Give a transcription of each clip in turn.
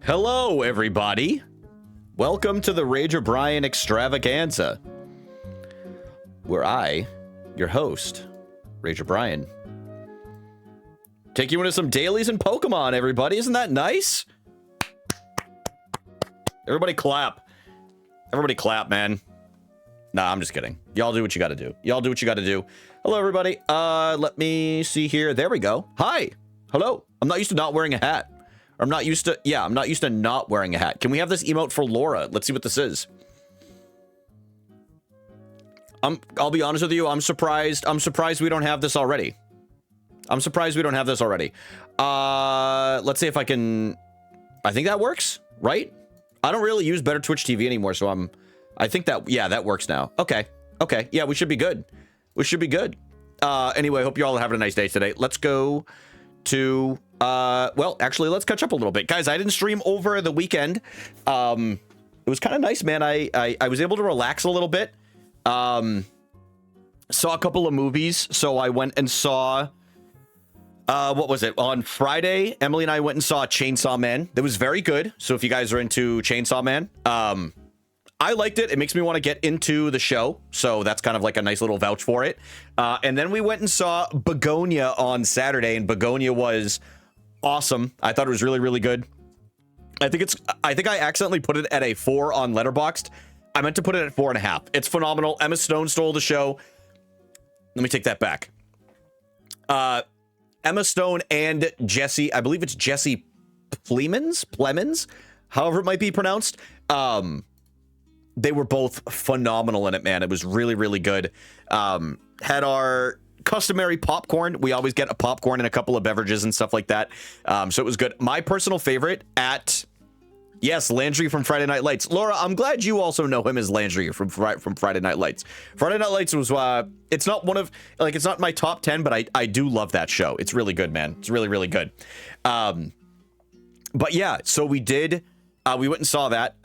Hello, everybody. Welcome to the Rage O'Brien Extravaganza, where I, your host, Rage O'Brien, take you into some dailies and Pokemon, everybody. Isn't that nice? Everybody clap. Everybody clap, man. Nah, I'm just kidding. Y'all do what you gotta do. Y'all do what you gotta do. Hello, everybody. Let me see here. There we go. Hi. Hello. I'm not used to not wearing a hat. I'm not used to not wearing a hat. Can we have this emote for Laura? Let's see what this is. I'll be honest with you. I'm surprised we don't have this already. Let's see if I can. I think that works, right? I don't really use Better Twitch TV anymore, so I think that, yeah, that works now. Okay. Yeah, we should be good. Anyway, hope you all are having a nice day today. Let's go to, well, actually, let's catch up a little bit. Guys, I didn't stream over the weekend. It was kind of nice, man. I was able to relax a little bit. Saw a couple of movies. So I went and saw, what was it? On Friday, Emily and I went and saw Chainsaw Man. That was very good. So if you guys are into Chainsaw Man, I liked it. It makes me want to get into the show. So that's kind of like a nice little vouch for it. And then we went and saw Begonia on Saturday, and Begonia was awesome. I thought it was really, really good. I think I accidentally put it at a 4 on Letterboxd. I meant to put it at 4.5. It's phenomenal. Emma Stone stole the show. Let me take that back. Emma Stone and Jesse, I believe it's Jesse Plemons, however it might be pronounced. They were both phenomenal in it, man. It was really, really good. Had our customary popcorn. We always get a popcorn and a couple of beverages and stuff like that. So it was good. My personal favorite yes, Landry from Friday Night Lights. Laura, I'm glad you also know him as Landry from Friday Night Lights. Friday Night Lights was, it's not it's not my top 10, but I do love that show. It's really good, man. It's really, really good. But yeah, so we went and saw that.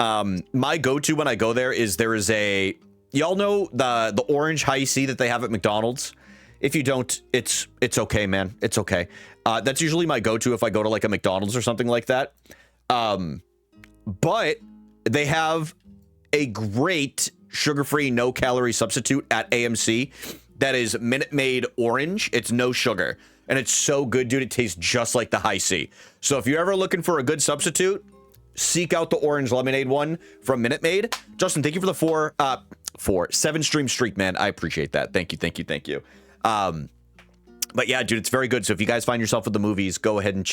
My go-to when I go there is y'all know the orange Hi-C that they have at McDonald's. If you don't, it's okay, man. It's okay. That's usually my go-to if I go to like a McDonald's or something like that. But they have a great sugar-free, no-calorie substitute at AMC that is Minute Maid orange. It's no sugar. And it's so good, dude. It tastes just like the Hi-C. So if you're ever looking for a good substitute, seek out the orange lemonade one from Minute Maid. Justin, thank you for the 7-stream streak, man. I appreciate that. Thank you. But yeah, dude, it's very good. So if you guys find yourself at the movies, go ahead and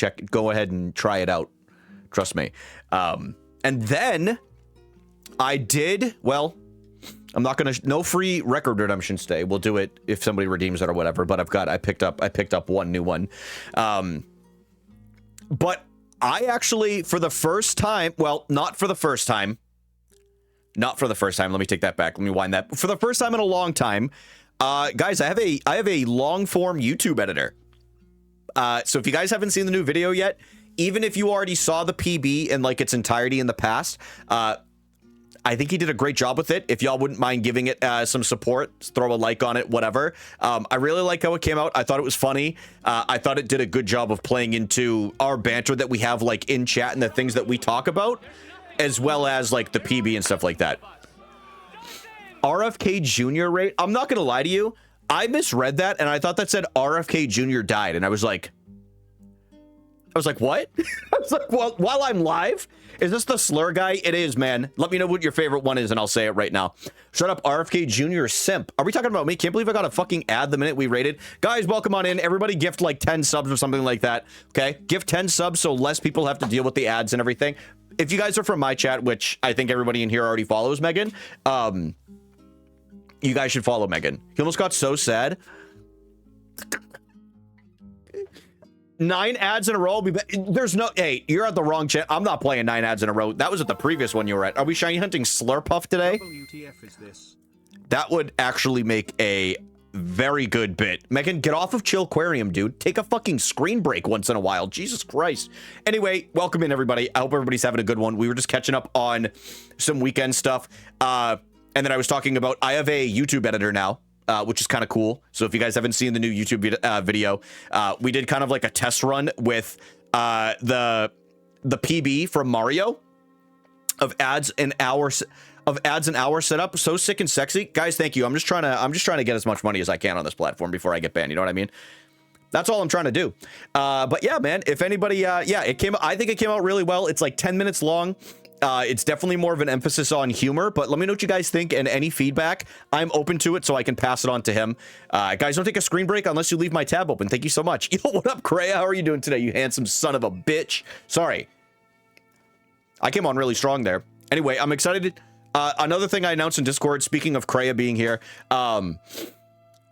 try it out. Trust me. And then I'm not gonna, no free record redemption stay. We'll do it if somebody redeems it or whatever. But I picked up one new one. But I actually, for the first time, well, not for the first time. Let me take that back. Let me wind that. For the first time in a long time, guys, I have a long form YouTube editor. So if you guys haven't seen the new video yet, even if you already saw the PB in like its entirety in the past, I think he did a great job with it. If y'all wouldn't mind giving it some support, throw a like on it, whatever. I really like how it came out. I thought it was funny. I thought it did a good job of playing into our banter that we have like in chat and the things that we talk about, as well as like the PB and stuff like that. RFK Jr. rate. I'm not going to lie to you. I misread that and I thought that said RFK Jr. died. And I was like, what? I was like, well, while I'm live, is this the slur guy? It is, man. Let me know what your favorite one is, and I'll say it right now. Shut up, RFK Jr. Simp. Are we talking about me? Can't believe I got a fucking ad the minute we rated. Guys, welcome on in. Everybody gift like 10 subs or something like that, okay? Gift 10 subs so less people have to deal with the ads and everything. If you guys are from my chat, which I think everybody in here already follows Megan, you guys should follow Megan. He almost got so sad. 9 ads in a row. There's no, hey, you're at the wrong chat. I'm not playing 9 ads in a row. That was at the previous one you were at. Are we shiny hunting Slurpuff today? WTF is this? That would actually make a very good bit. Megan, get off of Chillquarium, dude. Take a fucking screen break once in a while. Jesus Christ. Anyway, welcome in, everybody. I hope everybody's having a good one. We were just catching up on some weekend stuff. And then I was talking about, I have a YouTube editor now. Which is kind of cool. So if you guys haven't seen the new YouTube video, we did kind of like a test run with the the PB from Mario of ads an hour setup. So sick and sexy. Guys, thank you. I'm just trying to get as much money as I can on this platform before I get banned. You know what I mean? That's all I'm trying to do. But yeah, man, if anybody, I think it came out really well. It's like 10 minutes long. It's definitely more of an emphasis on humor, but let me know what you guys think and any feedback. I'm open to it so I can pass it on to him. Guys, don't take a screen break unless you leave my tab open. Thank you so much. Yo, what up, Kreia? How are you doing today, you handsome son of a bitch? Sorry. I came on really strong there. Anyway, I'm excited. Another thing I announced in Discord, speaking of Kreia being here, I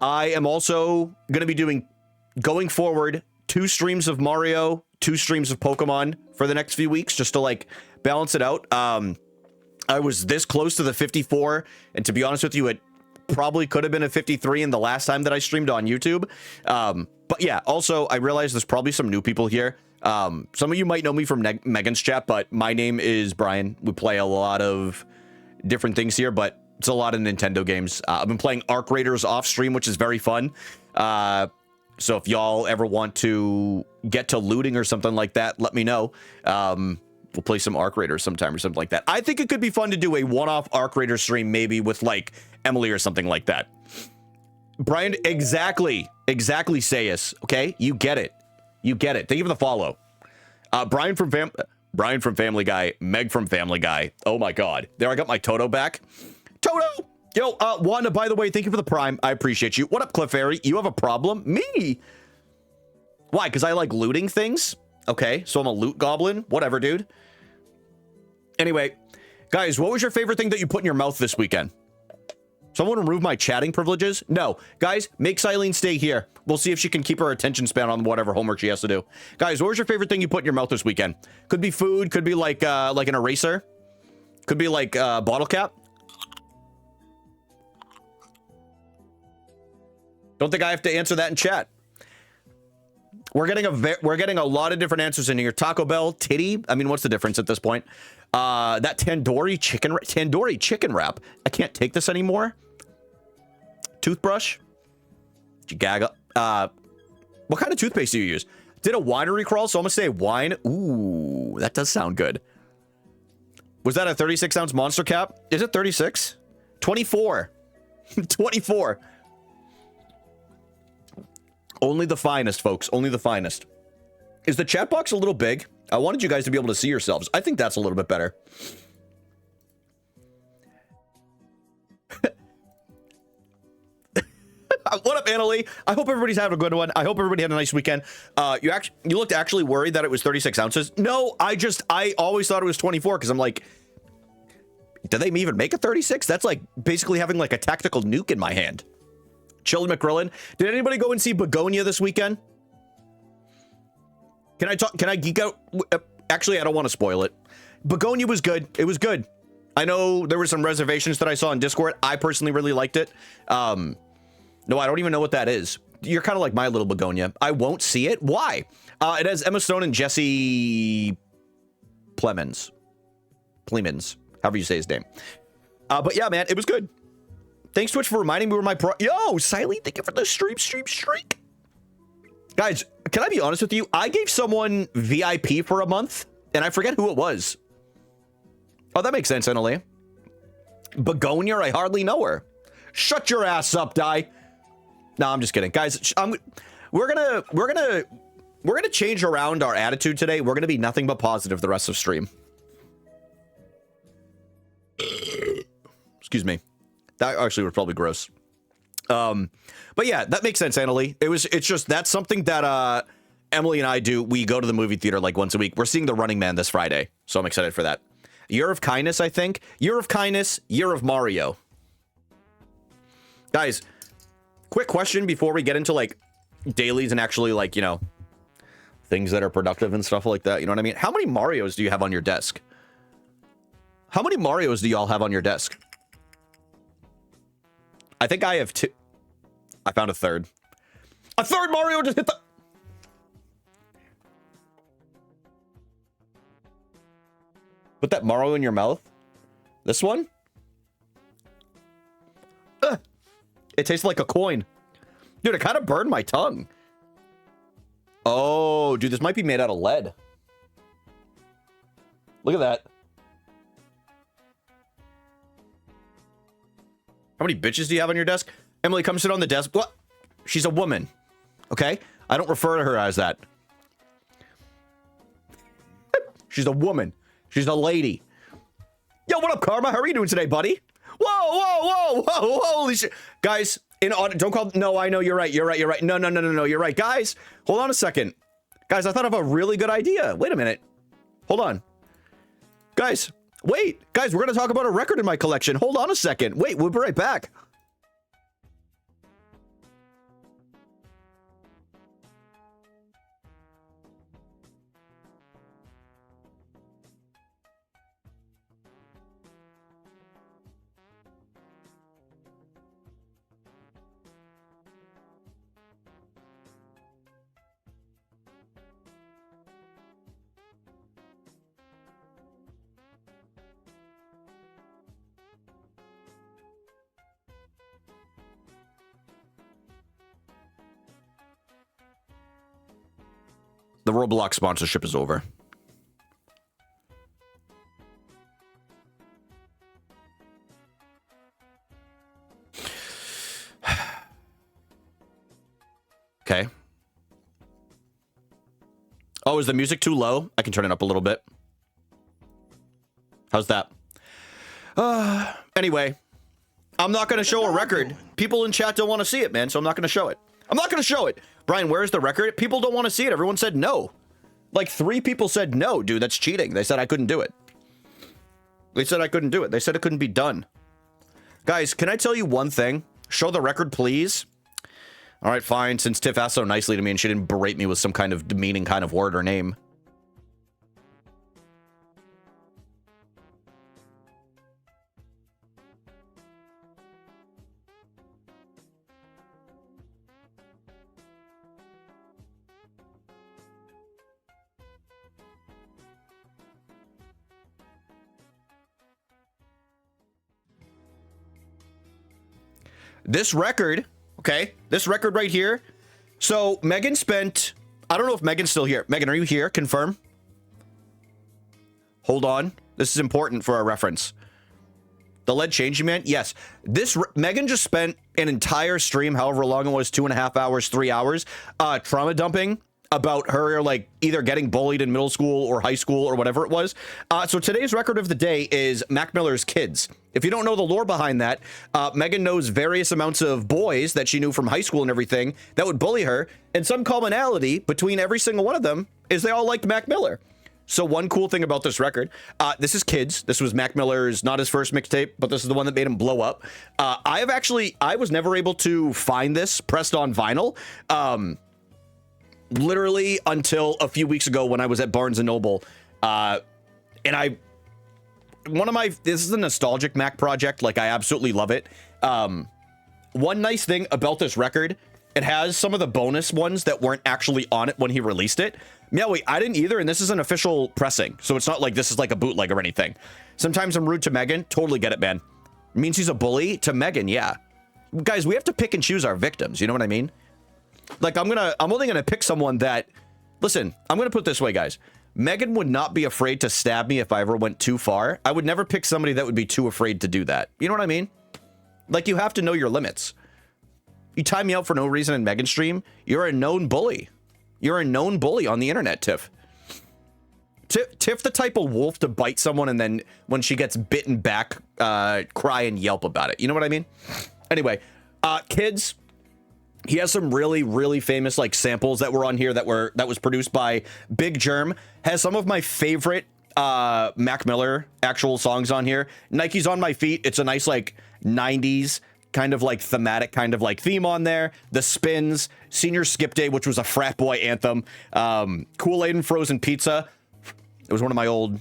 am also going to be doing, going forward, 2 streams of Mario, 2 streams of Pokemon for the next few weeks, just to like balance it out. I was this close to the 54, and to be honest with you, it probably could have been a 53 in the last time that I streamed on YouTube. But yeah, also, I realize there's probably some new people here. Some of you might know me from Megan's chat, but my name is Brian. We play a lot of different things here, but it's a lot of Nintendo games. I've been playing Arc Raiders off stream, which is very fun. So if y'all ever want to get to looting or something like that, let me know. We'll play some Arc Raiders sometime or something like that. I think it could be fun to do a one-off Arc Raider stream, maybe with like Emily or something like that. Brian, exactly, Sayus. Okay, you get it. You get it. Thank you for the follow. Brian from Family Guy, Meg from Family Guy. Oh my God. There, I got my Toto back. Toto! Yo, Wanda, by the way, thank you for the Prime. I appreciate you. What up, Clefairy? You have a problem? Me? Why? Because I like looting things? Okay, so I'm a loot goblin? Whatever, dude. Anyway, guys, what was your favorite thing that you put in your mouth this weekend? Someone remove my chatting privileges? No. Guys, make Silene stay here. We'll see if she can keep her attention span on whatever homework she has to do. Guys, what was your favorite thing you put in your mouth this weekend? Could be food, could be like an eraser. Could be like a bottle cap. Don't think I have to answer that in chat. We're getting a lot of different answers in here. Taco Bell, titty. I mean, what's the difference at this point? That tandoori chicken wrap. I can't take this anymore. Toothbrush. Gaga. What kind of toothpaste do you use? Did a winery crawl, so I'm gonna say wine. Ooh, that does sound good. Was that a 36-ounce monster cap? Is it 36? 24. 24. Only the finest, folks. Only the finest. Is the chat box a little big? I wanted you guys to be able to see yourselves. I think that's a little bit better. What up, Annalie? I hope everybody's having a good one. I hope everybody had a nice weekend. You looked actually worried that it was 36 ounces. No, I always thought it was 24 because I'm like, do they even make a 36? That's like basically having like a tactical nuke in my hand. Chili McGrillen. Did anybody go and see Begonia this weekend? Can I geek out? Actually, I don't want to spoil it. Begonia was good. It was good. I know there were some reservations that I saw in Discord. I personally really liked it. No, I don't even know what that is. You're kind of like My Little Begonia. I won't see it. Why? It has Emma Stone and Jesse Plemons, however you say his name. But yeah, man, it was good. Thanks, Twitch, for reminding me where my Yo, Siley, thank you for the streak. Guys, can I be honest with you? I gave someone VIP for a month, and I forget who it was. Oh, that makes sense, Annalie. Begonia, I hardly know her. Shut your ass up, Die. No, I'm just kidding. Guys, we're gonna change around our attitude today. We're gonna be nothing but positive the rest of stream. Excuse me. That actually was probably gross. But yeah, that makes sense, Annalie. It's just, that's something that Emily and I do. We go to the movie theater like once a week. We're seeing The Running Man this Friday, so I'm excited for that. Year of Kindness, I think. Year of Kindness, Year of Mario. Guys, quick question before we get into like dailies and actually like, you know, things that are productive and stuff like that. You know what I mean? How many Marios do you have on your desk? How many Marios do y'all have on your desk? I think I have 2. I found a third. A third Mario just hit the... Put that Mario in your mouth. This one? It tastes like a coin. Dude, it kind of burned my tongue. Oh, dude, this might be made out of lead. Look at that. How many bitches do you have on your desk? Emily, come sit on the desk. What? She's a woman. Okay? I don't refer to her as that. She's a woman. She's a lady. Yo, what up, Karma? How are you doing today, buddy? Whoa, whoa, whoa, whoa, holy shit. Guys, don't call. No, I know, you're right. You're right. No, you're right. Guys, hold on a second. Guys, I thought of a really good idea. Wait a minute. Hold on. Guys, wait. Guys, we're going to talk about a record in my collection. Hold on a second. Wait, we'll be right back. The Roblox sponsorship is over. Okay. Oh, is the music too low? I can turn it up a little bit. How's that? Anyway, I'm not going to show a record. People in chat don't want to see it, man, so I'm not going to show it. I'm not going to show it. Brian, where's the record? People don't want to see it. Everyone said no. Like 3 people said no, dude, that's cheating. They said I couldn't do it. They said I couldn't do it. They said it couldn't be done. Guys, can I tell you one thing? Show the record, please. All right, fine. Since Tiff asked so nicely to me and she didn't berate me with some kind of demeaning kind of word or name. This record, okay, this record right here. So Megan spent, I don't know if Megan's still here. Megan, are you here? Confirm. Hold on. This is important for our reference. The lead changing man? Yes. Megan just spent an entire stream, however long it was, 2.5 hours, 3 hours, trauma dumping about her, like, either getting bullied in middle school or high school or whatever it was. So today's record of the day is Mac Miller's Kids. If you don't know the lore behind that, Megan knows various amounts of boys that she knew from high school and everything that would bully her, and some commonality between every single one of them is they all liked Mac Miller. So one cool thing about this record, this is Kids. This was Mac Miller's, not his first mixtape, but this is the one that made him blow up. I was never able to find this pressed on vinyl. Literally until a few weeks ago when I was at Barnes & Noble. This is a nostalgic Mac project. Like, I absolutely love it. One nice thing about this record, it has some of the bonus ones that weren't actually on it when he released it. Yeah, wait, I didn't either, and this is an official pressing, so it's not like this is like a bootleg or anything. Sometimes I'm rude to Megan. Totally get it, man. It means he's a bully to Megan, yeah. Guys, we have to pick and choose our victims, you know what I mean? Like, I'm only gonna pick someone that, listen, I'm gonna put it this way, guys. Megan would not be afraid to stab me if I ever went too far. I would never pick somebody that would be too afraid to do that. You know what I mean? Like, you have to know your limits. You tie me out for no reason in Megan's stream, you're a known bully. You're a known bully on the internet, Tiff. Tiff the type of wolf to bite someone and then when she gets bitten back, cry and yelp about it. You know what I mean? Anyway, Kids. He has some really, really famous like samples that were on here that was produced by Big Germ. Has some of my favorite Mac Miller actual songs on here. Nike's on My Feet. It's a nice like 90s kind of like thematic kind of like theme on there. The Spins, Senior Skip Day, which was a frat boy anthem. Kool-Aid and Frozen Pizza. It was one of my old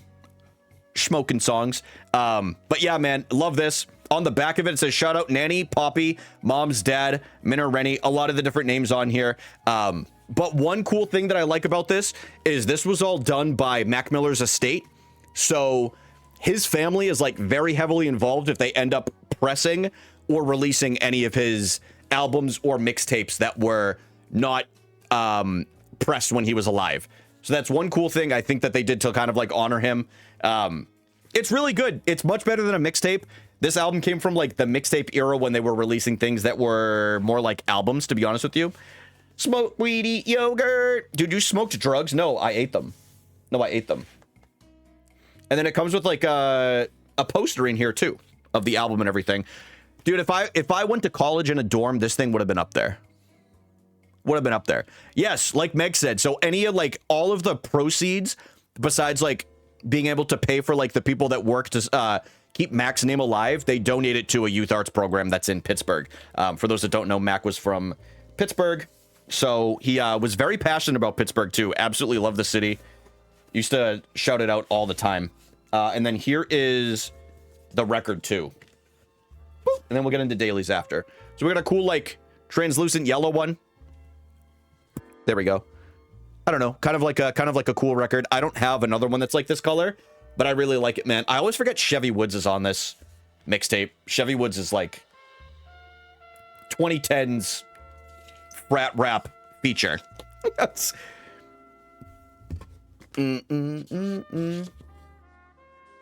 smoking songs. But yeah, man, love this. On the back of it, it says, shout out Nanny, Poppy, Mom's Dad, Minna, Rennie, a lot of the different names on here. But one cool thing that I like about this is this was all done by Mac Miller's estate. So his family is like very heavily involved if they end up pressing or releasing any of his albums or mixtapes that were not pressed when he was alive. So that's one cool thing I think that they did to kind of like honor him. It's really good. It's much better than a mixtape. This album came from like the mixtape era when they were releasing things that were more like albums, to be honest with you. Smoke weed, eat yogurt. Dude, you smoked drugs? No, I ate them. No, I ate them. And then it comes with like a poster in here too of the album and everything. Dude, if I went to college in a dorm, this thing would have been up there. Would have been up there. Yes, like Meg said. So any of like all of the proceeds, besides like being able to pay for like the people that work to keep Mac's name alive, they donate it to a youth arts program that's in Pittsburgh. For those that don't know, Mac was from Pittsburgh, so he was very passionate about Pittsburgh too. Absolutely love the city. Used to shout it out all the time. And then here is the record too. Boop. And then we'll get into dailies after. So we got a cool like translucent yellow one. There we go. I don't know, kind of like a cool record. I don't have another one that's like this color, but I really like it, man. I always forget Chevy Woods is on this mixtape. Chevy Woods is like 2010s frat rap feature. That's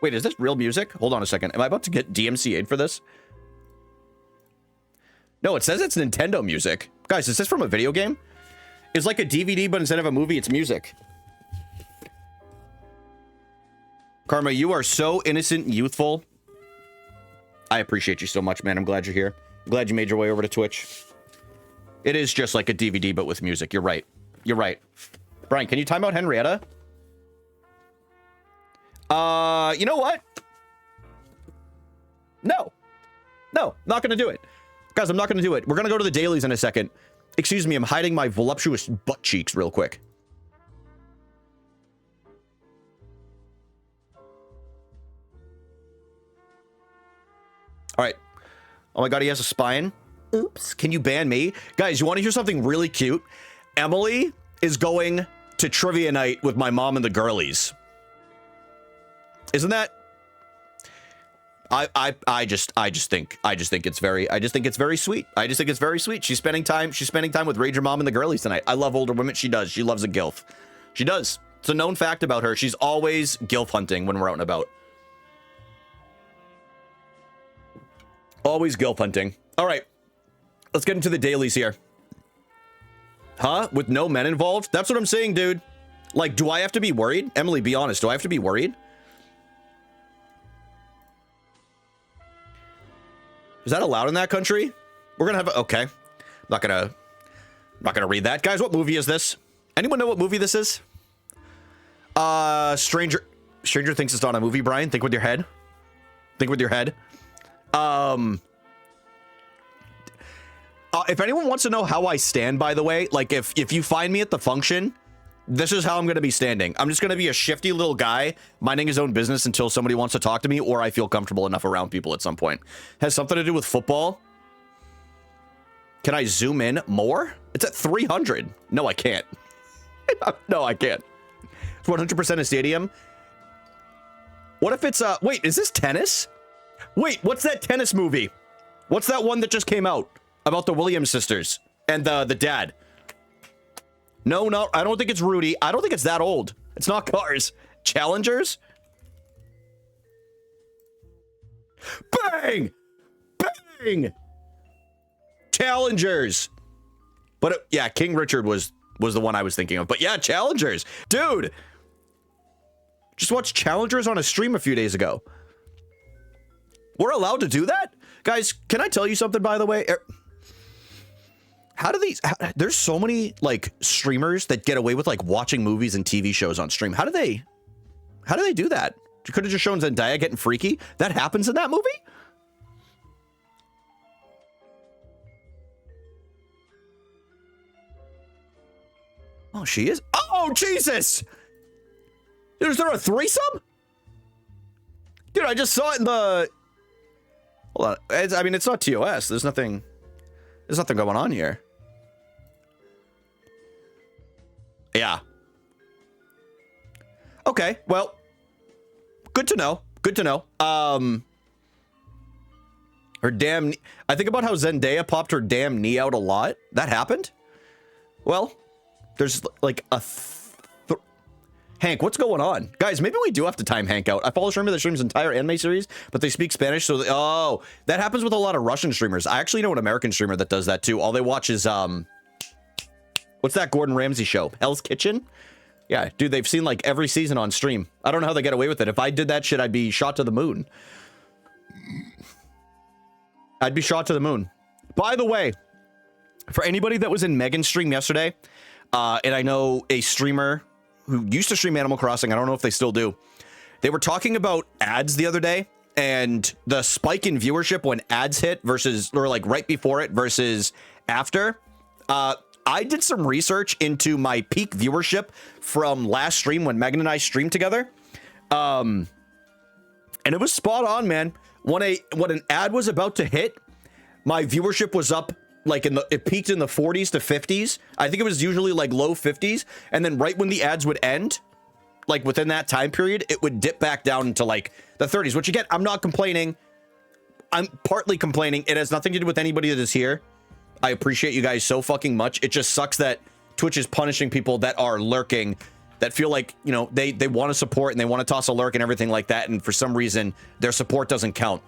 Wait, is this real music? Hold on a second. Am I about to get DMCA'd for this? No, it says it's Nintendo music. Guys, is this from a video game? It's like a DVD, but instead of a movie, it's music. Karma, you are so innocent and youthful. I appreciate you so much, man. I'm glad you're here. I'm glad you made your way over to Twitch. It is just like a DVD, but with music. You're right. You're right. Brian, can you time out Henrietta? You know what? No. No, not gonna do it. Guys, I'm not gonna do it. We're gonna go to the dailies in a second. Excuse me, I'm hiding my voluptuous butt cheeks real quick. All right. Oh my God, he has a spine. Oops. Can you ban me? Guys, you want to hear something really cute? Emily is going to trivia night with my mom and the girlies. Isn't that? I just think it's very sweet. I just think it's very sweet. She's spending time with Rager Mom and the girlies tonight. I love older women. She does. She loves a gilf. She does. It's a known fact about her. She's always gilf hunting when we're out and about. Always gilf hunting. All right. Let's get into the dailies here. Huh? With no men involved? That's what I'm saying, dude. Like, do I have to be worried? Emily, be honest. Do I have to be worried? Is that allowed in that country? We're gonna have a, okay. I'm not gonna read that. Guys, what movie is this? Anyone know what movie this is? Stranger Things is not a movie, Brian. Think with your head. Think with your head. If anyone wants to know how I stand, by the way, like if you find me at the function, this is how I'm going to be standing. I'm just going to be a shifty little guy minding his own business until somebody wants to talk to me or I feel comfortable enough around people at some point. Has something to do with football. Can I zoom in more? It's at 300. No, I can't. No, I can't. It's 100% a stadium. What if it's, wait, is this tennis? Wait, what's that tennis movie? What's that one that just came out about the Williams sisters and the dad? No, I don't think it's Rudy. I don't think it's that old. It's not Cars. Challengers? Bang! Bang! Challengers. But yeah, King Richard was the one I was thinking of. But yeah, Challengers. Dude. Just watched Challengers on a stream a few days ago. We're allowed to do that? Guys, can I tell you something, by the way? How do these, there's so many like streamers that get away with like watching movies and TV shows on stream. How do they do that? You could have just shown Zendaya getting freaky. That happens in that movie? Oh, she is? Oh, Jesus! Dude, is there a threesome? Dude, I just saw it in the... Hold on. I mean, it's not TOS. There's nothing going on here. Yeah. Okay, well, good to know. Good to know. Her damn... I think about how Zendaya popped her damn knee out a lot. That happened? Well, there's like a... Hank, what's going on? Guys, maybe we do have to time Hank out. I follow a streamer that streams entire anime series, but they speak Spanish, so oh, that happens with a lot of Russian streamers. I actually know an American streamer that does that too. All they watch is, what's that Gordon Ramsay show? Hell's Kitchen? Yeah, dude, they've seen like every season on stream. I don't know how they get away with it. If I did that shit, I'd be shot to the moon. I'd be shot to the moon. By the way, for anybody that was in Megan's stream yesterday, and I know a streamer who used to stream Animal Crossing, I don't know if they still do, they were talking about ads the other day and the spike in viewership when ads hit versus, or like right before it versus after. I did some research into my peak viewership from last stream when Megan and I streamed together. And it was spot on, man. When an ad was about to hit, my viewership was up like it peaked in the 40s to 50s. I think it was usually like low 50s. And then right when the ads would end, like within that time period, it would dip back down into like the 30s, which again, I'm not complaining. I'm partly complaining. It has nothing to do with anybody that is here. I appreciate you guys so fucking much. It just sucks that Twitch is punishing people that are lurking, that feel like, you know, they want to support and they want to toss a lurk and everything like that. And for some reason, their support doesn't count.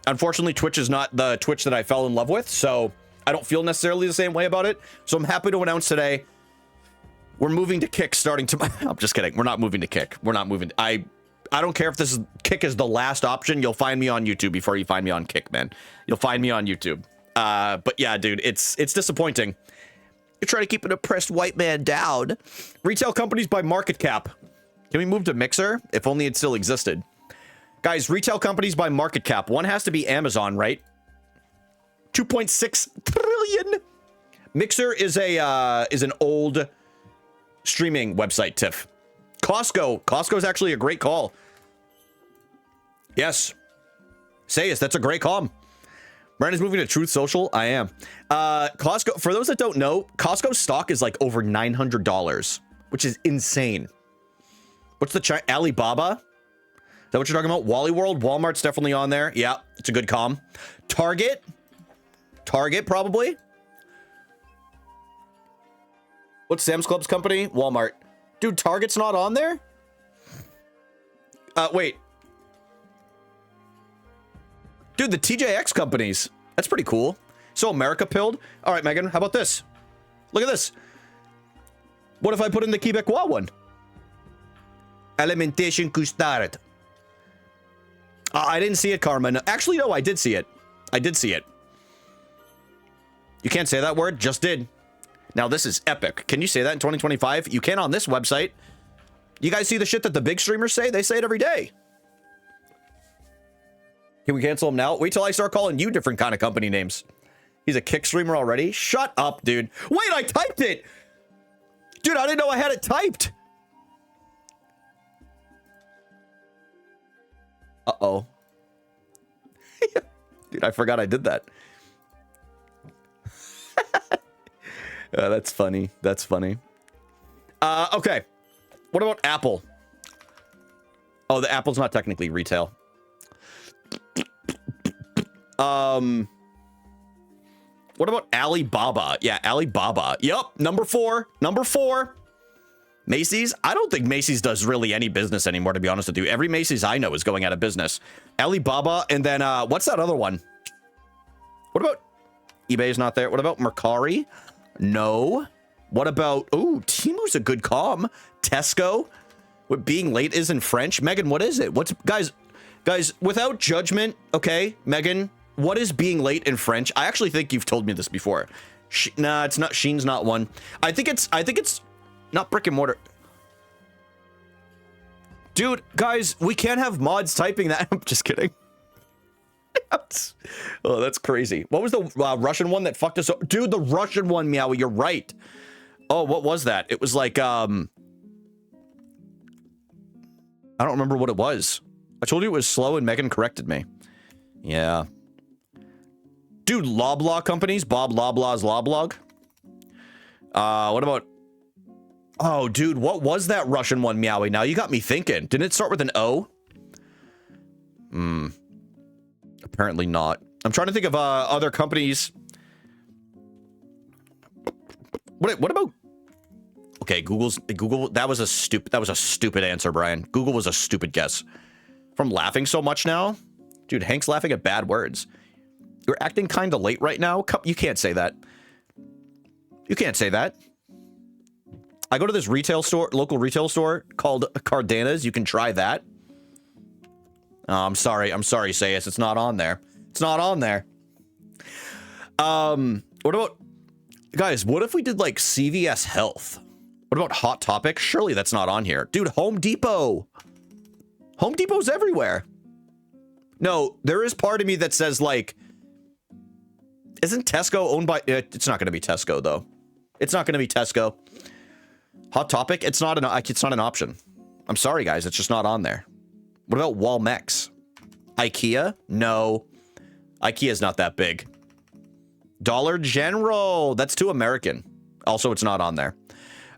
Unfortunately, Twitch is not the Twitch that I fell in love with, so I don't feel necessarily the same way about it. So I'm happy to announce today, we're moving to Kick starting tomorrow. I'm just kidding. We're not moving to Kick. We're not moving. I don't care if Kick is the last option. You'll find me on YouTube before you find me on Kick, man. You'll find me on YouTube. But yeah, dude, it's disappointing. You're trying to keep an oppressed white man down. Retail companies by market cap. Can we move to Mixer? If only it still existed. Guys, retail companies by market cap. One has to be Amazon, right? 2.6 trillion. Mixer is an old streaming website, Tiff. Costco. Costco is actually a great call. Yes. Sayus, that's a great call. Brandon's moving to Truth Social. I am. Costco, for those that don't know, Costco stock is like over $900, which is insane. What's the Alibaba? Is that what you're talking about? Wally World? Walmart's definitely on there. Yeah, it's a good comm. Target? Target, probably. What's Sam's Club's company? Walmart. Dude, Target's not on there? Wait. Dude, the TJX companies. That's pretty cool. So America pilled. All right, Megan, how about this? Look at this. What if I put in the Quebecois one? Alimentation Couche-Tard. I didn't see it, Karma. No, actually, no, I did see it. I did see it. You can't say that word. Just did. Now, this is epic. Can you say that in 2025? You can on this website. You guys see the shit that the big streamers say? They say it every day. Can we cancel him now? Wait till I start calling you different kind of company names. He's a Kick streamer already? Shut up, dude. Wait, I typed it! Dude, I didn't know I had it typed. Uh-oh. Dude, I forgot I did that. That's funny. That's funny. Okay. What about Apple? Oh, the Apple's not technically retail. What about Alibaba? Yeah, Alibaba. Yep, number 4. Number 4. Macy's? I don't think Macy's does really any business anymore, to be honest with you. Every Macy's I know is going out of business. Alibaba, and then, what's that other one? What about... eBay's not there. What about Mercari? No. What about... oh, Temu's a good comm. Tesco? What being late is in French? Megan, what is it? What's... Guys, without judgment, okay? Megan, what is being late in French? I actually think you've told me this before. Nah, it's not... Sheen's not one. I think it's... not brick and mortar. Dude, guys, we can't have mods typing that. I'm just kidding. Oh, that's crazy. What was the Russian one that fucked us up? Dude, the Russian one, Meowie, you're right. Oh, what was that? It was like, I don't remember what it was. I told you it was slow and Megan corrected me. Yeah. Dude, Loblaw companies. Bob Loblaw's Loblog. What about... oh, dude, what was that Russian one, Meowie? Now you got me thinking. Didn't it start with an O? Apparently not. I'm trying to think of other companies. What about... Okay, Google. That was a stupid answer, Brian. Google was a stupid guess. From laughing so much now, dude. Hank's laughing at bad words. You're acting kind of late right now. You can't say that. You can't say that. I go to this local retail store called Cardana's. You can try that. Oh, I'm sorry, Sayus. It's not on there. It's not on there. What about, guys, what if we did like CVS Health? What about Hot Topic? Surely that's not on here. Dude, Home Depot. Home Depot's everywhere. No, there is part of me that says like, isn't Tesco owned by, it's not going to be Tesco though. It's not going to be Tesco. Hot Topic, it's not an option. I'm sorry guys, it's just not on there. What about Walmex? IKEA? No. IKEA's not that big. Dollar General, that's too American. Also, it's not on there.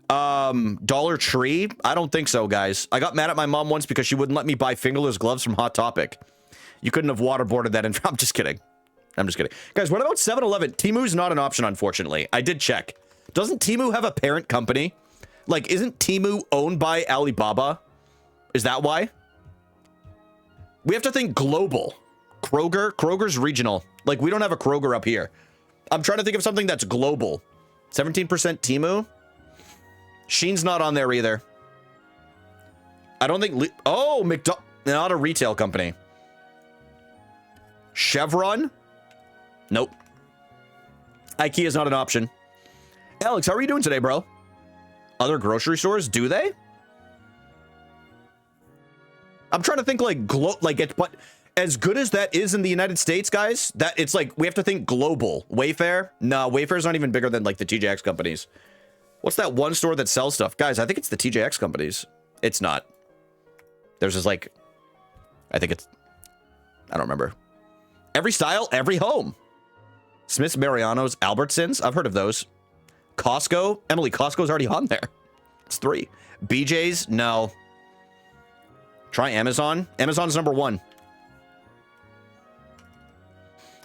Dollar Tree? I don't think so, guys. I got mad at my mom once because she wouldn't let me buy fingerless gloves from Hot Topic. You couldn't have waterboarded that in. I'm just kidding. I'm just kidding. Guys, what about 7-Eleven? Temu's not an option, unfortunately. I did check. Doesn't Temu have a parent company? Like, isn't Temu owned by Alibaba? Is that why? We have to think global. Kroger's regional. Like, we don't have a Kroger up here. I'm trying to think of something that's global. 17% Temu? Sheen's not on there either. I don't think... Oh, McDonald's. Not a retail company. Chevron? Nope. IKEA is not an option. Alex, how are you doing today, bro? Other grocery stores, do they? I'm trying to think like but as good as that is in the United States, guys, that it's like we have to think global. Wayfair? No, Wayfair's not even bigger than like the TJX companies. What's that one store that sells stuff? Guys, I think it's the TJX companies. It's not. There's just like, I think it's, I don't remember. Every style, every home. Smith's, Mariano's, Albertsons. I've heard of those. Costco. Emily, Costco's already on there. It's 3. BJ's. No. Try Amazon. Amazon's #1.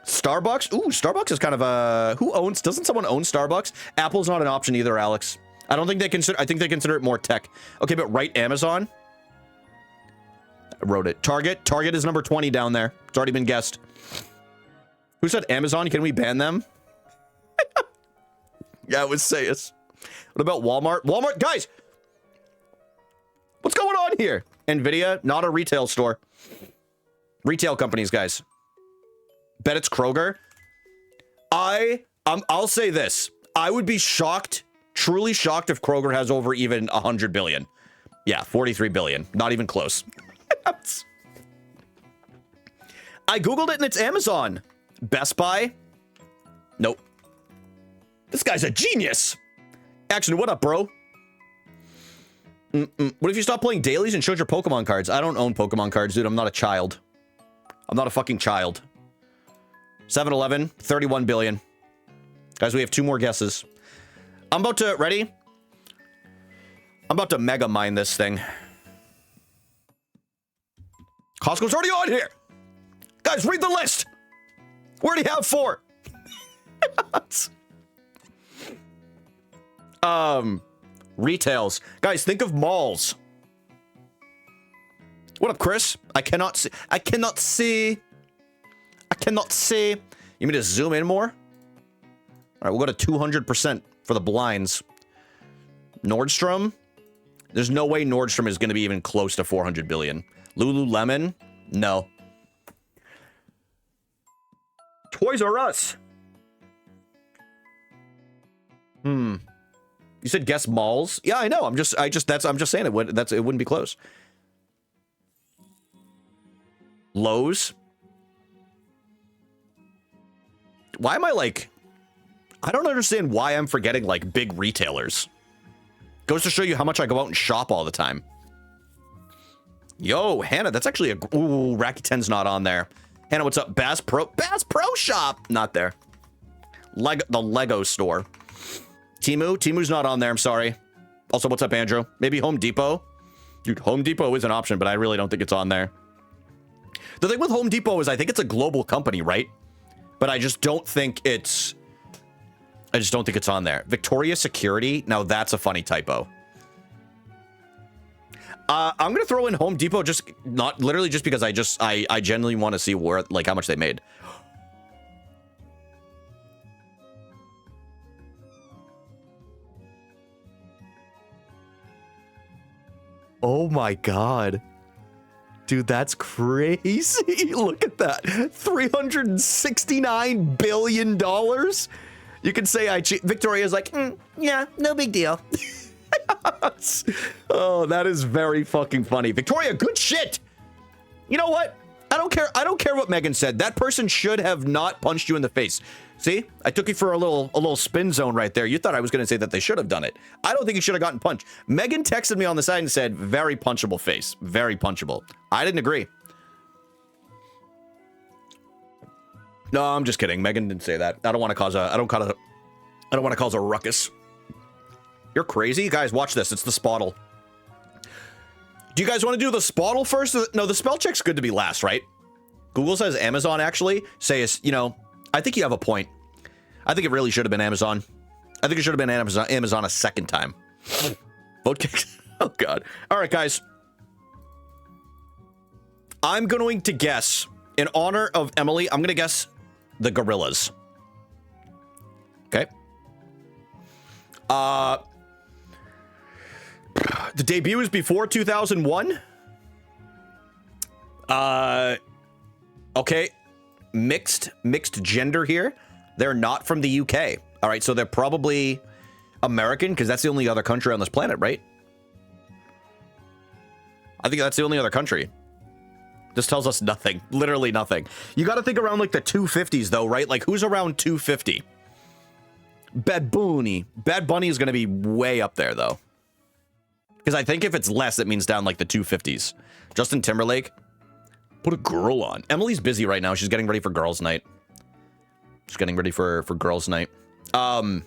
Starbucks. Ooh, Starbucks is kind of a... Doesn't someone own Starbucks? Apple's not an option either, Alex. I don't think they consider... I think they consider it more tech. Okay, but write Amazon. I wrote it. Target. Target is number 20 down there. It's already been guessed. Who said Amazon? Can we ban them? Yeah, it was Sayus. What about Walmart? Walmart, guys! What's going on here? Nvidia, not a retail store. Retail companies, guys. Bet it's Kroger. I'll say this. I would be shocked, truly shocked if Kroger has over even 100 billion. Yeah, 43 billion. Not even close. I Googled it and it's Amazon. Best Buy? Nope. This guy's a genius. Actually, what up, bro? What if you stop playing dailies and showed your Pokemon cards? I don't own Pokemon cards, dude. I'm not a child. I'm not a fucking child. 7-Eleven, 31 billion. Guys, we have 2 more guesses. I'm about to... Ready? I'm about to mega mine this thing. Costco's already on here. Guys, read the list. We already have 4. Retails. Guys, think of malls. What up, Chris? I cannot see. I cannot see. I cannot see. You mean to zoom in more? All right, we'll go to 200% for the blinds. Nordstrom? There's no way Nordstrom is going to be even close to 400 billion. Lululemon? No. Toys R Us? You said guess malls? Yeah, I know. I'm just saying it wouldn't be close. Lowe's? Why am I like... I don't understand why I'm forgetting like big retailers. Goes to show you how much I go out and shop all the time. Yo, Hannah, that's actually a... Ooh, Rakuten's not on there. Hannah, what's up? Bass Pro Shop? Not there. The Lego store. Temu's not on there, I'm sorry. Also, what's up, Andrew? Maybe Home Depot? Dude, Home Depot is an option, but I really don't think it's on there. The thing with Home Depot is I think it's a global company, right? But I just don't think it's... I just don't think it's on there. Victoria Security? Now that's a funny typo. I'm gonna throw in Home Depot, just not literally just because I genuinely want to see where, like, how much they made. Oh my god. Dude, that's crazy. Look at that. $369 billion. You can say I cheat. Victoria's like, yeah, no big deal. Oh, that is very fucking funny. Victoria, good shit. You know what? I don't care. I don't care what Megan said. That person should have not punched you in the face. See, I took you for a little spin zone right there. You thought I was going to say that they should have done it. I don't think you should have gotten punched. Megan texted me on the side and said, very punchable face, very punchable. I didn't agree. No, I'm just kidding. Megan didn't say that. I don't want to cause a, I don't want to cause a ruckus. You're crazy. Guys, watch this. It's the Spottle. Do you guys want to do the Spottle first? No, the spell check's good to be last, right? Google says Amazon actually. You know, I think you have a point. I think it really should have been Amazon. I think it should have been Amazon a second time. Vote kicks. Oh, God. All right, guys. I'm going to guess, in honor of Emily, I'm going to guess the Gorillas. Okay. The debut is before 2001. Okay. Mixed gender here. They're not from the UK. All right, so they're probably American because that's the only other country on this planet, right? I think that's the only other country. This tells us nothing. Literally nothing. You got to think around like the 250s though, right? Like who's around 250? Bad Bunny. Bad Bunny is going to be way up there though. Because I think if it's less, it means down like the 250s. Justin Timberlake. Put a girl on. Emily's busy right now. She's getting ready for girls' night. She's getting ready for girls' night. ABBA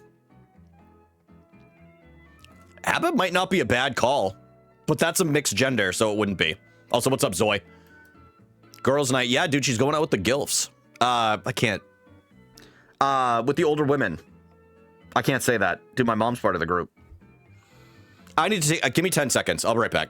might not be a bad call, but that's a mixed gender, so it wouldn't be. Also, what's up, Zoe? Girls' night. Yeah, dude, she's going out with the gilfs. I can't. With the older women. I can't say that. Dude, my mom's part of the group. I need to take, give me 10 seconds. I'll be right back.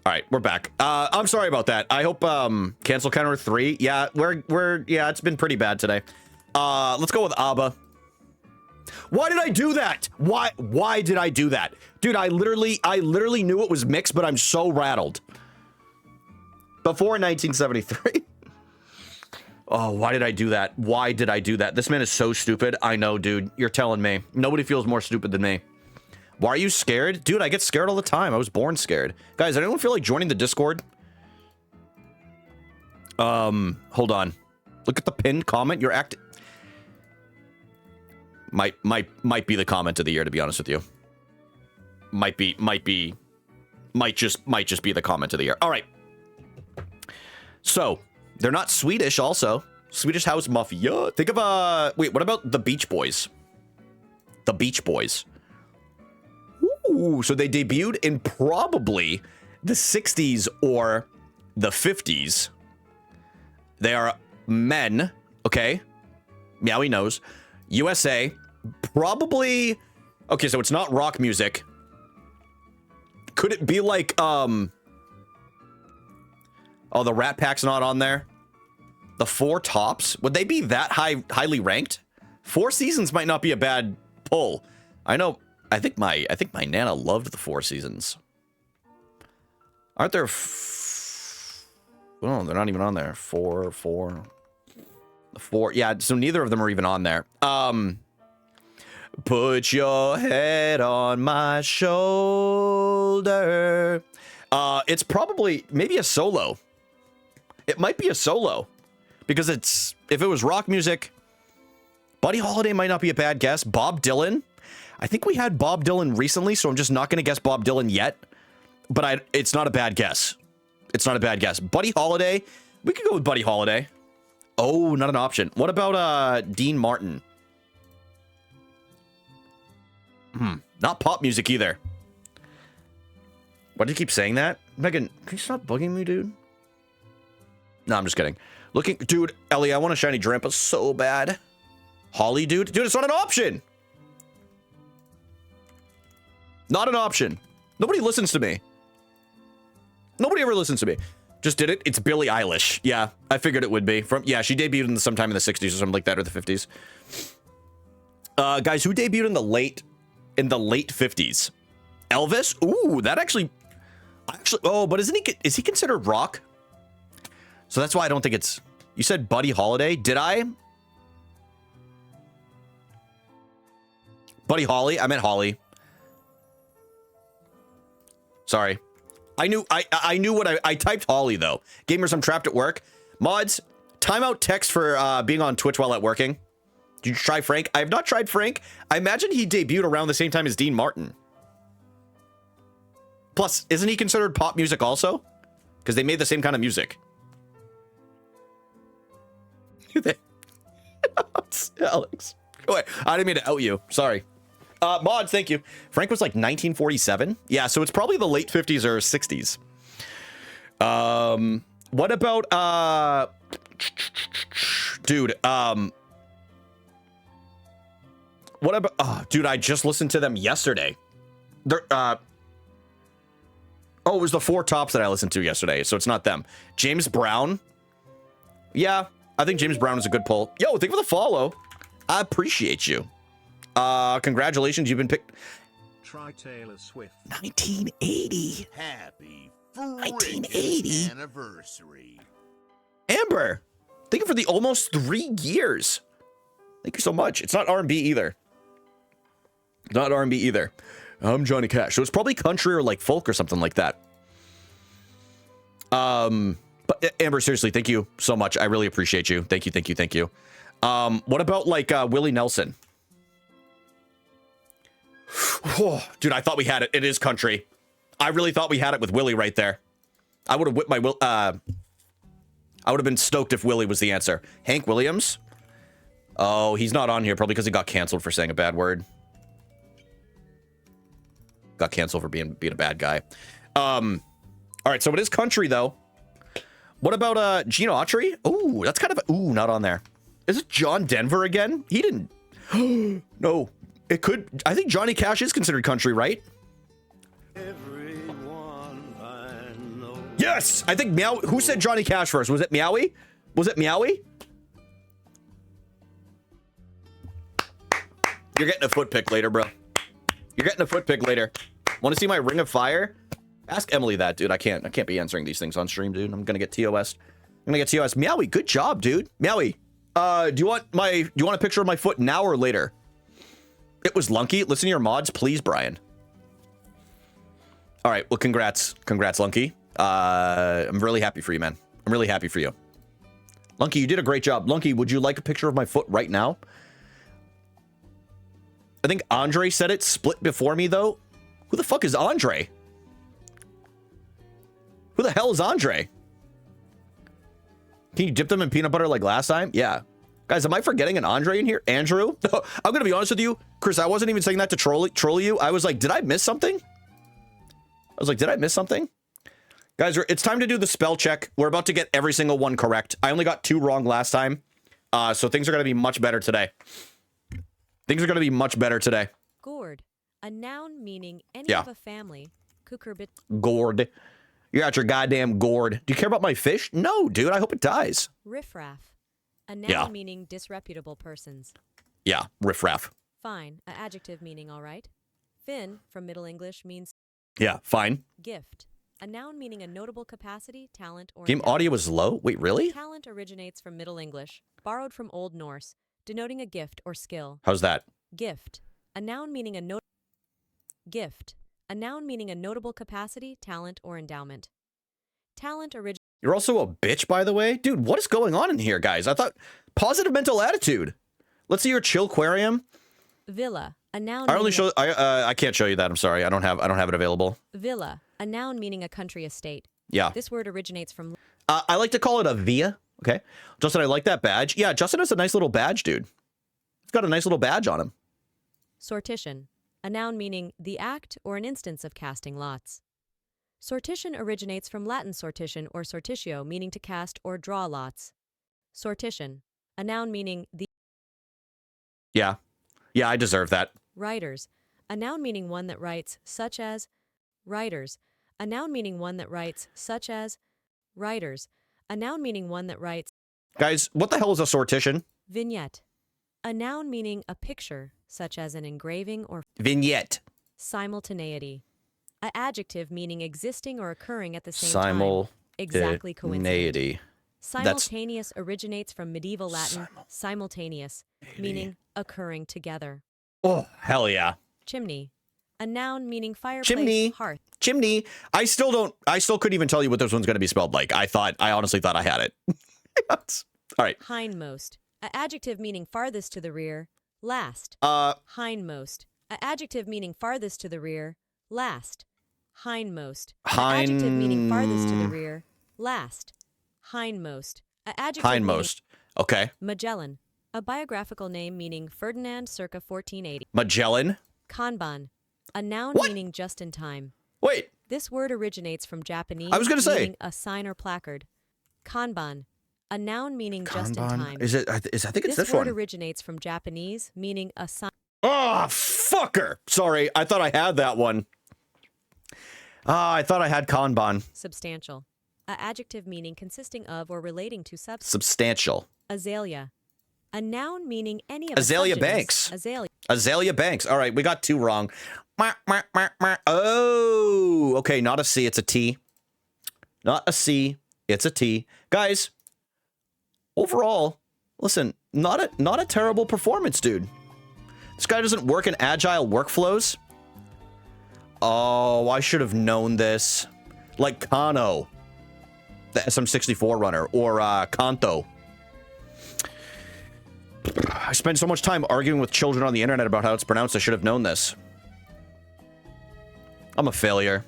All right, we're back. I'm sorry about that. I hope cancel counter 3. Yeah, yeah, it's been pretty bad today. Let's go with ABBA. Why did I do that? Why did I do that? Dude, I literally knew it was mixed, but I'm so rattled. Before 1973. Oh, why did I do that? Why did I do that? This man is so stupid. I know, dude. You're telling me. Nobody feels more stupid than me. Why are you scared? Dude, I get scared all the time. I was born scared. Guys, anyone feel like joining the Discord? Hold on. Look at the pinned comment. You're acting... Might be the comment of the year, to be honest with you. Might just be the comment of the year. All right. So, they're not Swedish also. Swedish House Mafia. Think of, wait, what about the Beach Boys? The Beach Boys. Ooh, so they debuted in probably the 60s or the 50s. They are men, okay? Meowie knows. USA, probably... Okay, so it's not rock music. Could it be like, Oh, the Rat Pack's not on there? The Four Tops? Would they be that highly ranked? Four Seasons might not be a bad pull. I know... I think my Nana loved the Four Seasons. Aren't there... Oh, they're not even on there. Four... Yeah, so neither of them are even on there. Put your head on my shoulder. It's probably maybe a solo. It might be a solo. Because it's... If it was rock music, Buddy Holiday might not be a bad guess. Bob Dylan. I think we had Bob Dylan recently, so I'm just not going to guess Bob Dylan yet. But it's not a bad guess. It's not a bad guess. Buddy Holiday. We could go with Buddy Holiday. Oh, not an option. What about Dean Martin? Not pop music either. Why do you keep saying that? Megan, can you stop bugging me, dude? No, I'm just kidding. Looking, dude, Ellie, I want a shiny Drampa so bad. Holly, dude, it's not an option. Not an option. Nobody listens to me. Nobody ever listens to me. Just did it. It's Billie Eilish. Yeah, I figured it would be. Yeah, she debuted sometime in the 60s or something like that, or the 50s. Guys, who debuted in the late 50s? Elvis? Ooh, that actually. Oh, but is he considered rock? So that's why I don't think it's. You said Buddy Holiday. Did I? Buddy Holly? I meant Holly. Sorry. I knew what I typed Holly though. Gamers, I'm trapped at work. Mods, timeout text for being on Twitch while at working. Did you try Frank? I have not tried Frank. I imagine he debuted around the same time as Dean Martin. Plus, isn't he considered pop music also? Because they made the same kind of music. Alex. Wait, I didn't mean to out you. Sorry. Mods, thank you. Frank was like 1947. Yeah, so it's probably the late 50s or 60s. What about dude, what about dude, I just listened to them yesterday. They're oh, it was the Four Tops that I listened to yesterday, so it's not them. James Brown. Yeah, I think James Brown is a good pull. Yo, thank you for the follow. I appreciate you. Congratulations, you've been picked. Try Taylor Swift. 1980. Happy 1980 anniversary. Amber, thank you for the almost 3 years. Thank you so much. It's not R&B either. Not R&B either. I'm Johnny Cash. So it's probably country or like folk or something like that. But Amber, seriously, thank you so much. I really appreciate you. Thank you, thank you, thank you. What about like Willie Nelson? Dude, I thought we had it. It is country. I really thought we had it with Willie right there. I would have whipped my I would have been stoked if Willie was the answer. Hank Williams? Oh, he's not on here probably because he got canceled for saying a bad word. Got canceled for being a bad guy. All right, so it is country though. What about Gene Autry? Ooh, that's kind of not on there. Is it John Denver again? He didn't. No. It could. I think Johnny Cash is considered country, right? Everyone I know. Yes, I think Meow. Who said Johnny Cash first? Was it Meowie? Was it Meowie? You're getting a foot pick later, bro. You're getting a foot pick later. Want to see my Ring of Fire? Ask Emily that, dude. I can't be answering these things on stream, dude. I'm gonna get TOS. Meowie, good job, dude. Meowie, do you want a picture of my foot now or later? It was Lunky. Listen to your mods, please, Brian. All right. Well, congrats, Lunky. I'm really happy for you, man. I'm really happy for you. Lunky, you did a great job. Lunky, would you like a picture of my foot right now? I think Andre said it split before me, though. Who the fuck is Andre? Who the hell is Andre? Can you dip them in peanut butter like last time? Yeah. Guys, am I forgetting an Andre in here? Andrew? I'm going to be honest with you. Chris, I wasn't even saying that to troll you. I was like, did I miss something? Guys, it's time to do the spell check. We're about to get every single one correct. I only got 2 wrong last time. So things are going to be much better today. Gourd, a noun meaning any of a family. Cucurbit. Gourd. You're out your goddamn gourd. Do you care about my fish? No, dude. I hope it dies. Riffraff, a noun meaning disreputable persons. Yeah, riffraff. Fine, an adjective meaning all right. Fin, from Middle English, means Yeah, fine. gift, a noun meaning a notable capacity, talent, or Game audio is low? Wait, really? Talent originates from Middle English, borrowed from Old Norse, denoting a gift or skill. How's that? Gift, a noun meaning a notable capacity, talent, or endowment. Talent originates. You're also a bitch, by the way? Dude, what is going on in here, guys? I thought positive mental attitude. Let's see your Chillquarium. Villa, a noun. I can't show you that. I'm sorry. I don't have it available. Villa, a noun meaning a country estate. Yeah. This word originates from. I like to call it a via. Okay. Justin, I like that badge. Yeah, Justin has a nice little badge, dude. He's got a nice little badge on him. Sortition, a noun meaning the act or an instance of casting lots. Sortition originates from Latin sortition or sortitio, meaning to cast or draw lots. Sortition, a noun meaning the Yeah. Yeah, I deserve that. writers, a noun meaning one that writes, such as writers, a noun meaning one that writes, such as writers, a noun meaning one that writes, Guys, what the hell is a sortition? vignette, a noun meaning a picture, such as an engraving or Vignette. simultaneity, an adjective meaning existing or occurring at the same time. Exactly coincident. Simultaneity. Simultaneous originates from medieval Latin simultaneous, meaning occurring together. Oh, hell yeah. Chimney, a noun meaning fireplace, Chimney. hearth. Chimney. I still couldn't even tell you what this one's going to be spelled like. I honestly thought I had it. All right. Hindmost, an adjective meaning farthest to the rear, last. Hindmost, an adjective meaning farthest to the rear, last. Hindmost, an adjective meaning farthest to the rear, last. Hindmost, an adjective Hindmost. Okay. Magellan, a biographical name meaning Ferdinand circa 1480. Magellan. Kanban, a noun What? meaning just in time. Wait. This word originates from Japanese, I was gonna say. meaning a sign or placard. Kanban, a noun meaning just in time. Is it? I think it's this word one. originates from Japanese, meaning a sign. Oh, fucker. Sorry. I thought I had that one. I thought I had Kanban. Substantial, a adjective meaning consisting of or relating to substance. Substantial. Azalea, a noun meaning any of Azalea a such as Banks. Azalea. Azalea Banks. All right, we got two wrong. Oh, okay. Not a C. It's a T. Not a C. It's a T. Guys, overall, listen. Not a terrible performance, dude. This guy doesn't work in agile workflows. Oh, I should have known this. Like Kano, the SM64 runner, or Kanto. I spend so much time arguing with children on the internet about how it's pronounced. I should have known this. I'm a failure.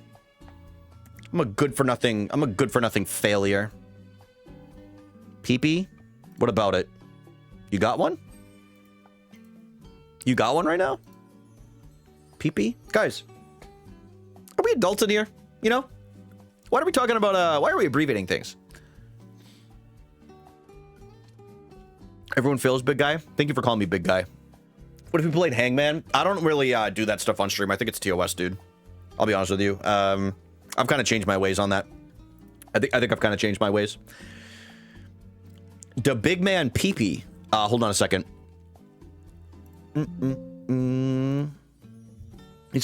I'm a good for nothing failure. Peepee? What about it? You got one? You got one right now? Peepee? Guys, are we adults in here? You know? Why are we talking about, why are we abbreviating things? Everyone feels big guy? Thank you for calling me big guy. What if we played Hangman? I don't really do that stuff on stream. I think it's TOS, dude. I'll be honest with you. I've kind of changed my ways on that. I think I've kind of changed my ways. The big man Peepee. Hold on a second. He's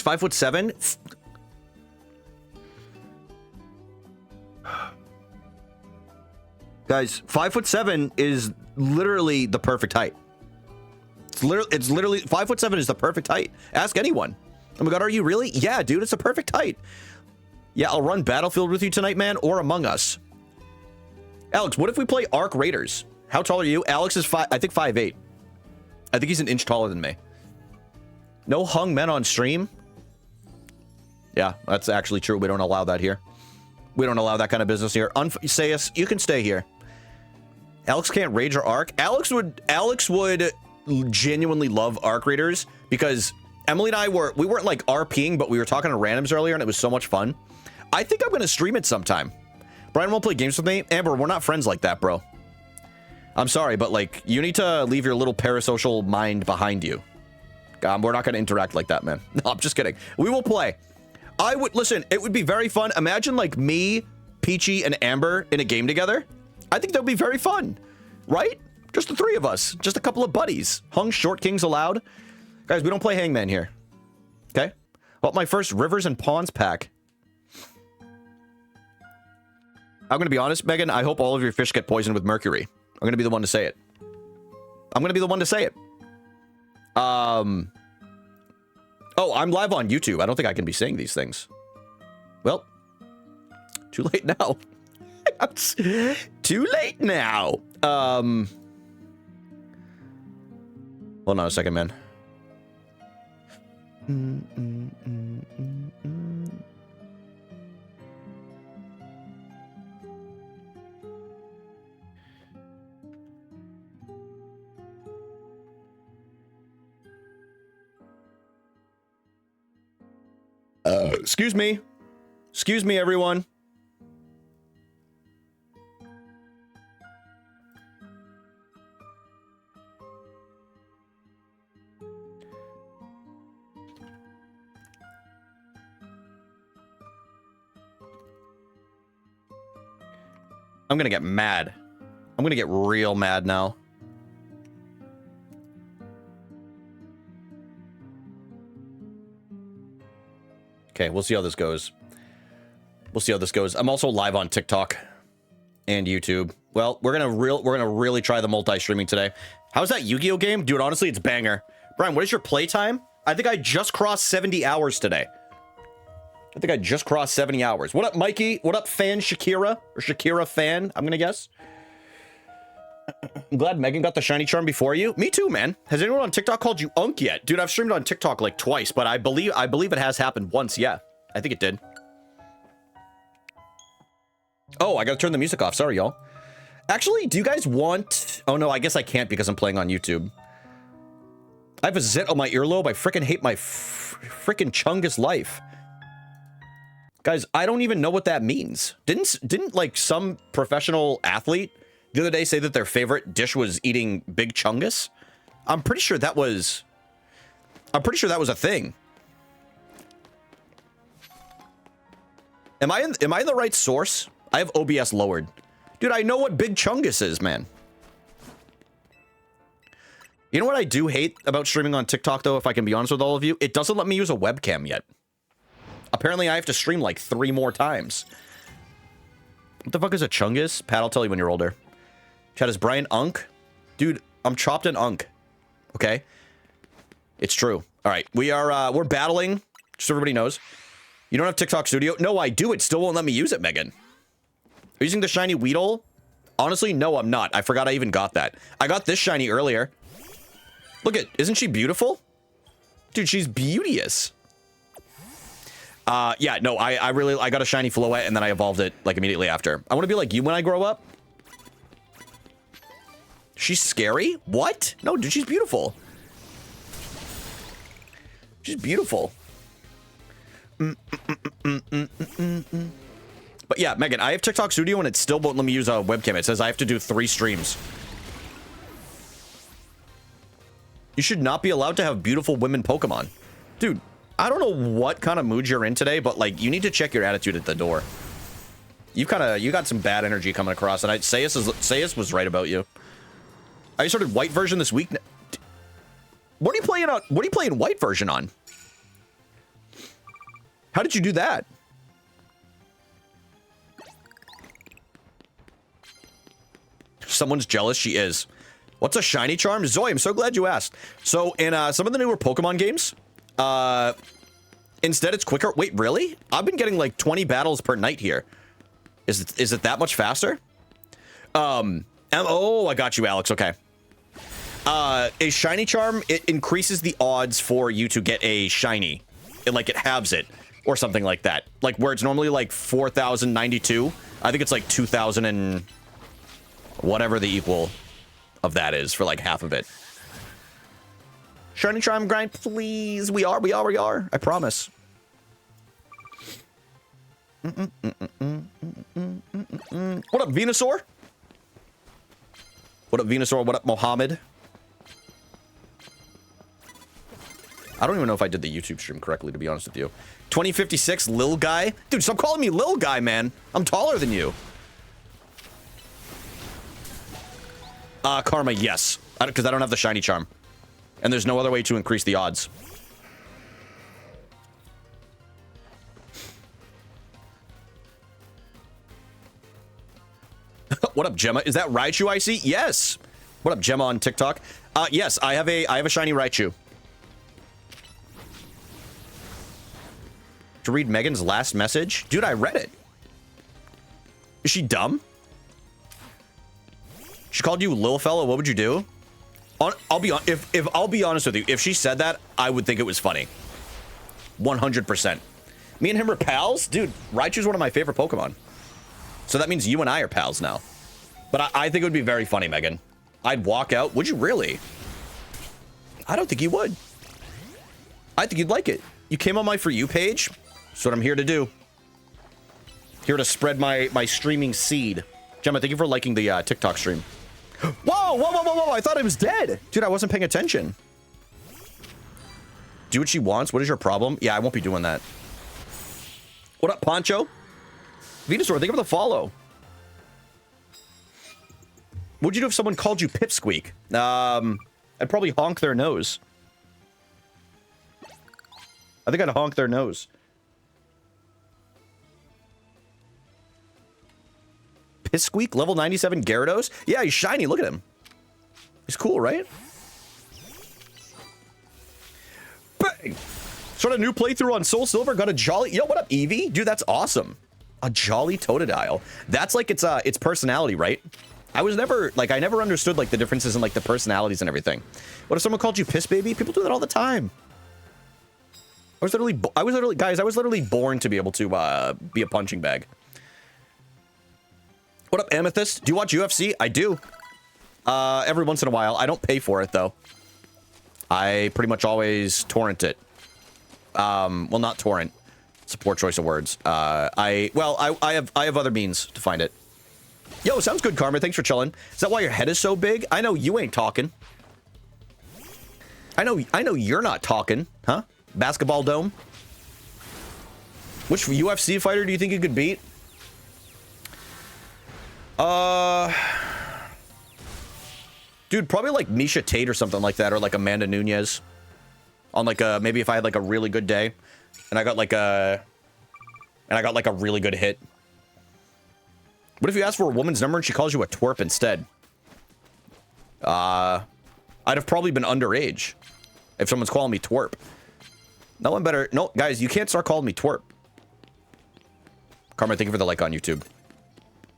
5'7". Guys, 5'7" is literally the perfect height. It's literally 5'7" is the perfect height. Ask anyone. Oh my god, are you really? Yeah, dude, it's the perfect height. Yeah, I'll run Battlefield with you tonight, man, or Among Us. Alex, what if we play Ark Raiders? How tall are you? Alex is I think 5'8". I think he's an inch taller than me. No hung men on stream? Yeah, that's actually true. We don't allow that here. We don't allow that kind of business here. Sayus, you can stay here. Alex can't rage or Ark. Alex would genuinely love Ark Raiders because Emily and I we weren't like RPing, but we were talking to randoms earlier and it was so much fun. I think I'm going to stream it sometime. Brian won't play games with me. Amber, we're not friends like that, bro. I'm sorry, but like, you need to leave your little parasocial mind behind you. We're not going to interact like that, man. No, I'm just kidding. We will play. Listen, it would be very fun. Imagine like me, Peachy, and Amber in a game together. I think that would be very fun, right? Just the three of us, just a couple of buddies. Hung Short Kings allowed. Guys, we don't play Hangman here. Okay? Well, my first Rivers and Pawns pack. I'm going to be honest, Megan, I hope all of your fish get poisoned with mercury. I'm going to be the one to say it. I'm going to be the one to say it. Oh, I'm live on YouTube. I don't think I can be saying these things. Well, too late now. Too late now. Hold on a second, man. Excuse me. Excuse me, everyone. I'm gonna get mad. I'm gonna get real mad now. Okay, we'll see how this goes. We'll see how this goes. I'm also live on TikTok and YouTube. Well, we're gonna really try the multi-streaming today. How's that Yu-Gi-Oh game? Dude, honestly, it's banger. Brian, what is your playtime? I think I just crossed 70 hours today. I think I just crossed 70 hours. What up, Mikey? What up, fan Shakira? Or Shakira fan, I'm gonna guess. I'm glad Megan got the shiny charm before you. Me too, man. Has anyone on TikTok called you Unk yet? Dude, I've streamed on TikTok like twice, but I believe it has happened once. Yeah, I think it did. Oh, I gotta turn the music off. Sorry, y'all. Actually, do you guys want... Oh, no, I guess I can't because I'm playing on YouTube. I have a zit on my earlobe. I freaking hate my freaking Chungus life. Guys, I don't even know what that means. Didn't like some professional athlete the other day say that their favorite dish was eating Big Chungus? I'm pretty sure that was a thing. Am I in the right source? I have OBS lowered. Dude, I know what Big Chungus is, man. You know what I do hate about streaming on TikTok, though, if I can be honest with all of you? It doesn't let me use a webcam yet. Apparently, I have to stream like 3 more times. What the fuck is a Chungus? Pat, I'll tell you when you're older. Chad, is Brian Unk? Dude, I'm chopped in Unk. Okay? It's true. All right, we're battling, just so everybody knows. You don't have TikTok Studio? No, I do. It still won't let me use it, Megan. Are you using the shiny Weedle? Honestly, no, I'm not. I forgot I even got that. I got this shiny earlier. Look at, isn't she beautiful? Dude, she's beauteous. Yeah, no, I got a shiny Floette and then I evolved it like immediately after. I want to be like you when I grow up. She's scary? What? No, dude, she's beautiful. She's beautiful. But yeah, Megan, I have TikTok Studio and it still won't let me use a webcam. It says I have to do 3 streams. You should not be allowed to have beautiful women Pokemon. Dude, I don't know what kind of mood you're in today, but like, you need to check your attitude at the door. You got some bad energy coming across, and Sayus was right about you. I started white version this week. What are you playing on? What are you playing white version on? How did you do that? Someone's jealous. She is. What's a shiny charm? Zoe, I'm so glad you asked. So in some of the newer Pokemon games, instead it's quicker. Wait, really? I've been getting like 20 battles per night here. Is it that much faster? Oh, I got you, Alex. Okay. A shiny charm, it increases the odds for you to get a shiny. It halves it or something like that. Like where it's normally like 4,092. I think it's like 2,000 and whatever the equal of that is for like half of it. Shiny charm grind, please. We are. I promise. What up, Venusaur? What up, Venusaur? What up, Mohammed? I don't even know if I did the YouTube stream correctly, to be honest with you. 2056, Lil Guy? Dude, stop calling me Lil Guy, man. I'm taller than you. Karma, yes. Because I don't have the shiny charm. And there's no other way to increase the odds. What up, Gemma? Is that Raichu I see? Yes. What up, Gemma on TikTok? Yes, I have a shiny Raichu. To read Megan's last message? Dude, I read it. Is she dumb? She called you Lil Fella. What would you do? I'll be honest with you, if she said that, I would think it was funny. 100%. Me and him are pals? Dude, Raichu's one of my favorite Pokemon. So that means you and I are pals now. But I think it would be very funny, Megan. I'd walk out. Would you really? I don't think you would. I think you'd like it. You came on my For You page. That's what I'm here to do. Here to spread my streaming seed. Gemma, thank you for liking the TikTok stream. Whoa! I thought I was dead. Dude, I wasn't paying attention. Do what she wants. What is your problem? Yeah, I won't be doing that. What up, Poncho? Venusaur, thank you for the follow. What'd you do if someone called you Pipsqueak? I'd probably honk their nose. I think I'd honk their nose. Pipsqueak, level 97 Gyarados? Yeah, he's shiny. Look at him. He's cool, right? Bang! Started a new playthrough on Soul Silver. Got a Jolly... Yo, what up, Eevee? Dude, that's awesome. A Jolly Totodile. That's like its personality, right? I was never... Like, I never understood, like, the differences in, like, the personalities and everything. What if someone called you Piss Baby? People do that all the time. I was literally... Guys, I was literally born to be able to be a punching bag. What up, Amethyst? Do you watch UFC? I do. Every once in a while. I don't pay for it, though. I pretty much always torrent it. Well, not torrent. It's a poor choice of words. I have other means to find it. Yo, sounds good, Karma. Thanks for chilling. Is that why your head is so big? I know you ain't talking. I know you're not talking, huh? Basketball Dome? Which UFC fighter do you think you could beat? Dude, probably like Misha Tate or something like that, or like Amanda Nunes. On like a, maybe if I had like a really good day, and I got like a really good hit. What if you ask for a woman's number and she calls you a twerp instead? I'd have probably been underage if someone's calling me twerp. No one better. No, guys, you can't start calling me twerp. Karma, thank you for the like on YouTube.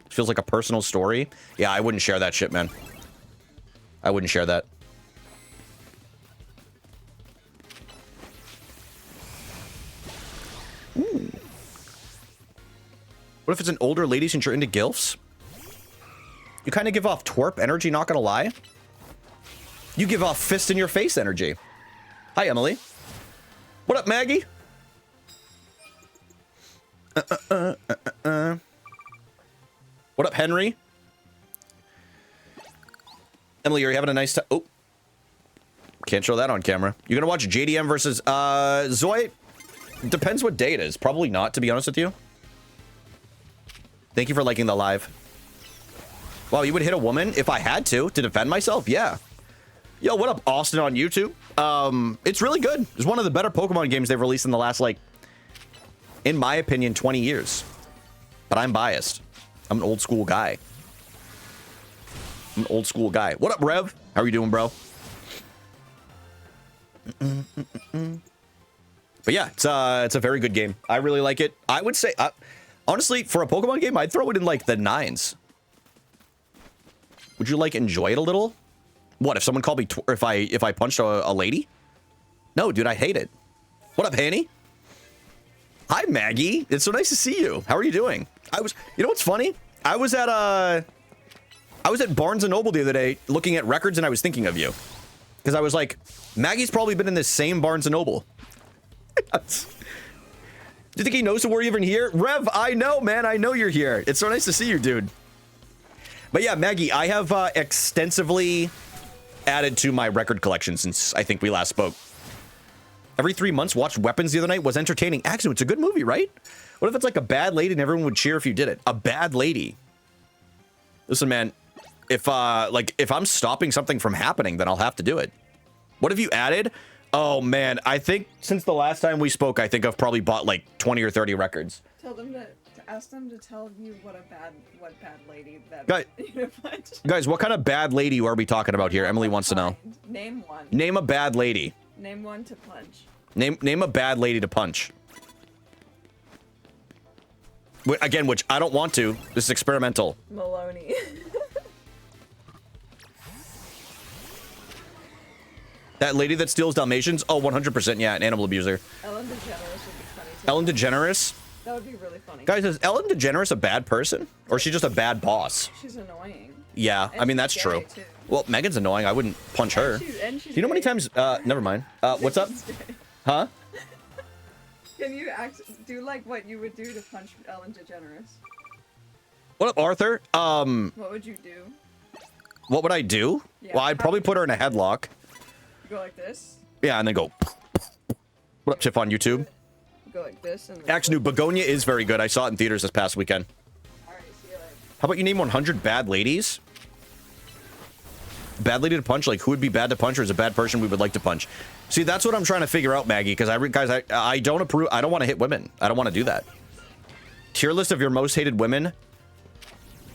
Feels like a personal story. Yeah, I wouldn't share that shit, man. I wouldn't share that. Ooh. What if it's an older lady since you're into gilfs? You kind of give off twerp energy, not gonna lie. You give off fist in your face energy. Hi, Emily. What up, Maggie? What up, Henry? Emily, are you having a nice time? Oh. Can't show that on camera. You're gonna watch JDM versus Zoe? Depends what day it is. Probably not, to be honest with you. Thank you for liking the live. Wow, you would hit a woman if I had to defend myself? Yeah. Yo, what up, Austin on YouTube? It's really good. It's one of the better Pokemon games they've released in the last, like, in my opinion, 20 years. But I'm biased. I'm an old school guy. I'm an old school guy. What up, Rev? How are you doing, bro? But yeah, it's a very good game. I really like it. I would say, honestly, for a Pokemon game, I'd throw it in like the 9s. Would you like enjoy it a little? What if someone called me if I punched a lady? No, dude, I hate it. What up, Hanny? Hi, Maggie. It's so nice to see you. How are you doing? You know what's funny? I was at Barnes and Noble the other day looking at records, and I was thinking of you because I was like, Maggie's probably been in this same Barnes and Noble. Do you think he knows that we're even here? Rev, I know, man. I know you're here. It's so nice to see you, dude. But yeah, Maggie, I have extensively added to my record collection since I think we last spoke. Every 3 months, watched Weapons the other night. Was entertaining. Actually, it's a good movie, right? What if it's like a bad lady and everyone would cheer if you did it? A bad lady. Listen, man, if I'm stopping something from happening, then I'll have to do it. What have you added? Oh, man, I think since the last time we spoke, I think I've probably bought like 20 or 30 records. Tell them to ask them to tell you what bad lady that Guys, what kind of bad lady are we talking about here? Emily wants to know. Name one. Name a bad lady. Name one to punch. Name a bad lady to punch. Again, which I don't want to. This is experimental. Maloney. That lady that steals Dalmatians? Oh, 100%, yeah, an animal abuser. Ellen DeGeneres would be funny too. Ellen DeGeneres? That would be really funny. Guys, is Ellen DeGeneres a bad person? Or is she just a bad boss? She's annoying. Yeah, And I mean, she's that's gay, true. too. Well, Megan's annoying. I wouldn't punch her. And she's Do you know how many gay. times... never mind. What's up? Huh? Can you do like what you would do to punch Ellen DeGeneres? What up, Arthur? What would you do? What would I do? Yeah, Well, I'd probably put her in a headlock. You go like this. Yeah, and then go. What up, Chip on YouTube? You go like this and. Actually, Begonia is very good. I saw it in theaters this past weekend. Alright, see you later. How about you name 100 bad ladies? Bad lady to punch? Like, who would be bad to punch or is a bad person we would like to punch? See, that's what I'm trying to figure out, Maggie, because I don't approve. I don't want to hit women. I don't want to do that. Tier list of your most hated women.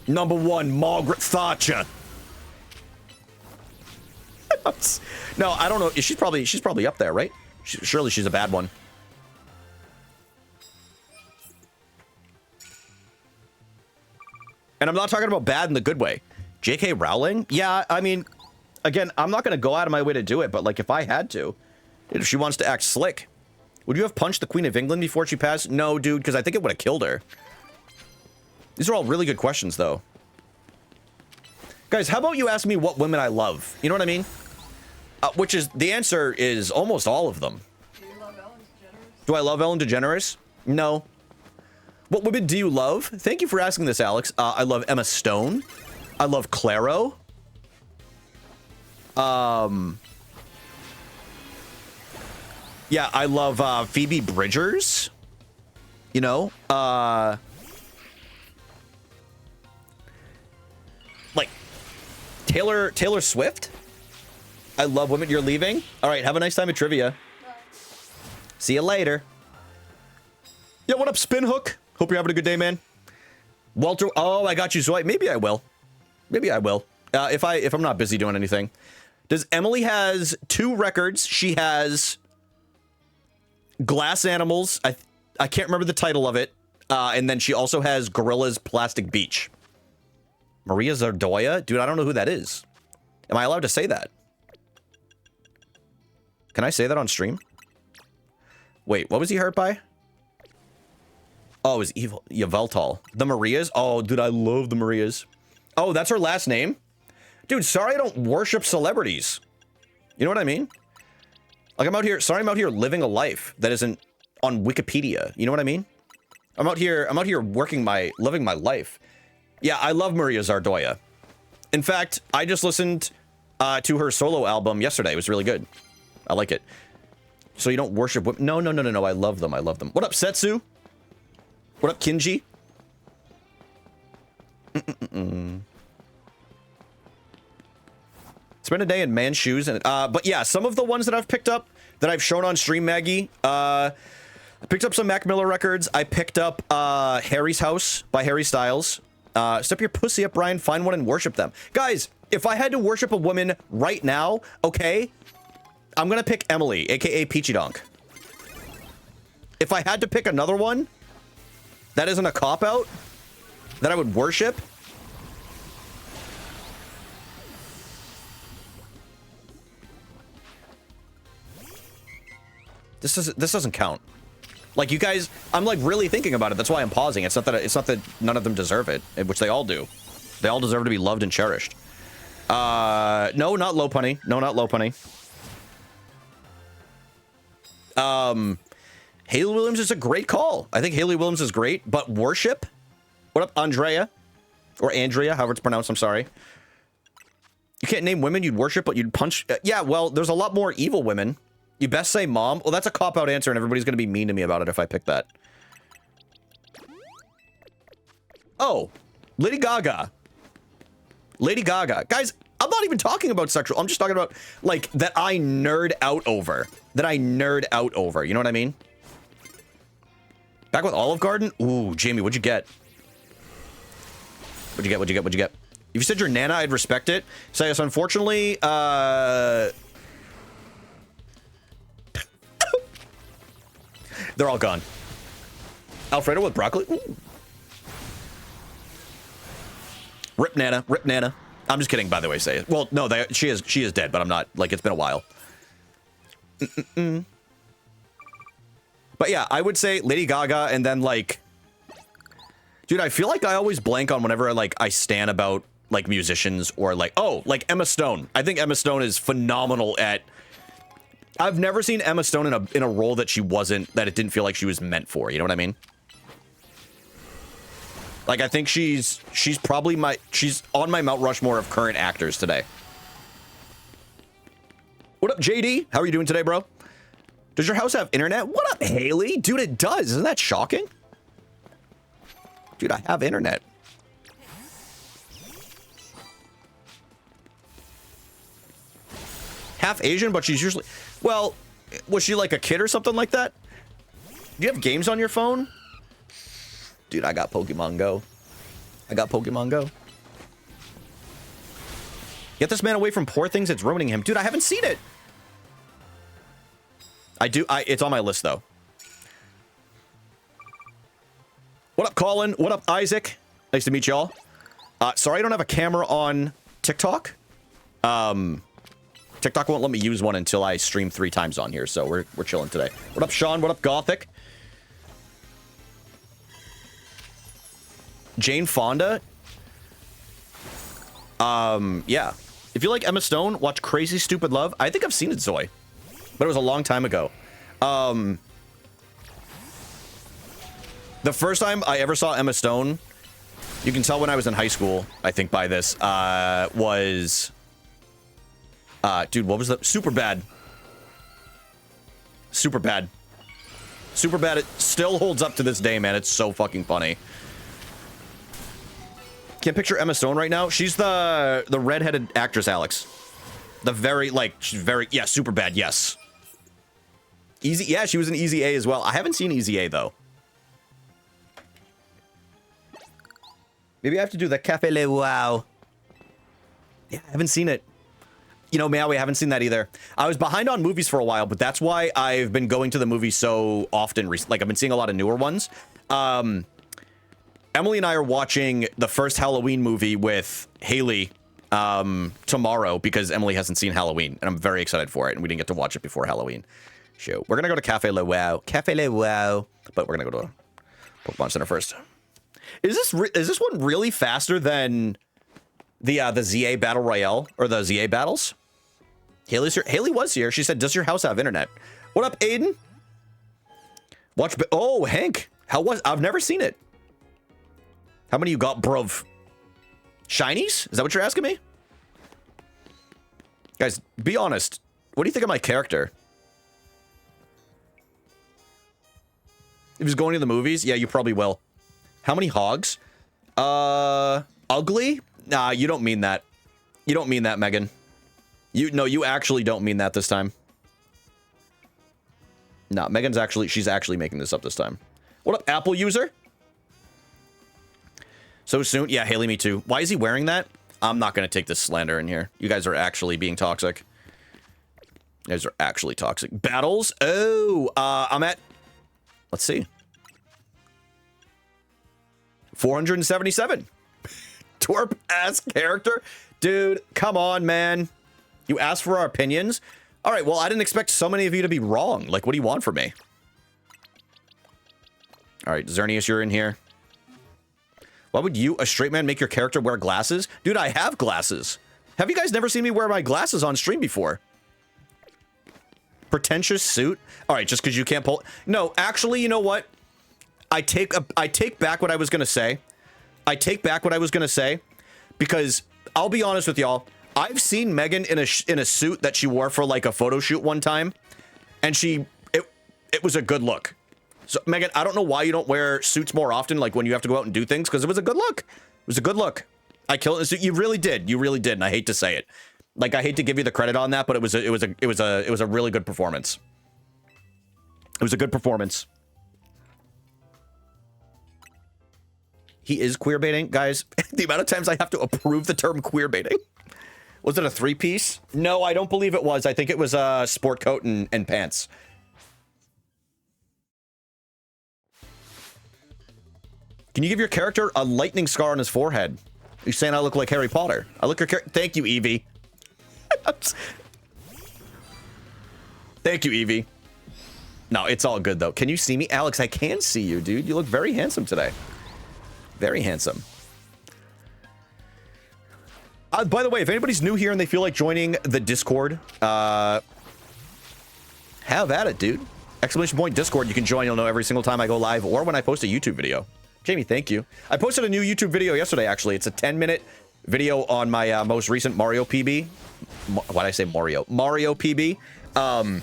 Number 1, Margaret Thatcher. No, I don't know. She's probably up there, right? Surely she's a bad one. And I'm not talking about bad in the good way. J.K. Rowling? Yeah, I mean, again, I'm not going to go out of my way to do it, but like if I had to, if she wants to act slick, would you have punched the Queen of England before she passed? No, dude, because I think it would have killed her. These are all really good questions, though. Guys, how about you ask me what women I love? You know what I mean? Which is, the answer is almost all of them. Do you love Ellen DeGeneres? Do I love Ellen DeGeneres? No. What women do you love? Thank you for asking this, Alex. I love Emma Stone. I love Claro. Yeah, I love Phoebe Bridgers. You know, like Taylor Swift. I love women. You're leaving? All right, have a nice time at trivia. See you later. Yeah, what up, Spinhook? Hope you're having a good day, man. Walter, oh, I got you, Zoe. Maybe I will. Maybe I will. If I'm not busy doing anything. Does Emily has 2 records? She has Glass Animals. I can't remember the title of it. And then she also has Gorillaz Plastic Beach. Maria Zardoya? Dude, I don't know who that is. Am I allowed to say that? Can I say that on stream? Wait, what was he hurt by? Oh, it was Evil Yveltal. The Marias? Oh, dude, I love the Marias. Oh, that's her last name? Dude, sorry I don't worship celebrities. You know what I mean? Like, I'm out here living a life that isn't on Wikipedia. You know what I mean? I'm out here living my life. Yeah, I love Maria Zardoya. In fact, I just listened to her solo album yesterday. It was really good. I like it. So you don't worship women? No. I love them. I love them. What up, Setsu? What up, Kinji? Spend a day in man's shoes, and but yeah, some of the ones that I've picked up that I've shown on stream, Maggie. I picked up some Mac Miller records. I picked up Harry's House by Harry Styles. Step your pussy up, Brian. Find one and worship them, guys. If I had to worship a woman right now, okay, I'm gonna pick Emily, aka Peachy Donk. If I had to pick another one, that isn't a cop-out, that I would worship. This doesn't count. Like, you guys, I'm like really thinking about it. That's why I'm pausing. It's not that none of them deserve it, which they all do. They all deserve to be loved and cherished. No, not Low Punny. No, not Low Punny. Haley Williams is a great call. I think Haley Williams is great, but worship? What up, Andrea? Or Andrea, however it's pronounced, I'm sorry. You can't name women you'd worship, but you'd punch. Yeah, well, there's a lot more evil women. You best say mom. Well, that's a cop-out answer, and everybody's going to be mean to me about it if I pick that. Oh, Lady Gaga. Lady Gaga. Guys, I'm not even talking about sexual. I'm just talking about, like, that I nerd out over. That I nerd out over. You know what I mean? Back with Olive Garden? Ooh, Jamie, what'd you get? What'd you get? If you said your Nana, I'd respect it. So, yes, unfortunately, they're all gone. Alfredo with broccoli? Ooh. Rip Nana. Rip Nana. I'm just kidding, by the way, say it. Well, no, she is dead, but I'm not. Like, it's been a while. But yeah, I would say Lady Gaga, and then, like... Dude, I feel like I always blank on whenever, like, I stan about, like, musicians or, like... Oh, like Emma Stone. I think Emma Stone is phenomenal at I've never seen Emma Stone in a role that it didn't feel like she was meant for. You know what I mean? Like, I think she's probably she's on my Mount Rushmore of current actors today. What up, JD? How are you doing today, bro? Does your house have internet? What up, Haley? Dude, it does. Isn't that shocking? Dude, I have internet. Half Asian, but she's usually... Well, was she like a kid or something like that? Do you have games on your phone? Dude, I got Pokemon Go. I got Pokemon Go. Get this man away from poor things. It's ruining him. Dude, I haven't seen it. It's on my list, though. What up, Colin? What up, Isaac? Nice to meet y'all. Sorry I don't have a camera on TikTok. TikTok won't let me use one until I stream 3 times on here, so we're chilling today. What up, Sean? What up, Gothic? Jane Fonda? Yeah. If you like Emma Stone, watch Crazy Stupid Love. I think I've seen it, Zoe. But it was a long time ago. The first time I ever saw Emma Stone, you can tell when I was in high school, I think by this, was... dude, what was that? Superbad. Superbad. Superbad, it still holds up to this day, man. It's so fucking funny. Can't picture Emma Stone right now. She's the redheaded actress, Alex. The very, like, she's very, yeah, Superbad, yes. Easy, yeah, she was in Easy A as well. I haven't seen Easy A, though. Maybe I have to do the Café Le Wow. Yeah, I haven't seen it. You know, Meow, we haven't seen that either. I was behind on movies for a while, but that's why I've been going to the movies so often. Like, I've been seeing a lot of newer ones. Emily and I are watching the first Halloween movie with Haley tomorrow because Emily hasn't seen Halloween, and I'm very excited for it, and we didn't get to watch it before Halloween. Show. We're going to go to Café Le Wow. Café Le Wow. But we're going to go to Pokemon Center first. Is this one really faster than the ZA Battle Royale, or the ZA Battles? Haley's here. Haley was here. She said, does your house have internet? What up, Aiden? Watch. Oh, Hank. I've never seen it. How many you got, bruv? Shinies? Is that what you're asking me? Guys, be honest. What do you think of my character? If he's going to the movies, yeah, you probably will. How many hogs? Ugly? Nah, you don't mean that. You don't mean that, Megan. No, you actually don't mean that this time. No, Megan's she's actually making this up this time. What up, Apple user? So soon? Yeah, Haley, me too. Why is he wearing that? I'm not going to take this slander in here. You guys are actually being toxic. You guys are actually toxic. Battles? Oh, I'm at... Let's see. 477. Twerp-ass character? Dude, come on, man. You asked for our opinions? All right, well, I didn't expect so many of you to be wrong. Like, what do you want from me? All right, Xerneas, you're in here. Why would you, a straight man, make your character wear glasses? Dude, I have glasses. Have you guys never seen me wear my glasses on stream before? Pretentious suit? All right, just because you can't pull... No, actually, you know what? I take back what I was going to say. I take back what I was going to say. Because, I'll be honest with y'all. I've seen Megan in a suit that she wore for, like, a photo shoot one time. And it was a good look. So, Megan, I don't know why you don't wear suits more often, like when you have to go out and do things, because it was a good look. It was a good look. I killed it. You really did. You really did, and I hate to say it. Like, I hate to give you the credit on that, but it was a really good performance. It was a good performance. He is queer baiting, guys. The amount of times I have to approve the term queer baiting. Was it a 3-piece? No, I don't believe it was. I think it was a sport coat and pants. Can you give your character a lightning scar on his forehead? You're saying I look like Harry Potter. I look your character. Thank you, Evie. Thank you, Evie. No, it's all good, though. Can you see me? Alex, I can see you, dude. You look very handsome today. Very handsome. By the way, if anybody's new here and they feel like joining the Discord, Have at it, dude. Exclamation point Discord. You can join. You'll know every single time I go live or when I post a YouTube video. Jamie, thank you. I posted a new YouTube video yesterday, actually. It's a 10-minute video on my most recent Mario PB. Why did I say Mario? Mario PB. I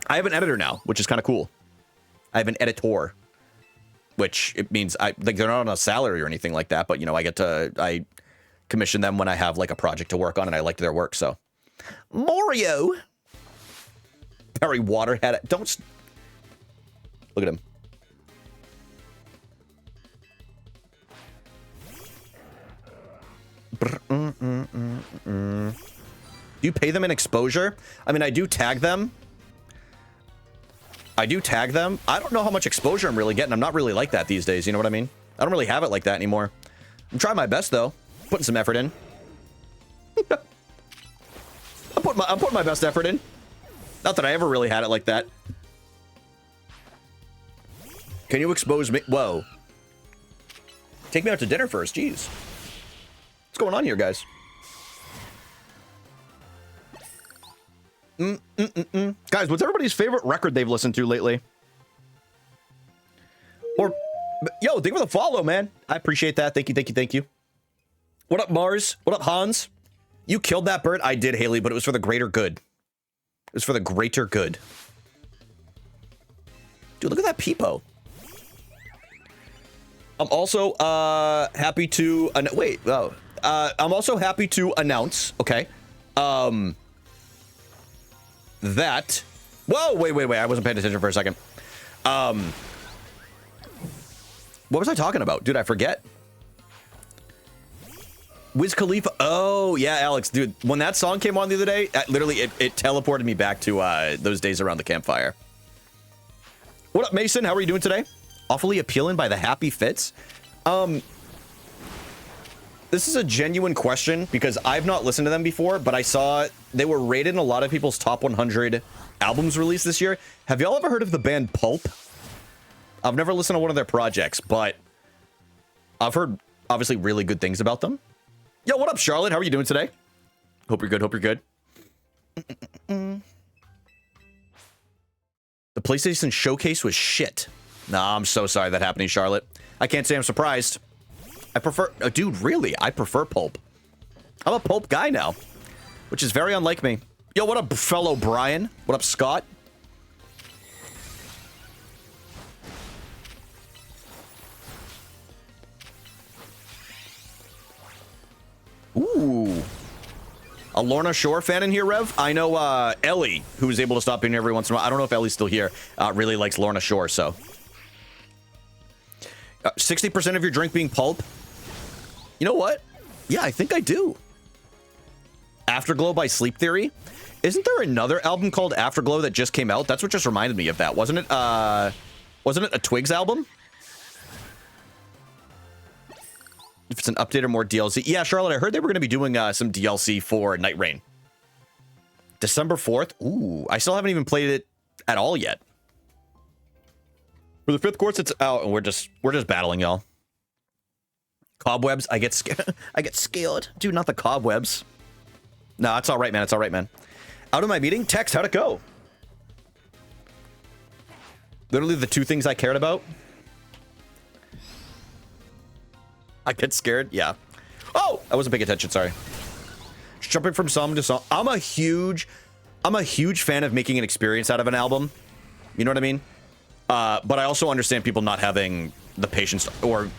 have an editor now, which is kind of cool. I have an editor, which it means like they're not on a salary or anything like that, but you know, I commission them when I have like a project to work on and I like their work. So Mario, Perry Waterhead, don't look at him. Do you pay them in exposure? I mean, I do tag them. I don't know how much exposure I'm really getting. I'm not really like that these days. You know what I mean? I don't really have it like that anymore. I'm trying my best though. Putting some effort in. I'm putting my best effort in. Not that I ever really had it like that. Can you expose me? Whoa. Take me out to dinner first. Jeez. What's going on here, guys? Guys, what's everybody's favorite record they've listened to lately? Or, yo, thank you for the follow, man. I appreciate that. Thank you, thank you, thank you. What up, Mars? What up, Hans? You killed that bird? I did, Haley, but it was for the greater good. It was for the greater good. Dude, look at that peepo. I'm also happy to... I'm also happy to announce, okay, that... Whoa, wait. I wasn't paying attention for a second. What was I talking about? Dude, I forget. Wiz Khalifa. Oh, yeah, Alex. Dude, when that song came on the other day, literally, it teleported me back to those days around the campfire. What up, Mason? How are you doing today? Awfully appealing by the Happy Fits. This is a genuine question because I've not listened to them before, but I saw they were rated in a lot of people's top 100 albums released this year. Have y'all ever heard of the band Pulp? I've never listened to one of their projects, but I've heard obviously really good things about them. Yo, what up, Charlotte? How are you doing today? Hope you're good. Hope you're good. The PlayStation Showcase was shit. Nah, I'm so sorry that happened to you, Charlotte. I can't say I'm surprised. I prefer... Oh, dude, really? I prefer Pulp. I'm a Pulp guy now, which is very unlike me. Yo, what up, fellow Brian? What up, Scott? Ooh. A Lorna Shore fan in here, Rev? I know Ellie, who is able to stop in here every once in a while. I don't know if Ellie's still here. Really likes Lorna Shore, so... 60% of your drink being Pulp? You know what? Yeah, I think I do. Afterglow by Sleep Theory? Isn't there another album called Afterglow that just came out? That's what just reminded me of that. Wasn't it a Twigs album? If it's an update or more DLC. Yeah, Charlotte, I heard they were going to be doing some DLC for Night Rain. December 4th? Ooh, I still haven't even played it at all yet. For the 5th course, it's out, and we're just battling, y'all. Cobwebs, I get scared. I get scared. Dude, not the cobwebs. No, it's all right, man. It's all right, man. Out of my meeting, text, how'd it go? Literally the two things I cared about. I get scared, yeah. Oh, I wasn't paying attention, sorry. Just jumping from song to song. I'm a huge fan of making an experience out of an album. You know what I mean? But I also understand people not having the patience or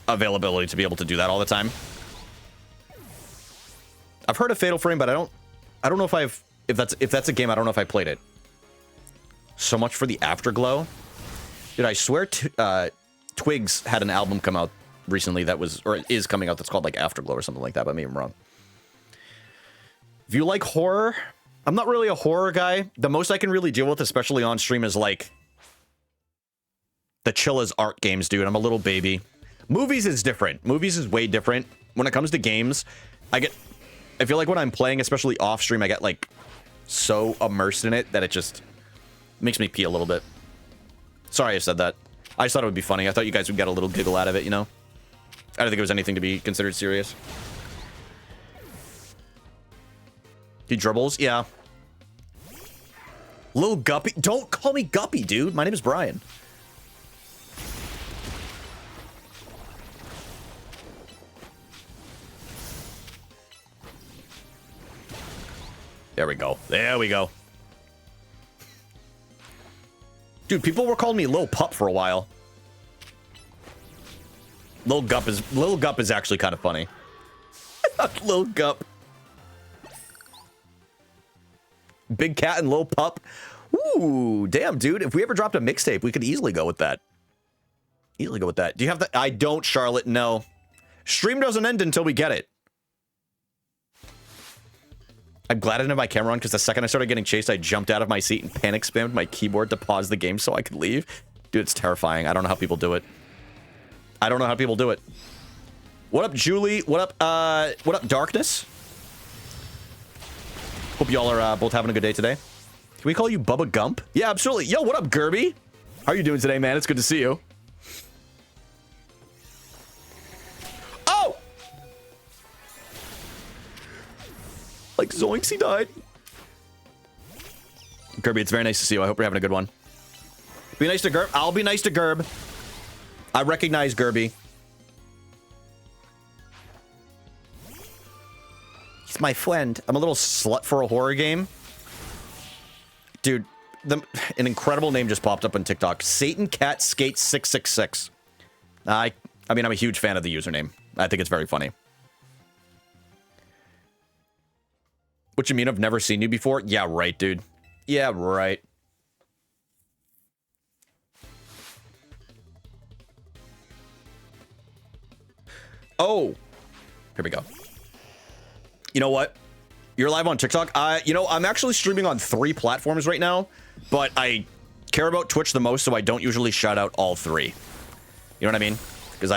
availability to be able to do that all the time. I've heard of Fatal Frame, but I don't know if that's a game. I don't know if I played it. So much for the Afterglow. Dude, I swear Twigs had an album come out recently that was, or is coming out, that's called like Afterglow or something like that, but maybe I'm wrong. If you like horror, I'm not really a horror guy. The most I can really deal with, especially on stream, is like the chill as art games, dude. I'm a little baby. Movies is different. Movies is way different. When it comes to games, I feel like when I'm playing, especially off stream, I get like so immersed in it that it just makes me pee a little bit. Sorry I said that. I just thought it would be funny. I thought you guys would get a little giggle out of it, you know? I don't think it was anything to be considered serious. He dribbles? Yeah. Lil Guppy. Don't call me Guppy, dude. My name is Brian. There we go. There we go. Dude, people were calling me Lil Pup for a while. Lil Gup is actually kind of funny. Lil Gup. Big Cat and Lil Pup. Ooh, damn, dude. If we ever dropped a mixtape, we could easily go with that. Easily go with that. Do you have the... I don't, Charlotte. No. Stream doesn't end until we get it. I'm glad I didn't have my camera on because the second I started getting chased, I jumped out of my seat and panic spammed my keyboard to pause the game so I could leave. Dude, it's terrifying. I don't know how people do it. I don't know how people do it. What up, Julie? What up, Darkness? Hope y'all are both having a good day today. Can we call you Bubba Gump? Yeah, absolutely. Yo, what up, Gerby? How are you doing today, man? It's good to see you. Oh! Like Zoinks, he died. Gerby, it's very nice to see you. I hope you're having a good one. Be nice to Gerb. I'll be nice to Gerb. I recognize Gerby. He's my friend. I'm a little slut for a horror game. Dude, an incredible name just popped up on TikTok. Satan Cat Skate 666. I mean, I'm a huge fan of the username. I think it's very funny. What you mean? I've never seen you before? Yeah, right, dude. Yeah, right. Oh, here we go. You know what? You're live on TikTok. You know, I'm actually streaming on 3 platforms right now, but I care about Twitch the most, so I don't usually shout out all 3. You know what I mean? Because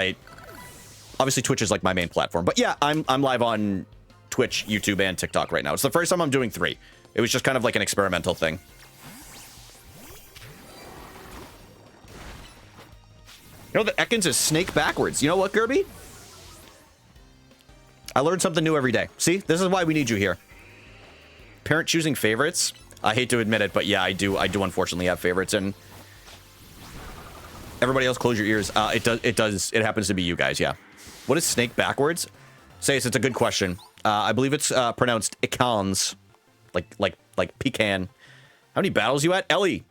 obviously Twitch is like my main platform. But yeah, I'm live on Twitch, YouTube, and TikTok right now. It's the first time I'm doing 3. It was just kind of like an experimental thing. You know that Ekans is snake backwards. You know what, Gerby? I learn something new every day. See, this is why we need you here. Parent choosing favorites. I hate to admit it, but yeah, I do unfortunately have favorites, and everybody else close your ears. It happens to be you guys, yeah. What is snake backwards? It's a good question. I believe it's pronounced Ekans, like pecan. How many battles you at? Ellie,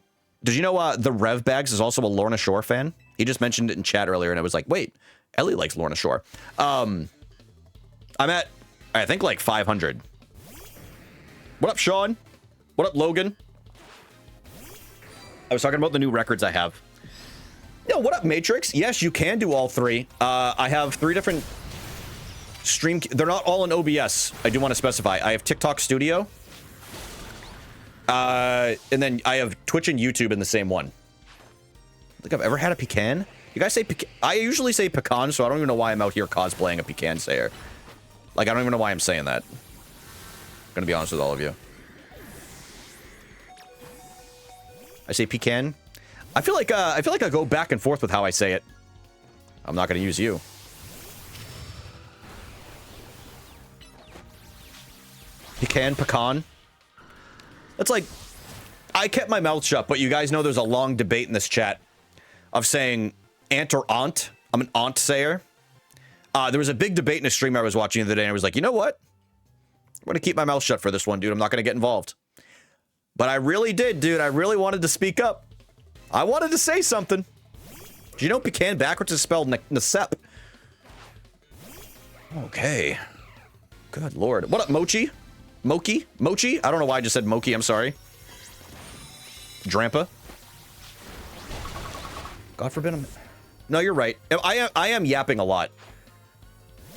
did you know the Rev Bags is also a Lorna Shore fan? He just mentioned it in chat earlier, and I was like, wait, Ellie likes Lorna Shore. I'm at, I think, like 500. What up, Sean? What up, Logan? I was talking about the new records I have. Yo, what up, Matrix? Yes, you can do all 3. I have 3 different stream... They're not all in OBS. I do want to specify. I have TikTok Studio. And then I have Twitch and YouTube in the same one. I don't think I've ever had a pecan. You guys say pecan? I usually say pecan, so I don't even know why I'm out here cosplaying a pecan sayer. Like, I don't even know why I'm saying that. I'm gonna be honest with all of you. I say pecan. I feel like I go back and forth with how I say it. I'm not gonna use you. Pecan. That's like, I kept my mouth shut, but you guys know there's a long debate in this chat of saying aunt or aunt. I'm an aunt sayer. There was a big debate in a stream I was watching the other day, and I was like, you know what? I'm going to keep my mouth shut for this one, dude. I'm not going to get involved. But I really did, dude. I really wanted to speak up. I wanted to say something. Do you know pecan backwards is spelled Nasep? Okay. Good lord. What up, Mochi? Moki? Mochi? I don't know why I just said Moki. I'm sorry. Drampa. God forbid I'm... No, you're right. I am yapping a lot.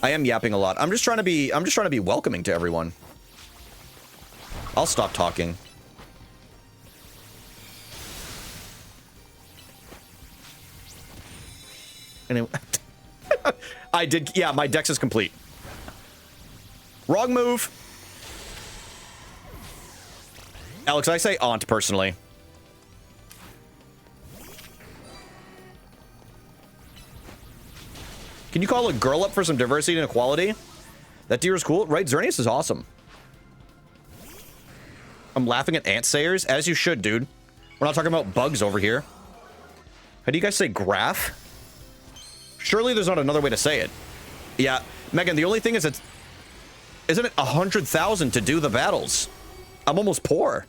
I'm just trying to be welcoming to everyone. I'll stop talking. Anyway, I did. Yeah, my dex is complete. Wrong move. Alex, I say aunt personally. Can you call a girl up for some diversity and equality? That deer is cool, right? Xerneas is awesome. I'm laughing at ant sayers, as you should, dude. We're not talking about bugs over here. How do you guys say graph? Surely there's not another way to say it. Yeah, Megan, the only thing is isn't it 100,000 to do the battles? I'm almost poor.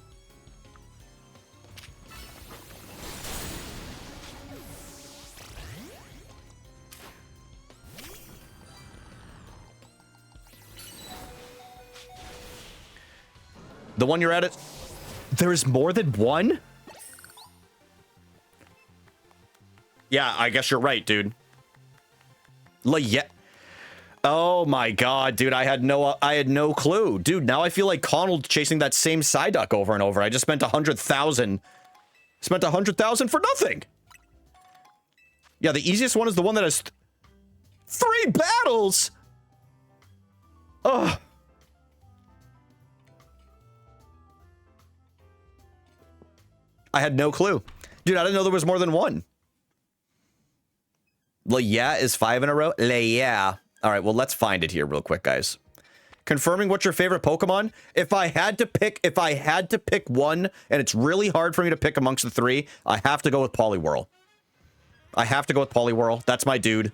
The one you're at it. There's more than one? Yeah, I guess you're right, dude. Yeah. Oh my god, dude, I had no clue. Dude, now I feel like Connell chasing that same Psyduck over and over. I just spent 100,000. Spent 100,000 for nothing. Yeah, the easiest one is the one that has 3 battles. Ugh. I had no clue. Dude, I didn't know there was more than one. Yeah is 5 in a row. Yeah. All right, well, let's find it here real quick, guys. Confirming what's your favorite Pokemon? If I had to pick one, and it's really hard for me to pick amongst the 3, I have to go with Poliwhirl. I have to go with Poliwhirl. That's my dude.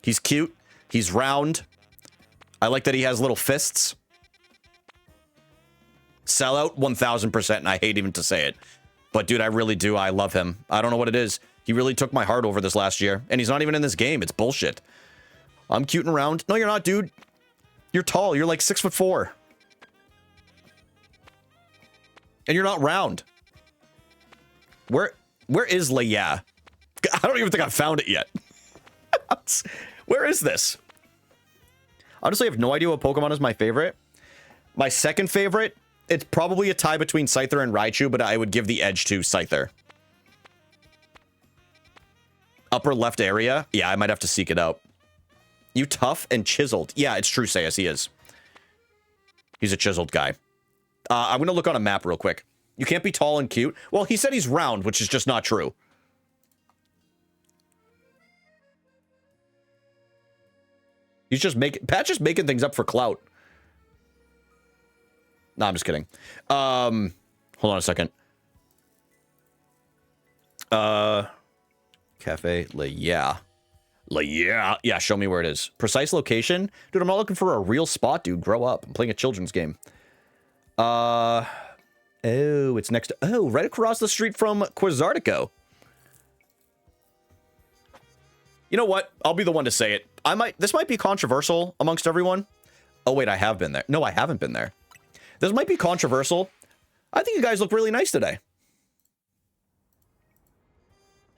He's cute. He's round. I like that he has little fists. Sellout 1000%, and I hate even to say it. But dude, I really do. I love him. I don't know what it is. He really took my heart over this last year. And he's not even in this game. It's bullshit. I'm cute and round. No, you're not, dude. You're tall. You're like 6'4". And you're not round. Where is Leia? I don't even think I've found it yet. Where is this? Honestly, I have no idea what Pokemon is my favorite. My second favorite, it's probably a tie between Scyther and Raichu, but I would give the edge to Scyther. Upper left area? Yeah, I might have to seek it out. You tough and chiseled. Yeah, it's true, Sayas, he is. He's a chiseled guy. I'm going to look on a map real quick. You can't be tall and cute. Well, he said he's round, which is just not true. Pat's just making things up for clout. No, I'm just kidding. Hold on a second. Cafe yeah. Yeah, show me where it is. Precise location? Dude, I'm not looking for a real spot, dude. Grow up. I'm playing a children's game. Oh, it's next to... Oh, right across the street from Quasartico. You know what? I'll be the one to say it. This might be controversial amongst everyone. Oh, wait, I have been there. No, I haven't been there. This might be controversial. I think you guys look really nice today.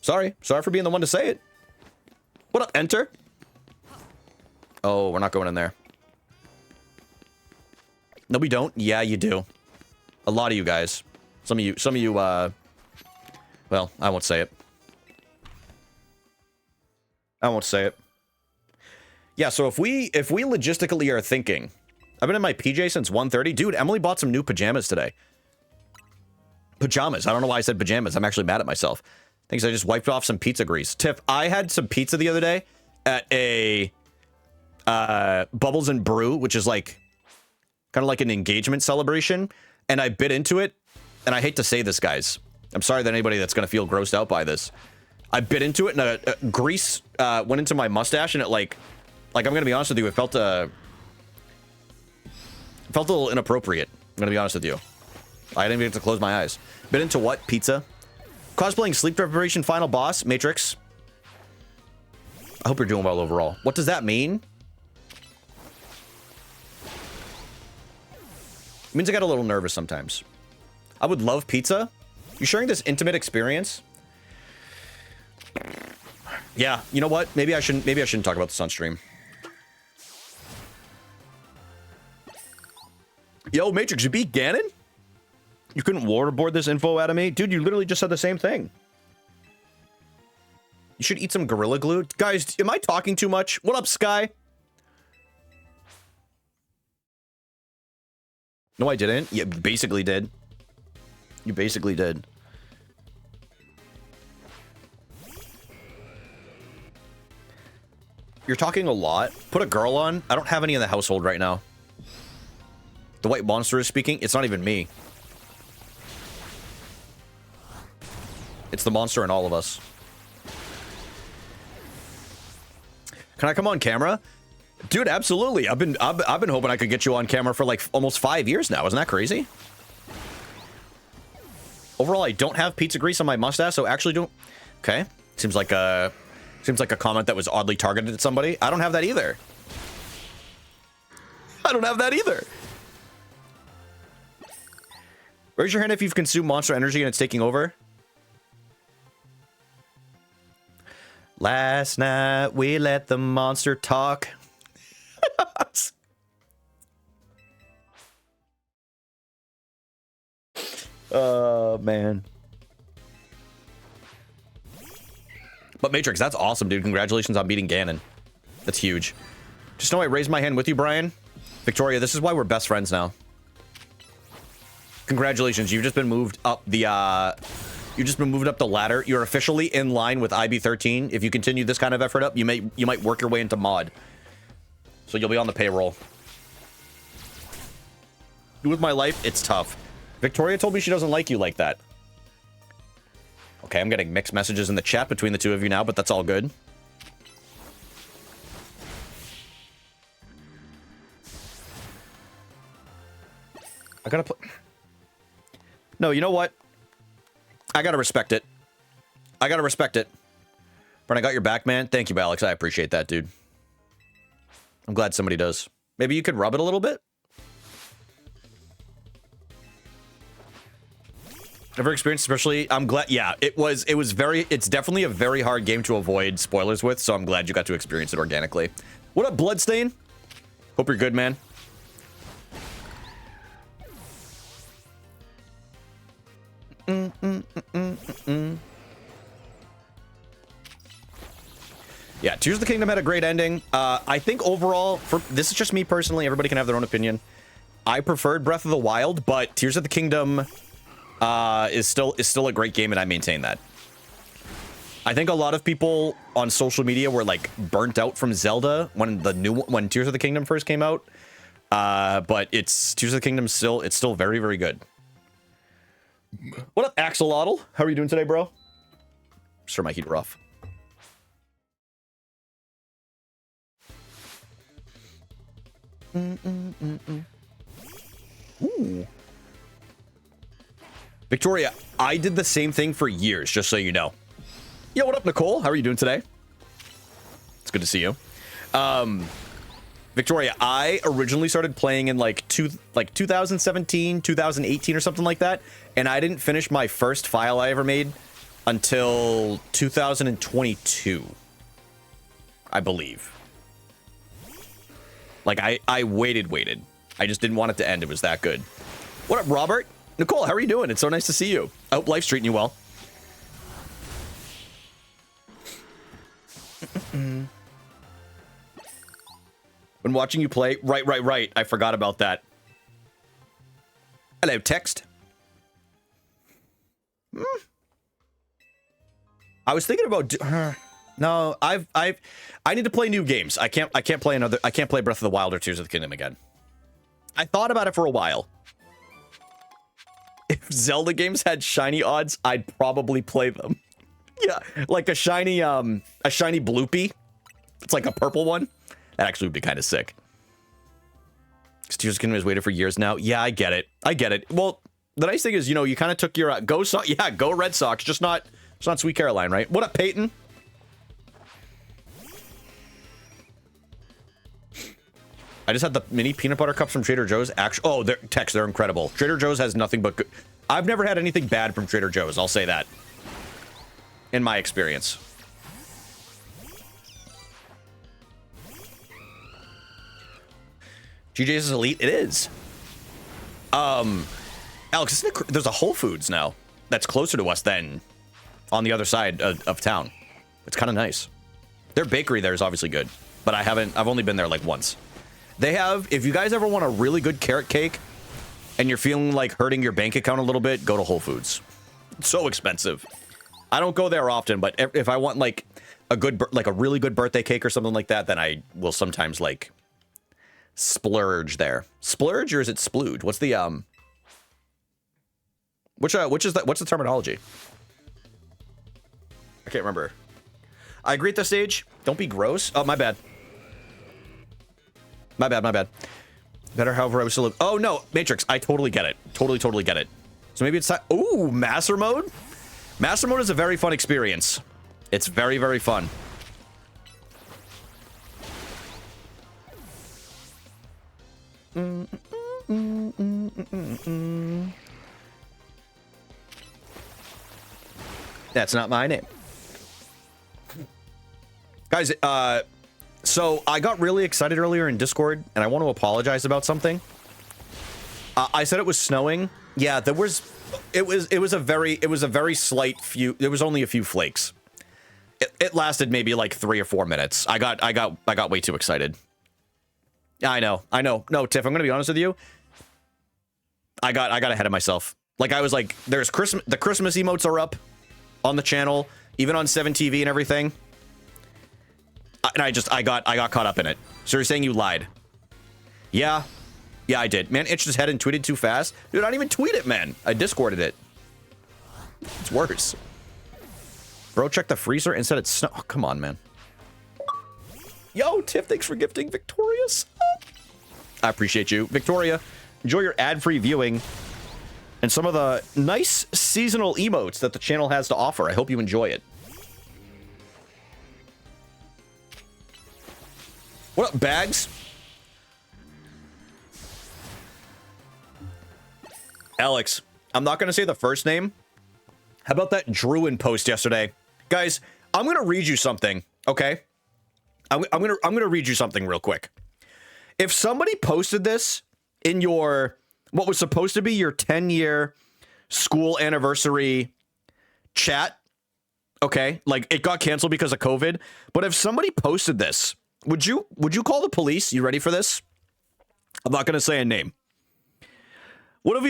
Sorry for being the one to say it. What up, enter? Oh, we're not going in there. No, we don't. Yeah, you do. A lot of you guys. Some of you, well, I won't say it. I won't say it. Yeah, so if we logistically are thinking, I've been in my PJ since 1:30. Dude, Emily bought some new pajamas today. Pajamas. I don't know why I said pajamas. I'm actually mad at myself. Thanks, I just wiped off some pizza grease. Tiff, I had some pizza the other day at a Bubbles and Brew, which is like kind of like an engagement celebration, and I bit into it, and I hate to say this, guys. I'm sorry that anybody that's going to feel grossed out by this. I bit into it, and grease went into my mustache, and it like I'm going to be honest with you, it felt a little inappropriate. I'm going to be honest with you. I didn't even get to close my eyes. Bit into what? Pizza? Cosplaying Sleep Deprivation Final Boss, Matrix. I hope you're doing well overall. What does that mean? It means I got a little nervous sometimes. I would love pizza. You sharing this intimate experience? Yeah, you know what? Maybe I shouldn't talk about this on stream. Yo, Matrix, you beat Ganon? You couldn't waterboard this info out of me? Dude, you literally just said the same thing. You should eat some Gorilla Glue. Guys, am I talking too much? What up, Sky? No, I didn't. Yeah, you basically did. You basically did. You're talking a lot. Put a girl on. I don't have any in the household right now. The white monster is speaking. It's not even me. It's the monster in all of us. Can I come on camera? Dude, absolutely. I've been hoping I could get you on camera for like almost 5 years now. Isn't that crazy? Overall, I don't have pizza grease on my mustache, so actually don't. Okay. Seems like a comment that was oddly targeted at somebody. I don't have that either. I don't have that either. Raise your hand if you've consumed Monster Energy and it's taking over. Last night we let the monster talk. Oh, man. But Matrix, that's awesome, dude. Congratulations on beating Ganon. That's huge. Just know I raised my hand with you, Brian. Victoria, this is why we're best friends now. Congratulations, you've just been moved up the ladder. You're officially in line with IB13. If you continue this kind of effort up, you might work your way into mod. So you'll be on the payroll. With my life, it's tough. Victoria told me she doesn't like you like that. Okay, I'm getting mixed messages in the chat between the two of you now, but that's all good. I gotta play. No, you know what? I gotta respect it. I gotta respect it. Brent, I got your back, man. Thank you, Alex. I appreciate that, dude. I'm glad somebody does. Maybe you could rub it a little bit? Never experienced, especially. I'm glad. Yeah, it's definitely a very hard game to avoid spoilers with, so I'm glad you got to experience it organically. What up, Bloodstain? Hope you're good, man. Yeah, Tears of the Kingdom had a great ending. I think overall, this is just me personally, everybody can have their own opinion. I preferred Breath of the Wild, but Tears of the Kingdom is still a great game, and I maintain that. I think a lot of people on social media were like burnt out from Zelda when Tears of the Kingdom first came out. But Tears of the Kingdom it's still very, very good. What up, Axolotl? How are you doing today, bro? Just turn my heater off. Ooh. Victoria, I did the same thing for years, just so you know. Yo, what up, Nicole? How are you doing today? It's good to see you. Victoria, I originally started playing in like 2017, 2018 or something like that, and I didn't finish my first file I ever made until 2022, I believe. Like, I waited. I just didn't want it to end. It was that good. What up, Robert? Nicole, how are you doing? It's so nice to see you. I hope life's treating you well. When watching you play, right. I forgot about that. Hello, text. I was thinking about. No, I need to play new games. I can't play Breath of the Wild or Tears of the Kingdom again. I thought about it for a while. If Zelda games had shiny odds, I'd probably play them. Yeah, like a shiny bloopy. It's like a purple one. That actually would be kind of sick. Tears of the Kingdom has waited for years now. Yeah, I get it. Well, the nice thing is, you kind of took your go Red Sox, just not Sweet Caroline, right? What up, Peyton? I just had the mini peanut butter cups from Trader Joe's. They're incredible. Trader Joe's has nothing but good. I've never had anything bad from Trader Joe's. I'll say that. In my experience. GJ's is elite. It is. Alex, there's a Whole Foods now that's closer to us than on the other side of town. It's kind of nice. Their bakery there is obviously good, but I've only been there like once. They have, if you guys ever want a really good carrot cake and you're feeling like hurting your bank account a little bit, go to Whole Foods. It's so expensive. I don't go there often, but if I want like a really good birthday cake or something like that, then I will sometimes like splurge there. Splurge, or is it splooge? What's the what's the terminology? can't remember. I agree at this stage. Don't be gross. Oh, my bad. My bad. Better, however, I was still... Oh, no. Matrix, I totally get it. Totally get it. So maybe it's time... Ooh, Master Mode? Master Mode is a very fun experience. It's very, very fun. That's not my name. Guys, so I got really excited earlier in Discord, and I want to apologize about something. I said it was snowing. Yeah, it was a very slight few. There was only a few flakes. It lasted maybe like 3 or 4 minutes. I got way too excited. I know. No, Tiff, I'm gonna be honest with you. I got ahead of myself. Like I was like, there's Christmas. The Christmas emotes are up on the channel, even on 7TV and everything. And I got caught up in it. So you're saying you lied? Yeah, I did. Man, itched his head and tweeted too fast. Dude, I didn't even tweet it, man. I Discorded it. It's worse. Bro, check the freezer and said it's snow. Oh, come on, man. Yo, Tiff, thanks for gifting Victorious. I appreciate you. Victoria, enjoy your ad-free viewing and some of the nice seasonal emotes that the channel has to offer. I hope you enjoy it. What up, Bags? Alex, I'm not going to say the first name. How about that Druin post yesterday? Guys, I'm going to read you something, okay? I'm going to read you something real quick. If somebody posted this in your, what was supposed to be your 10-year school anniversary chat, okay? Like, it got canceled because of COVID. But if somebody posted this, would you call the police? You ready for this? I'm not going to say a name. What have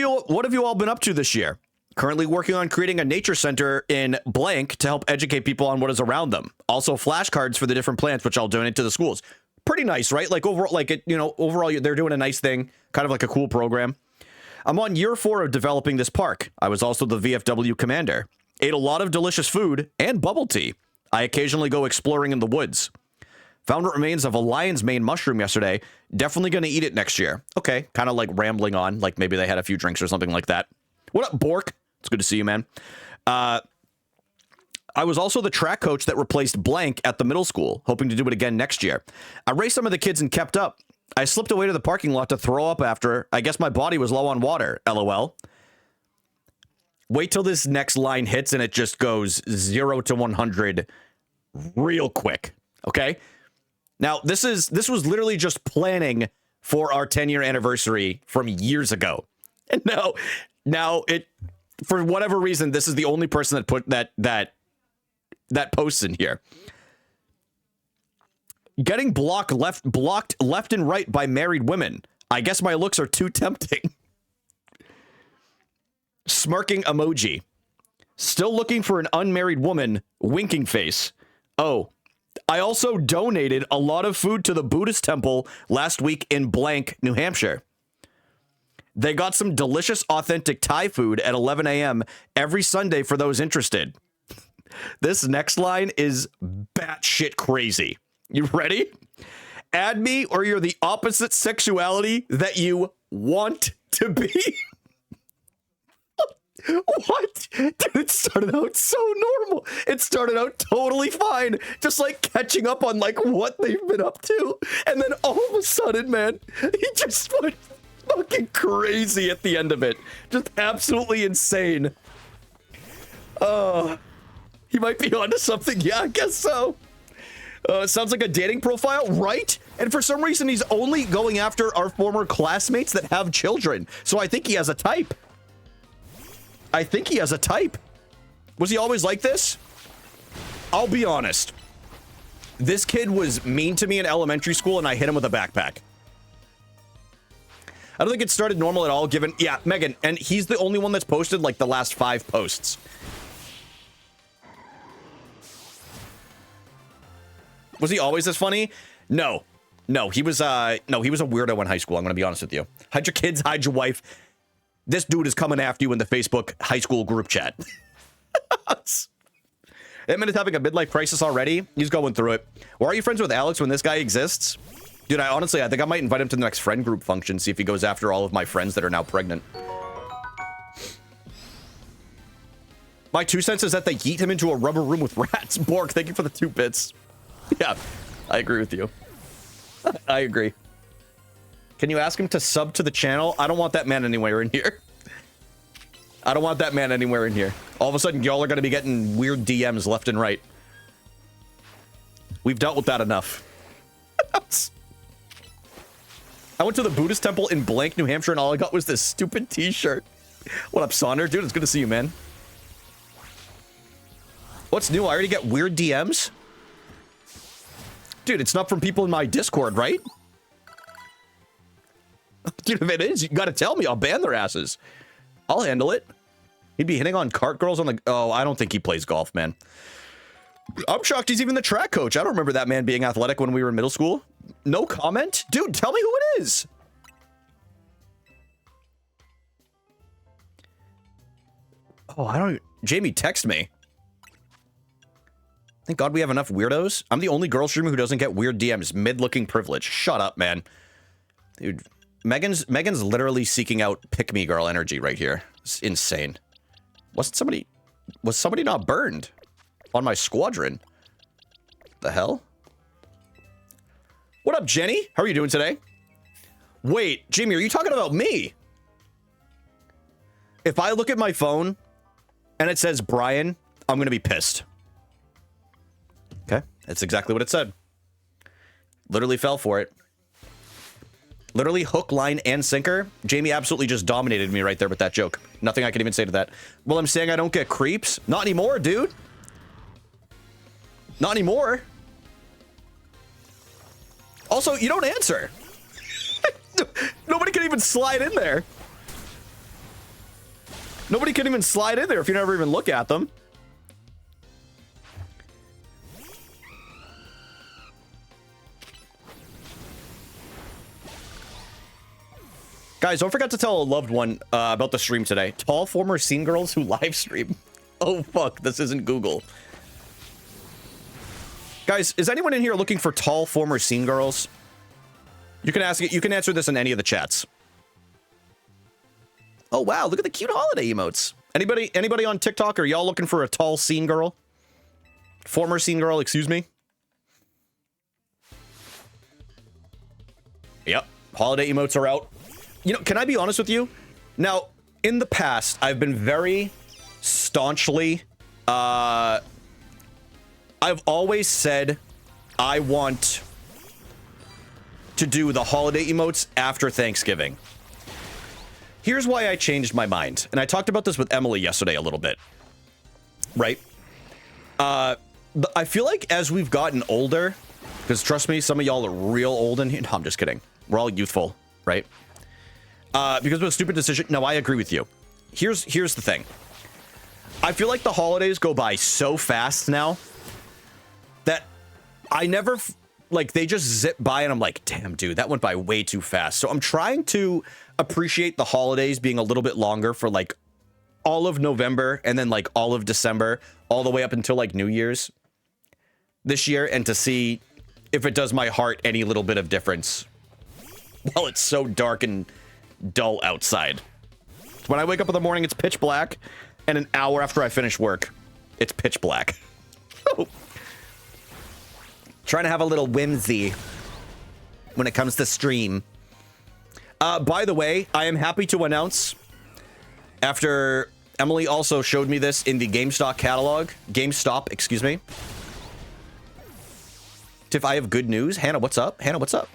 you all been up to this year? Currently working on creating a nature center in blank to help educate people on what is around them. Also flashcards for the different plants, which I'll donate to the schools. Pretty nice, right? Like overall, like it, you know, overall they're doing a nice thing, kind of like a cool program. I'm on year 4 of developing this park. I was also the VFW commander. Ate a lot of delicious food and bubble tea. I occasionally go exploring in the woods. Found remains of a lion's mane mushroom yesterday. Definitely going to eat it next year. Okay, kind of like rambling on, like maybe they had a few drinks or something like that. What up, Bork? It's good to see you, man. I was also the track coach that replaced blank at the middle school, hoping to do it again next year. I raced some of the kids and kept up. I slipped away to the parking lot to throw up after. I guess my body was low on water, LOL. Wait till this next line hits and it just goes 0 to 100 real quick, okay? Now, this was literally just planning for our 10-year anniversary from years ago. And now it, for whatever reason, this is the only person that put that post in here. Getting blocked left and right by married women. I guess my looks are too tempting. Smirking emoji. Still looking for an unmarried woman. Winking face. Oh, I also donated a lot of food to the Buddhist temple last week in blank, New Hampshire. They got some delicious, authentic Thai food at 11 a.m. every Sunday for those interested. This next line is batshit crazy. You ready? Add me or you're the opposite sexuality that you want to be. What? Dude, it started out so normal. It started out totally fine. Just like catching up on like what they've been up to. And then all of a sudden, man, he just went fucking crazy at the end of it. Just absolutely insane. He might be onto something. Yeah, I guess so. Sounds like a dating profile, right? And for some reason, he's only going after our former classmates that have children. So I think he has a type. Was he always like this? I'll be honest. This kid was mean to me in elementary school and I hit him with a backpack. I don't think it started normal at all given... Yeah, Megan, and he's the only one that's posted like the last 5 posts. Was he always this funny? No, he was a weirdo in high school. I'm going to be honest with you. Hide your kids, hide your wife. This dude is coming after you in the Facebook high school group chat. Edmund is having a midlife crisis already. He's going through it. Why are you friends with Alex when this guy exists? Dude, I think I might invite him to the next friend group function, see if he goes after all of my friends that are now pregnant. My 2 cents is that they yeet him into a rubber room with rats. Bork, thank you for the 2 bits. Yeah, I agree with you. I agree. Can you ask him to sub to the channel? I don't want that man anywhere in here. I don't want that man anywhere in here. All of a sudden, y'all are going to be getting weird DMs left and right. We've dealt with that enough. I went to the Buddhist temple in Blank, New Hampshire, and all I got was this stupid t-shirt. What up, Sonder? Dude, it's good to see you, man. What's new? I already get weird DMs? Dude, it's not from people in my Discord, right? Dude, if it is, you gotta tell me. I'll ban their asses. I'll handle it. He'd be hitting on cart girls on the... Oh, I don't think he plays golf, man. I'm shocked he's even the track coach. I don't remember that man being athletic when we were in middle school. No comment? Dude, tell me who it is. Oh, I don't... Jamie, text me. Thank God we have enough weirdos. I'm the only girl streamer who doesn't get weird DMs. Mid-looking privilege. Shut up, man. Dude, Megan's literally seeking out pick-me girl energy right here. It's insane. Was somebody not burned on my squadron? The hell? What up, Jenny? How are you doing today? Wait, Jamie, are you talking about me? If I look at my phone and it says Brian, I'm gonna be pissed. Okay, that's exactly what it said. Literally fell for it. Literally hook, line, and sinker. Jamie absolutely just dominated me right there with that joke. Nothing I can even say to that. Well, I'm saying I don't get creeps. Not anymore, dude. Not anymore. Also, you don't answer. Nobody can even slide in there. Nobody can even slide in there if you never even look at them. Guys, don't forget to tell a loved one about the stream today. Tall former scene girls who live stream. Oh, fuck. This isn't Google. Guys, is anyone in here looking for tall former scene girls? You can ask it. You can answer this in any of the chats. Oh, wow. Look at the cute holiday emotes. Anybody on TikTok? Are y'all looking for a tall scene girl? Former scene girl, excuse me. Yep. Holiday emotes are out. You know, can I be honest with you? Now, in the past, I've been very staunchly, I've always said I want to do the holiday emotes after Thanksgiving. Here's why I changed my mind. And I talked about this with Emily yesterday a little bit. Right? I feel like as we've gotten older, because trust me, some of y'all are real old in here. No, I'm just kidding. We're all youthful, right? Because of a stupid decision. No, I agree with you. Here's the thing. I feel like the holidays go by so fast now that I never, like, they just zip by and I'm like, damn, dude, that went by way too fast. So I'm trying to appreciate the holidays being a little bit longer for, like, all of November and then, like, all of December, all the way up until, like, New Year's this year, and to see if it does my heart any little bit of difference while it's so dark and dull outside. When I wake up in the morning, it's pitch black, and an hour after I finish work, it's pitch black. Trying to have a little whimsy when it comes to stream. By the way, I am happy to announce, after Emily also showed me this in the GameStop catalog, GameStop, excuse me. Tiff, I have good news. Hannah, what's up? Hannah, what's up?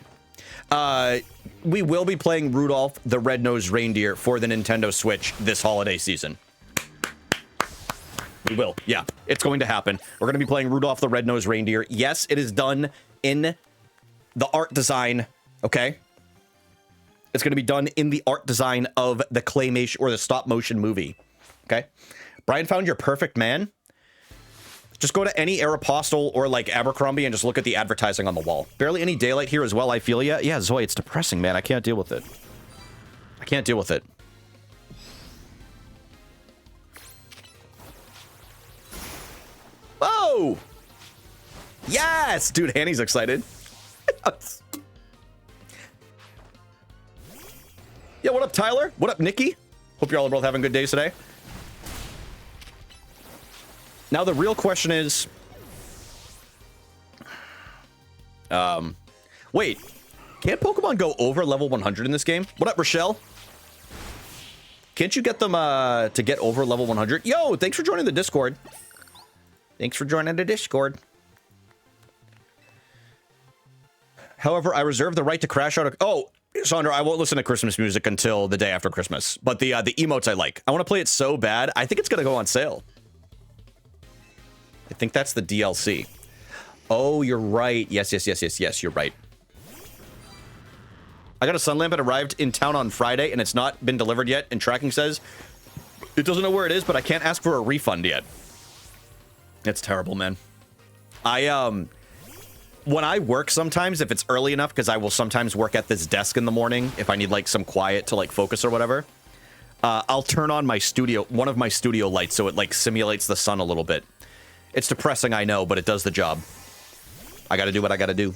We will be playing Rudolph the Red-Nosed Reindeer for the Nintendo Switch this holiday season. We will. Yeah, it's going to happen. We're going to be playing Rudolph the Red-Nosed Reindeer. Yes, it is done in the art design, okay? It's going to be done in the art design of the claymation or the stop-motion movie, okay? Brian found your perfect man. Just go to any Aeropostale or, like, Abercrombie and just look at the advertising on the wall. Barely any daylight here as well, I feel ya. Yeah, Zoe, it's depressing, man. I can't deal with it. I can't deal with it. Whoa! go! Yes! Dude, Hanny's excited. Yeah, what up, Tyler? What up, Nikki? Hope you're all both having good days today. Now, the real question is... Wait. Can't Pokemon go over level 100 in this game? What up, Rochelle? Can't you get them to get over level 100? Yo, thanks for joining the Discord. Thanks for joining the Discord. However, I reserve the right to crash out. Oh, Sandra, I won't listen to Christmas music until the day after Christmas. But the emotes I like. I want to play it so bad. I think it's going to go on sale. I think that's the DLC. Oh, you're right. Yes, you're right. I got a sun lamp. It arrived in town on Friday, and it's not been delivered yet. And tracking says it doesn't know where it is, but I can't ask for a refund yet. It's terrible, man. When I work sometimes, if it's early enough, because I will sometimes work at this desk in the morning, if I need like some quiet to like focus or whatever, I'll turn on my studio, one of my studio lights, so it like simulates the sun a little bit. It's depressing, I know, but it does the job. I gotta do what I gotta do.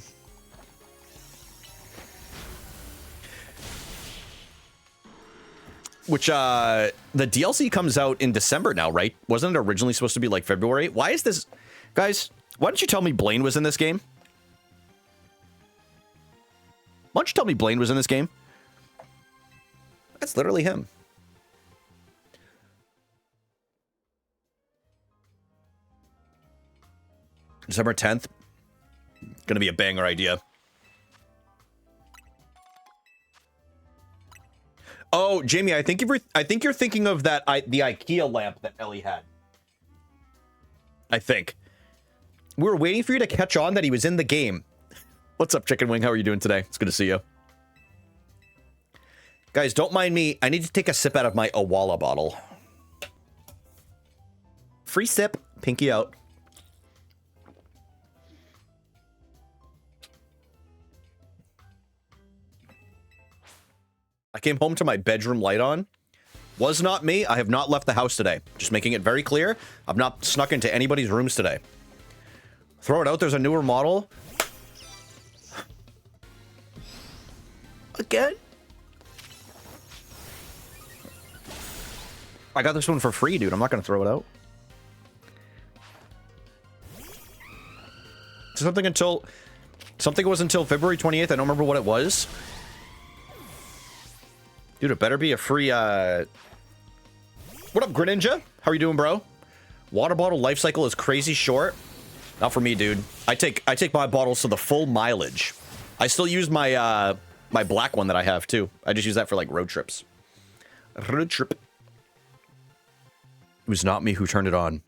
Which, the DLC comes out in December now, right? Wasn't it originally supposed to be like February? Why is this... Guys, why didn't you tell me Blaine was in this game? Why don't you tell me Blaine was in this game? That's literally him. December 10th. Gonna be a banger idea. Oh, Jamie, I think you're thinking of that the IKEA lamp that Ellie had. I think. We were waiting for you to catch on that he was in the game. What's up, Chicken Wing? How are you doing today? It's good to see you. Guys, don't mind me. I need to take a sip out of my Owala bottle. Free sip. Pinky out. I came home to my bedroom light on. Was not me. I have not left the house today. Just making it very clear. I've not snuck into anybody's rooms today. Throw it out. There's a newer model. Again? I got this one for free, dude. I'm not going to throw it out. Something was until February 28th. I don't remember what it was. Dude, it better be a free, What up, Greninja? How are you doing, bro? Water bottle life cycle is crazy short. Not for me, dude. I take my bottles to the full mileage. I still use my, my black one that I have, too. I just use that for, like, road trips. Road trip. It was not me who turned it on.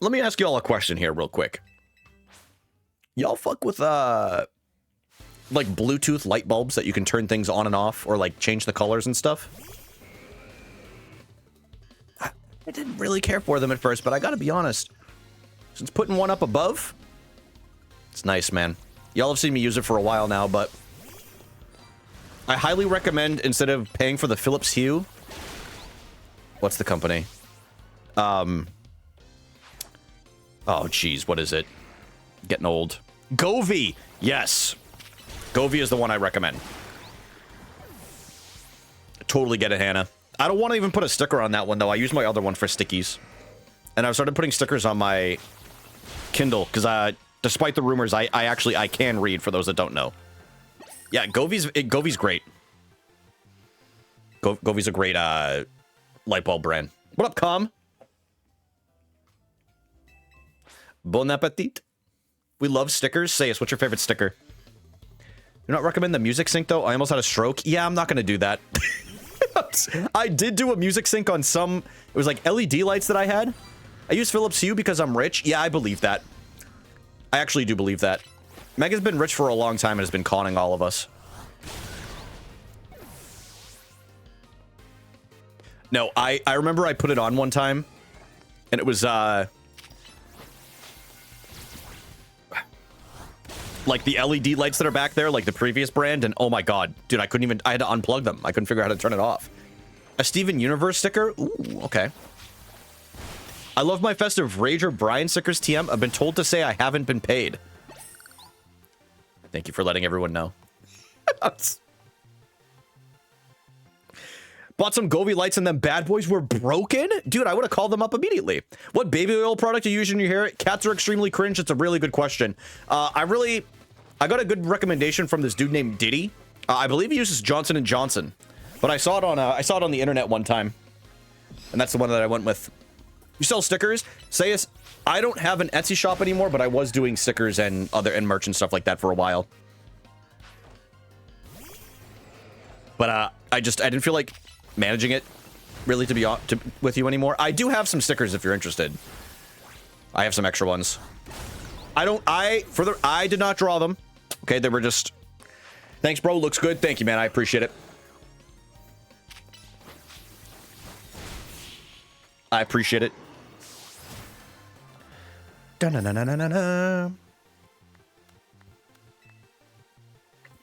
Let me ask y'all a question here real quick. Y'all fuck with, like Bluetooth light bulbs that you can turn things on and off or like change the colors and stuff? I didn't really care for them at first, but I gotta be honest. Since putting one up above, it's nice, man. Y'all have seen me use it for a while now, but I highly recommend, instead of paying for the Philips Hue, what's the company? Oh, geez, what is it? Getting old. Govee! Yes! Govee is the one I recommend. Totally get it, Hannah. I don't want to even put a sticker on that one, though. I use my other one for stickies. And I've started putting stickers on my Kindle, because despite the rumors, I can read, for those that don't know. Yeah, Govee's great. Govee's a great light bulb brand. What up, Com? Bon appetit. We love stickers. Say us, what's your favorite sticker? Do not recommend the music sync, though. I almost had a stroke. Yeah, I'm not going to do that. I did do a music sync on some... It was like LED lights that I had. I use Philips Hue because I'm rich. Yeah, I believe that. I actually do believe that. Meg has been rich for a long time and has been conning all of us. No, I remember I put it on one time. And it was, like the LED lights that are back there, like the previous brand, and oh my god, dude, I had to unplug them. I couldn't figure out how to turn it off. A Steven Universe sticker? Ooh, okay. I love my festive Rager Brian stickers, TM. I've been told to say I haven't been paid. Thank you for letting everyone know. Bought some Govee lights and them bad boys were broken? Dude, I would have called them up immediately. What baby oil product do you use in your hair? Cats are extremely cringe. It's a really good question. I got a good recommendation from this dude named Diddy. I believe he uses Johnson & Johnson. But I saw it on the internet one time. And that's the one that I went with. You sell stickers? Sayus, I don't have an Etsy shop anymore, but I was doing stickers and merch and stuff like that for a while. But I didn't feel like managing it really to be with you anymore. I do have some stickers if you're interested. I have some extra ones. I did not draw them. Okay, they were just, thanks bro, looks good. Thank you, man. I appreciate it. I appreciate it. Da-na-na-na-na-na.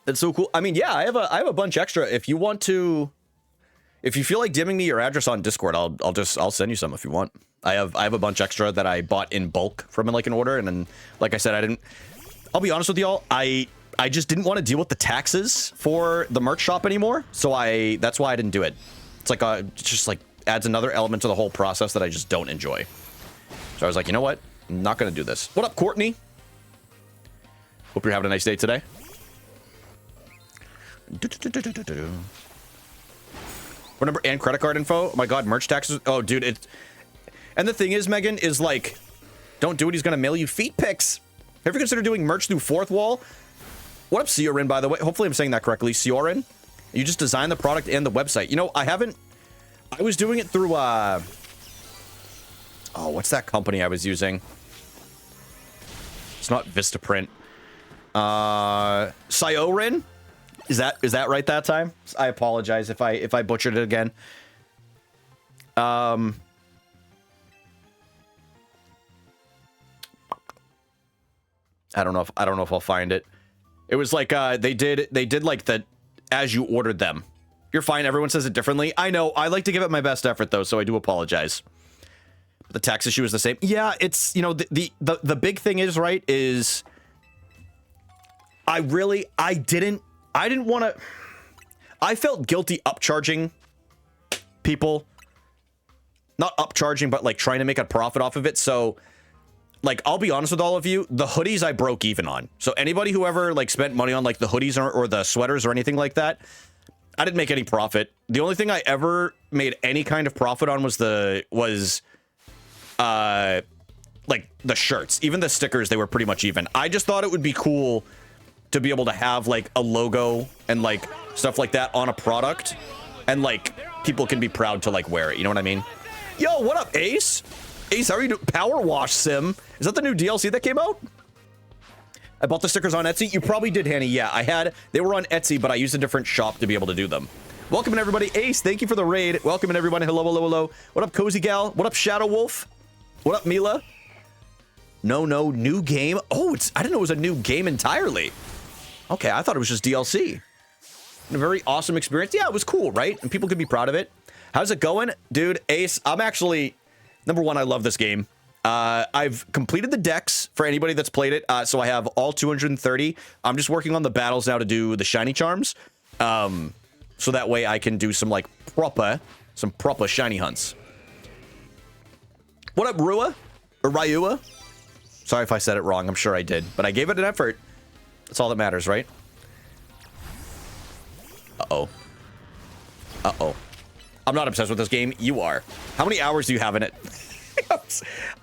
That's so cool. I mean, yeah, I have a bunch extra. If you want to, if you feel like DMing me your address on Discord, I'll send you some if you want. I have a bunch extra that I bought in bulk from like an order, and then like I said, I'll be honest with y'all, I just didn't want to deal with the taxes for the merch shop anymore, so that's why I didn't do it. It's like it's just like adds another element to the whole process that I just don't enjoy. So I was like, you know what? I'm not gonna do this. What up, Courtney? Hope you're having a nice day today. What number and credit card info? Oh my god, merch taxes. Oh, dude, and the thing is, Megan, is like, don't do it. He's gonna mail you feet pics. Have you considered doing merch through Fourth Wall? What up, Siorin, by the way? Hopefully I'm saying that correctly. Siorin. You just design the product and the website. You know, I was doing it through, oh, what's that company I was using? It's not Vistaprint. Siorin? Is that right that time? I apologize if I butchered it again. I don't know if I'll find it. It was like they did like the as you ordered them. You're fine. Everyone says it differently. I know. I like to give it my best effort though, so I do apologize. But the tax issue is the same. Yeah, it's, you know, the big thing is, right, is I didn't want to. I felt guilty upcharging people. Not upcharging, but like trying to make a profit off of it. So, like, I'll be honest with all of you, the hoodies I broke even on. So anybody who ever like spent money on like the hoodies or the sweaters or anything like that, I didn't make any profit. The only thing I ever made any kind of profit on was like the shirts. Even the stickers, they were pretty much even. I just thought it would be cool to be able to have like a logo and like stuff like that on a product, and like people can be proud to like wear it. You know what I mean? Yo, what up, Ace? Ace, how are you doing? Power Wash Sim. Is that the new DLC that came out? I bought the stickers on Etsy. You probably did, Hanny. Yeah, they were on Etsy, but I used a different shop to be able to do them. Welcome in, everybody. Ace, thank you for the raid. Welcome in, everybody. Hello, hello, hello. What up, Cozy Gal? What up, Shadow Wolf? What up, Mila? No, new game. Oh, I didn't know it was a new game entirely. Okay, I thought it was just DLC. A very awesome experience. Yeah, it was cool, right? And people could be proud of it. How's it going? Dude, Ace, I'm actually... Number one, I love this game. I've completed the decks for anybody that's played it. So I have all 230. I'm just working on the battles now to do the shiny charms. So that way I can do some like proper shiny hunts. What up, Rua? Or Ryua? Sorry if I said it wrong. I'm sure I did. But I gave it an effort. That's all that matters, right? Uh-oh. Uh-oh. I'm not obsessed with this game. You are. How many hours do you have in it?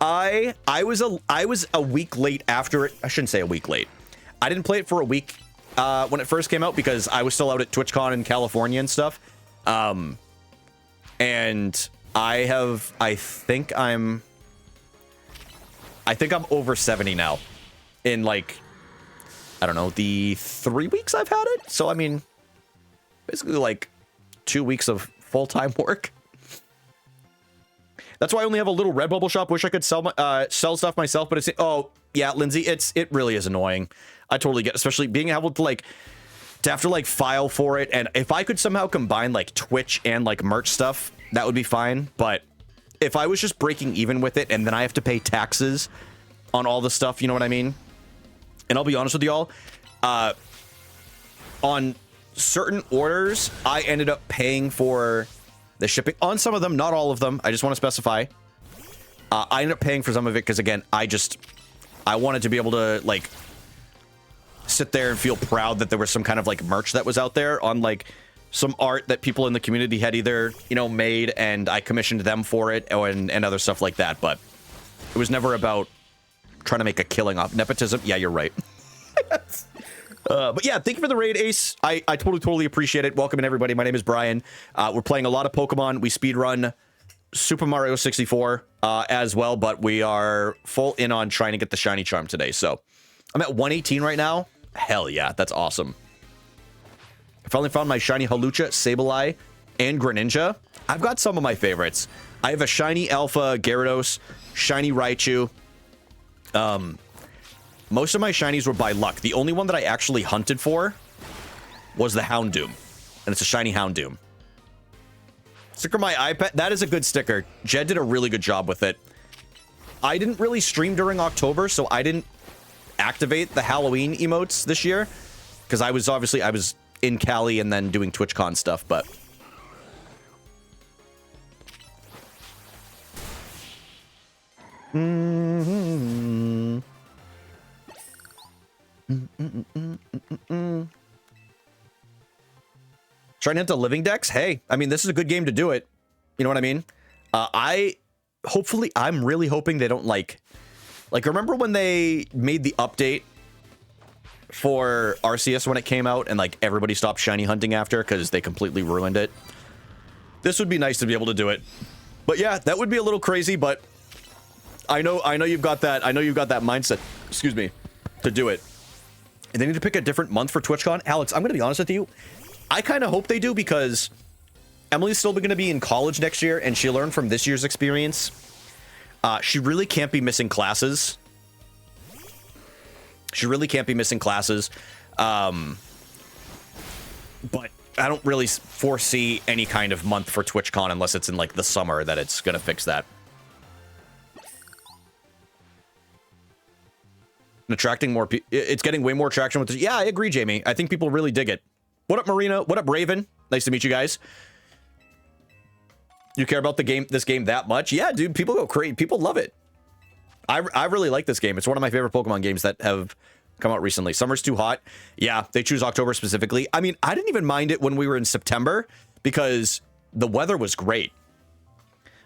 I was a week late after it. I shouldn't say a week late. I didn't play it for a week when it first came out because I was still out at TwitchCon in California and stuff. And I think I'm over 70 now in like, I don't know, the 3 weeks I've had it. So, I mean, basically like 2 weeks of full-time work. That's why I only have a little Redbubble shop. Wish I could sell stuff myself, but it's, oh yeah, Lindsay, it really is annoying. I totally get, especially being able to have to file for it. And if I could somehow combine like Twitch and like merch stuff, that would be fine. But if I was just breaking even with it and then I have to pay taxes on all the stuff, you know what I mean? And I'll be honest with y'all, on certain orders, I ended up paying for the shipping. On some of them, not all of them. I just want to specify. I ended up paying for some of it because, again, I wanted to be able to, like, sit there and feel proud that there was some kind of, like, merch that was out there on, like, some art that people in the community had either, you know, made, and I commissioned them for it, and other stuff like that. But it was never about trying to make a killing off nepotism. Yeah, you're right. But yeah, thank you for the raid, Ace. I totally appreciate it. Welcome in, everybody. My name is Brian. We're playing a lot of Pokemon. We speedrun Super Mario 64 as well, but we are full in on trying to get the Shiny Charm today. So I'm at 118 right now. Hell yeah, that's awesome. I finally found my Shiny Hawlucha, Sableye, and Greninja. I've got some of my favorites. I have a Shiny Alpha Gyarados, Shiny Raichu. Most of my shinies were by luck. The only one that I actually hunted for was the Houndoom, and it's a Shiny Houndoom. Sticker my iPad. That is a good sticker. Jed did a really good job with it. I didn't really stream during October, so I didn't activate the Halloween emotes this year because I was in Cali and then doing TwitchCon stuff, but trying to hit the living decks. Hey, I mean, this is a good game to do it. You know what I mean? I'm really hoping they don't like remember when they made the update for Arceus when it came out and like everybody stopped shiny hunting after because they completely ruined it. This would be nice to be able to do it. But yeah, that would be a little crazy, but I know you've got that. I know you've got that mindset, excuse me, to do it. And they need to pick a different month for TwitchCon. Alex, I'm going to be honest with you. I kind of hope they do because Emily's still going to be in college next year and she learned from this year's experience. She really can't be missing classes. But I don't really foresee any kind of month for TwitchCon unless it's in like the summer that it's going to fix that. And attracting more people. It's getting way more traction with this. Yeah, I agree, Jamie. I think people really dig it. What up, Marina? What up, Raven? Nice to meet you guys. You care about this game that much? Yeah, dude, people go crazy. People love it. I really like this game. It's one of my favorite Pokemon games that have come out recently. Summer's too hot. Yeah, they choose October specifically. I mean, I didn't even mind it when we were in September because the weather was great.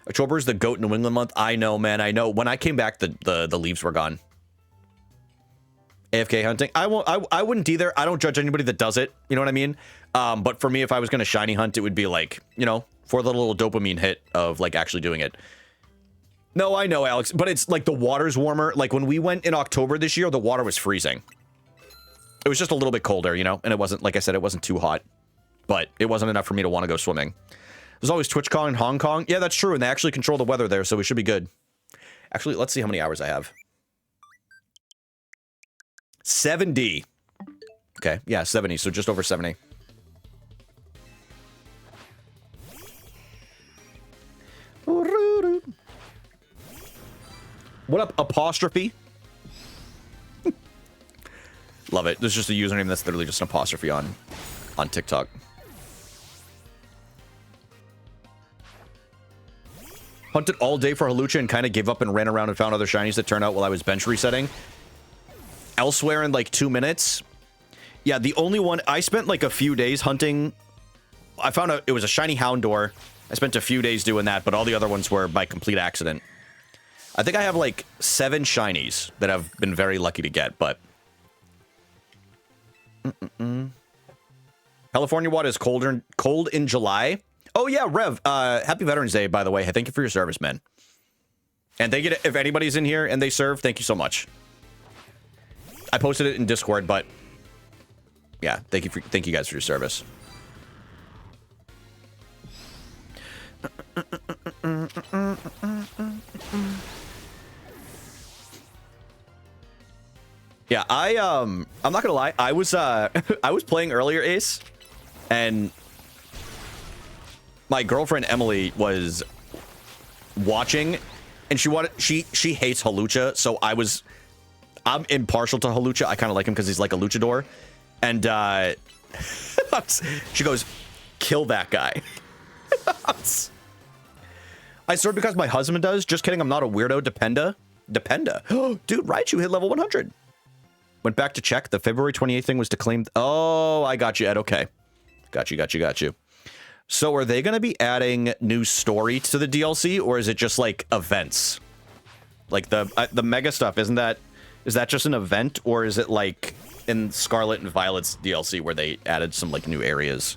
October is the GOAT New England month. I know, man. I know. When I came back, the leaves were gone. AFK hunting. I wouldn't either. I don't judge anybody that does it. You know what I mean? But for me, if I was going to shiny hunt, it would be like, you know, for the little dopamine hit of like actually doing it. No, I know, Alex, but it's like the water's warmer. Like when we went in October this year, the water was freezing. It was just a little bit colder, you know, and it wasn't, like I said, it wasn't too hot, but it wasn't enough for me to want to go swimming. There's always TwitchCon in Hong Kong. Yeah, that's true. And they actually control the weather there, so we should be good. Actually, let's see how many hours I have. 70. Okay, yeah, 70, so just over 70. What up, apostrophe? Love it. There's just a username that's literally just an apostrophe on TikTok. Hunted all day for Hawlucha and kind of gave up and ran around and found other shinies that turned out while I was bench resetting. Elsewhere in like 2 minutes. Yeah, the only one I spent like a few days hunting. I found out it was a shiny Houndour. I spent a few days doing that, but all the other ones were by complete accident. I think I have like 7 shinies that I've been very lucky to get, but California water is cold in July. Oh yeah, Rev. Happy Veterans Day, by the way. Thank you for your service, man. And thank you to, if anybody's in here and they serve, thank you so much. I posted it in Discord, but yeah, thank you guys for your service. Yeah, I'm not gonna lie. I was I was playing earlier, Ace, and my girlfriend Emily was watching, and she hates Halucha, so I'm impartial to Halucha. I kind of like him because he's like a luchador, and she goes, kill that guy. I started because my husband does. Just kidding. I'm not a weirdo. Dependa. Dude, Raichu hit level 100. Went back to check. The February 28th thing was to claim. Oh, I got you, Ed. Okay. Got you. So are they going to be adding new story to the DLC, or is it just like events? Like the mega stuff, is that just an event, or is it like in Scarlet and Violet's DLC where they added some like new areas?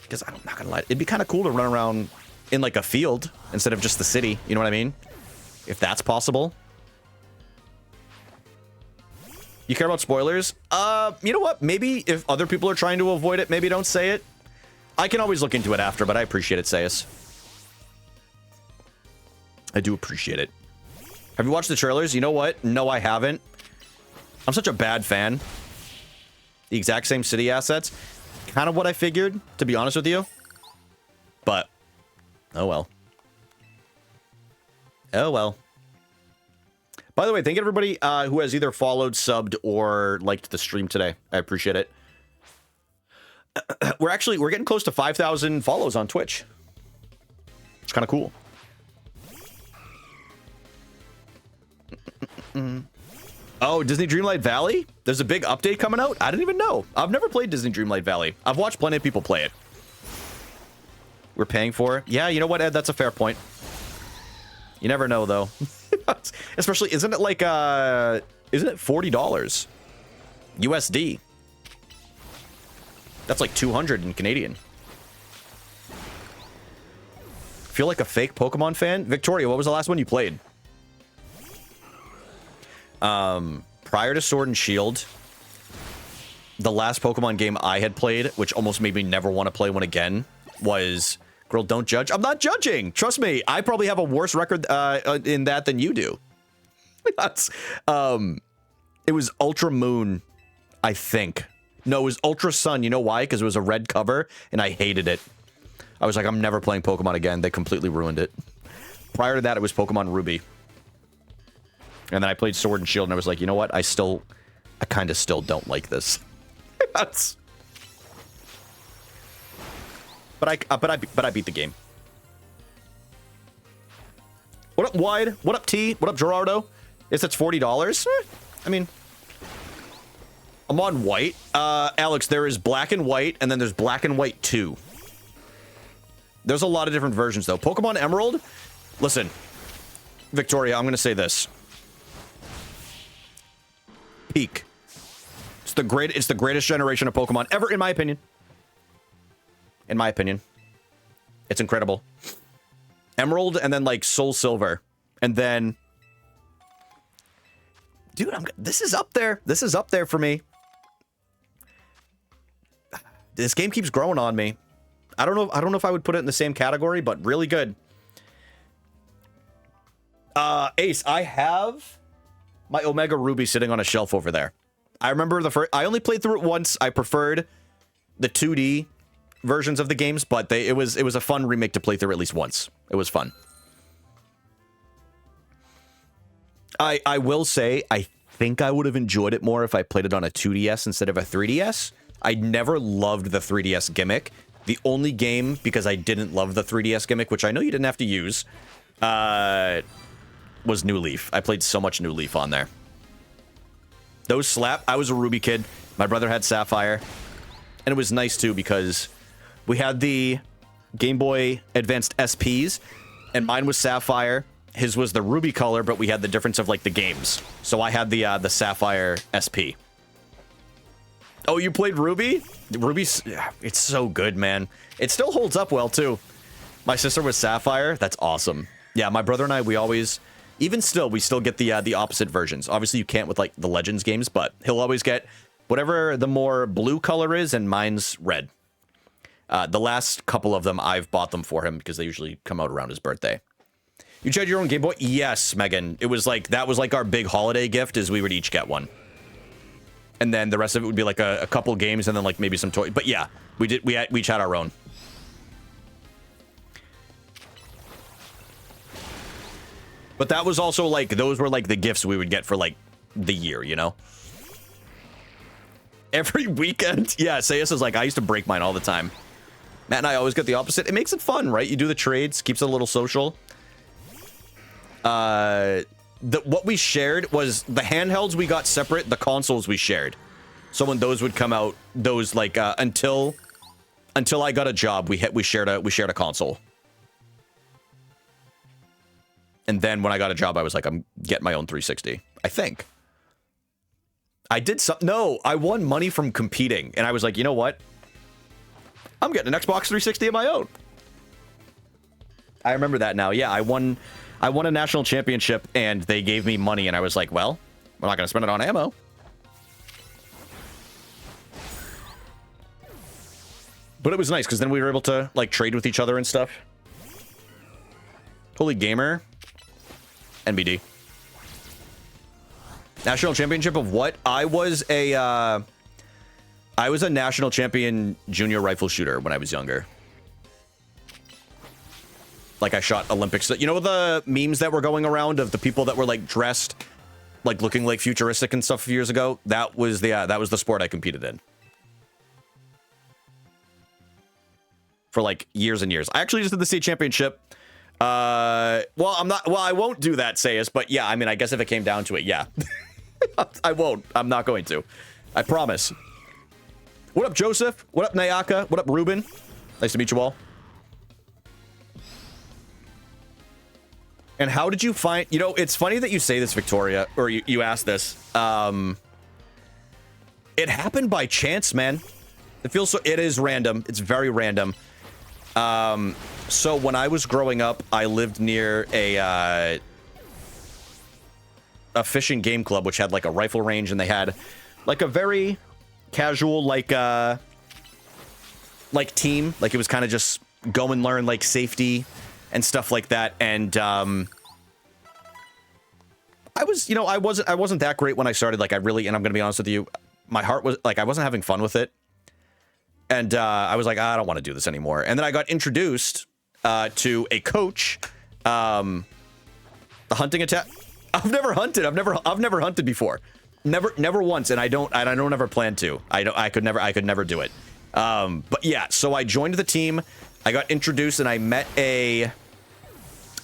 Because I'm not gonna lie, it'd be kind of cool to run around in like a field instead of just the city. You know what I mean? If that's possible. You care about spoilers? You know what? Maybe if other people are trying to avoid it, maybe don't say it. I can always look into it after, but I appreciate it, Sayus. I do appreciate it. Have you watched the trailers? You know what? No, I haven't. I'm such a bad fan. The exact same city assets. Kind of what I figured, to be honest with you. But, oh well. Oh well. By the way, thank you everybody who has either followed, subbed, or liked the stream today. I appreciate it. We're getting close to 5,000 follows on Twitch. It's kind of cool. Oh, Disney Dreamlight Valley? There's a big update coming out? I didn't even know. I've never played Disney Dreamlight Valley. I've watched plenty of people play it. We're paying for it? Yeah, you know what, Ed? That's a fair point. You never know, though. Especially, isn't it like, isn't it $40 USD? That's like 200 in Canadian. Feel like a fake Pokemon fan? Victoria, what was the last one you played? Prior to Sword and Shield, the last Pokemon game I had played, which almost made me never want to play one again, was... Girl, don't judge. I'm not judging. Trust me. I probably have a worse record in that than you do. That's, it was Ultra Moon, I think. No, it was Ultra Sun. You know why? Because it was a red cover, and I hated it. I was like, I'm never playing Pokemon again. They completely ruined it. Prior to that, it was Pokemon Ruby. And then I played Sword and Shield, and I was like, you know what? I kind of still don't like this. That's... But I beat the game. What up, Wide? What up, T? What up, Gerardo? It's $40. I mean, I'm on white. Alex, there is black and white, and then there's black and white 2. There's a lot of different versions, though. Pokemon Emerald. Listen, Victoria, I'm gonna say this. Peak. It's the greatest generation of Pokemon ever, in my opinion. In my opinion. It's incredible. Emerald, and then, like, Soul Silver. And then... Dude, this is up there. This is up there for me. This game keeps growing on me. I don't know if I would put it in the same category, but really good. Ace, I have my Omega Ruby sitting on a shelf over there. I remember I only played through it once. I preferred the 2D versions of the games, but it was a fun remake to play through at least once. It was fun. I will say, I think I would have enjoyed it more if I played it on a 2DS instead of a 3DS. I never loved the 3DS gimmick. The only game, because I didn't love the 3DS gimmick, which I know you didn't have to use, was New Leaf. I played so much New Leaf on there. Those slap. I was a Ruby kid. My brother had Sapphire. And it was nice, too, because we had the Game Boy Advanced SPs, and mine was Sapphire. His was the Ruby color, but we had the difference of, like, the games. So I had the Sapphire SP. Oh, you played Ruby? Ruby's... It's so good, man. It still holds up well, too. My sister was Sapphire. That's awesome. Yeah, my brother and I, we always... Even still, we still get the opposite versions. Obviously, you can't with, like, the Legends games, but he'll always get whatever the more blue color is, and mine's red. The last couple of them, I've bought them for him because they usually come out around his birthday. You tried your own Game Boy? Yes, Megan. It was like, that was like our big holiday gift, is we would each get one. And then the rest of it would be like a couple games and then like maybe some toys. But yeah, we each had our own. But that was also like, those were like the gifts we would get for like the year, you know? Every weekend. Yeah, Sayus is like, I used to break mine all the time. Matt and I always get the opposite. It makes it fun, right? You do the trades, keeps it a little social. What we shared was the handhelds we got separate, the consoles we shared. So when those would come out, those like until I got a job, we shared a console. And then when I got a job, I was like, I'm getting my own 360. I think. I did some. No, I won money from competing, and I was like, you know what? I'm getting an Xbox 360 of my own. I remember that now. Yeah, I won a national championship, and they gave me money, and I was like, well, I'm not going to spend it on ammo. But it was nice, because then we were able to, like, trade with each other and stuff. Holy gamer. NBD. National championship of what? I was a national champion junior rifle shooter when I was younger. Like, I shot Olympics. You know the memes that were going around of the people that were like dressed, like looking like futuristic and stuff a few years ago? That was the sport I competed in. For like years and years. I actually just did the state championship. I won't do that, Sayus, but yeah, I mean, I guess if it came down to it, yeah. I won't. I'm not going to. I promise. What up, Joseph? What up, Nayaka? What up, Ruben? Nice to meet you all. And how did you find... You know, it's funny that you say this, Victoria, or you asked this. It happened by chance, man. It feels so... It is random. It's very random. So when I was growing up, I lived near a fishing game club, which had like a rifle range, and they had like a very casual like team. Like it was kind of just go and learn like safety and stuff like that. And I wasn't that great when I started. Like and I'm gonna be honest with you, my heart was like I wasn't having fun with it. And I was like, I don't want to do this anymore. And then I got introduced to a coach, the hunting attack. I've never hunted. I've never hunted before. Never once. And I don't ever plan to. I could never do it. But yeah, so I joined the team. I got introduced and I met a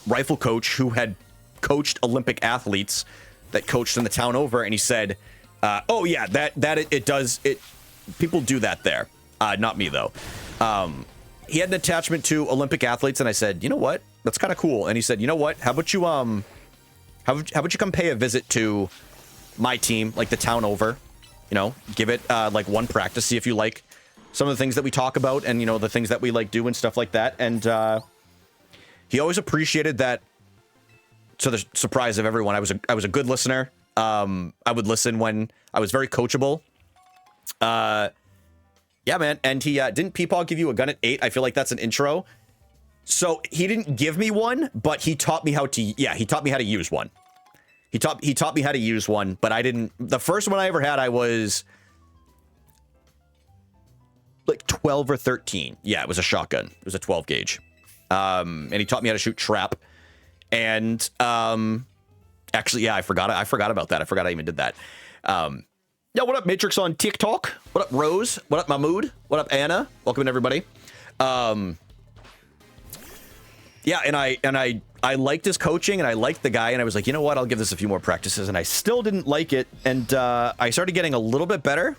rifle coach who had coached Olympic athletes that coached in the town over. And he said, oh yeah, people do that there. Not me though. He had an attachment to Olympic athletes, and I said, you know what? That's kind of cool. And he said, you know what? How about you come pay a visit to my team, like the town over? You know, give it like one practice, see if you like some of the things that we talk about, and you know the things that we like do and stuff like that. And he always appreciated that. To the surprise of everyone, I was a good listener. I would listen when I was very coachable. Yeah, man. And he didn't Peepaw give you a gun at 8? I feel like that's an intro. So he didn't give me one, but he taught me how to. Yeah, he taught me how to use one. He taught me how to use one, but I didn't. The first one I ever had, I was like 12 or 13. Yeah, it was a shotgun. It was a 12 gauge. And he taught me how to shoot trap. And actually, yeah, I forgot about that. I forgot I even did that. Yeah, what up, Matrix on TikTok? What up, Rose? What up, Mahmood? What up, Anna? Welcome in, everybody. Yeah, and I liked his coaching, and I liked the guy, and I was like, you know what? I'll give this a few more practices, and I still didn't like it, and I started getting a little bit better.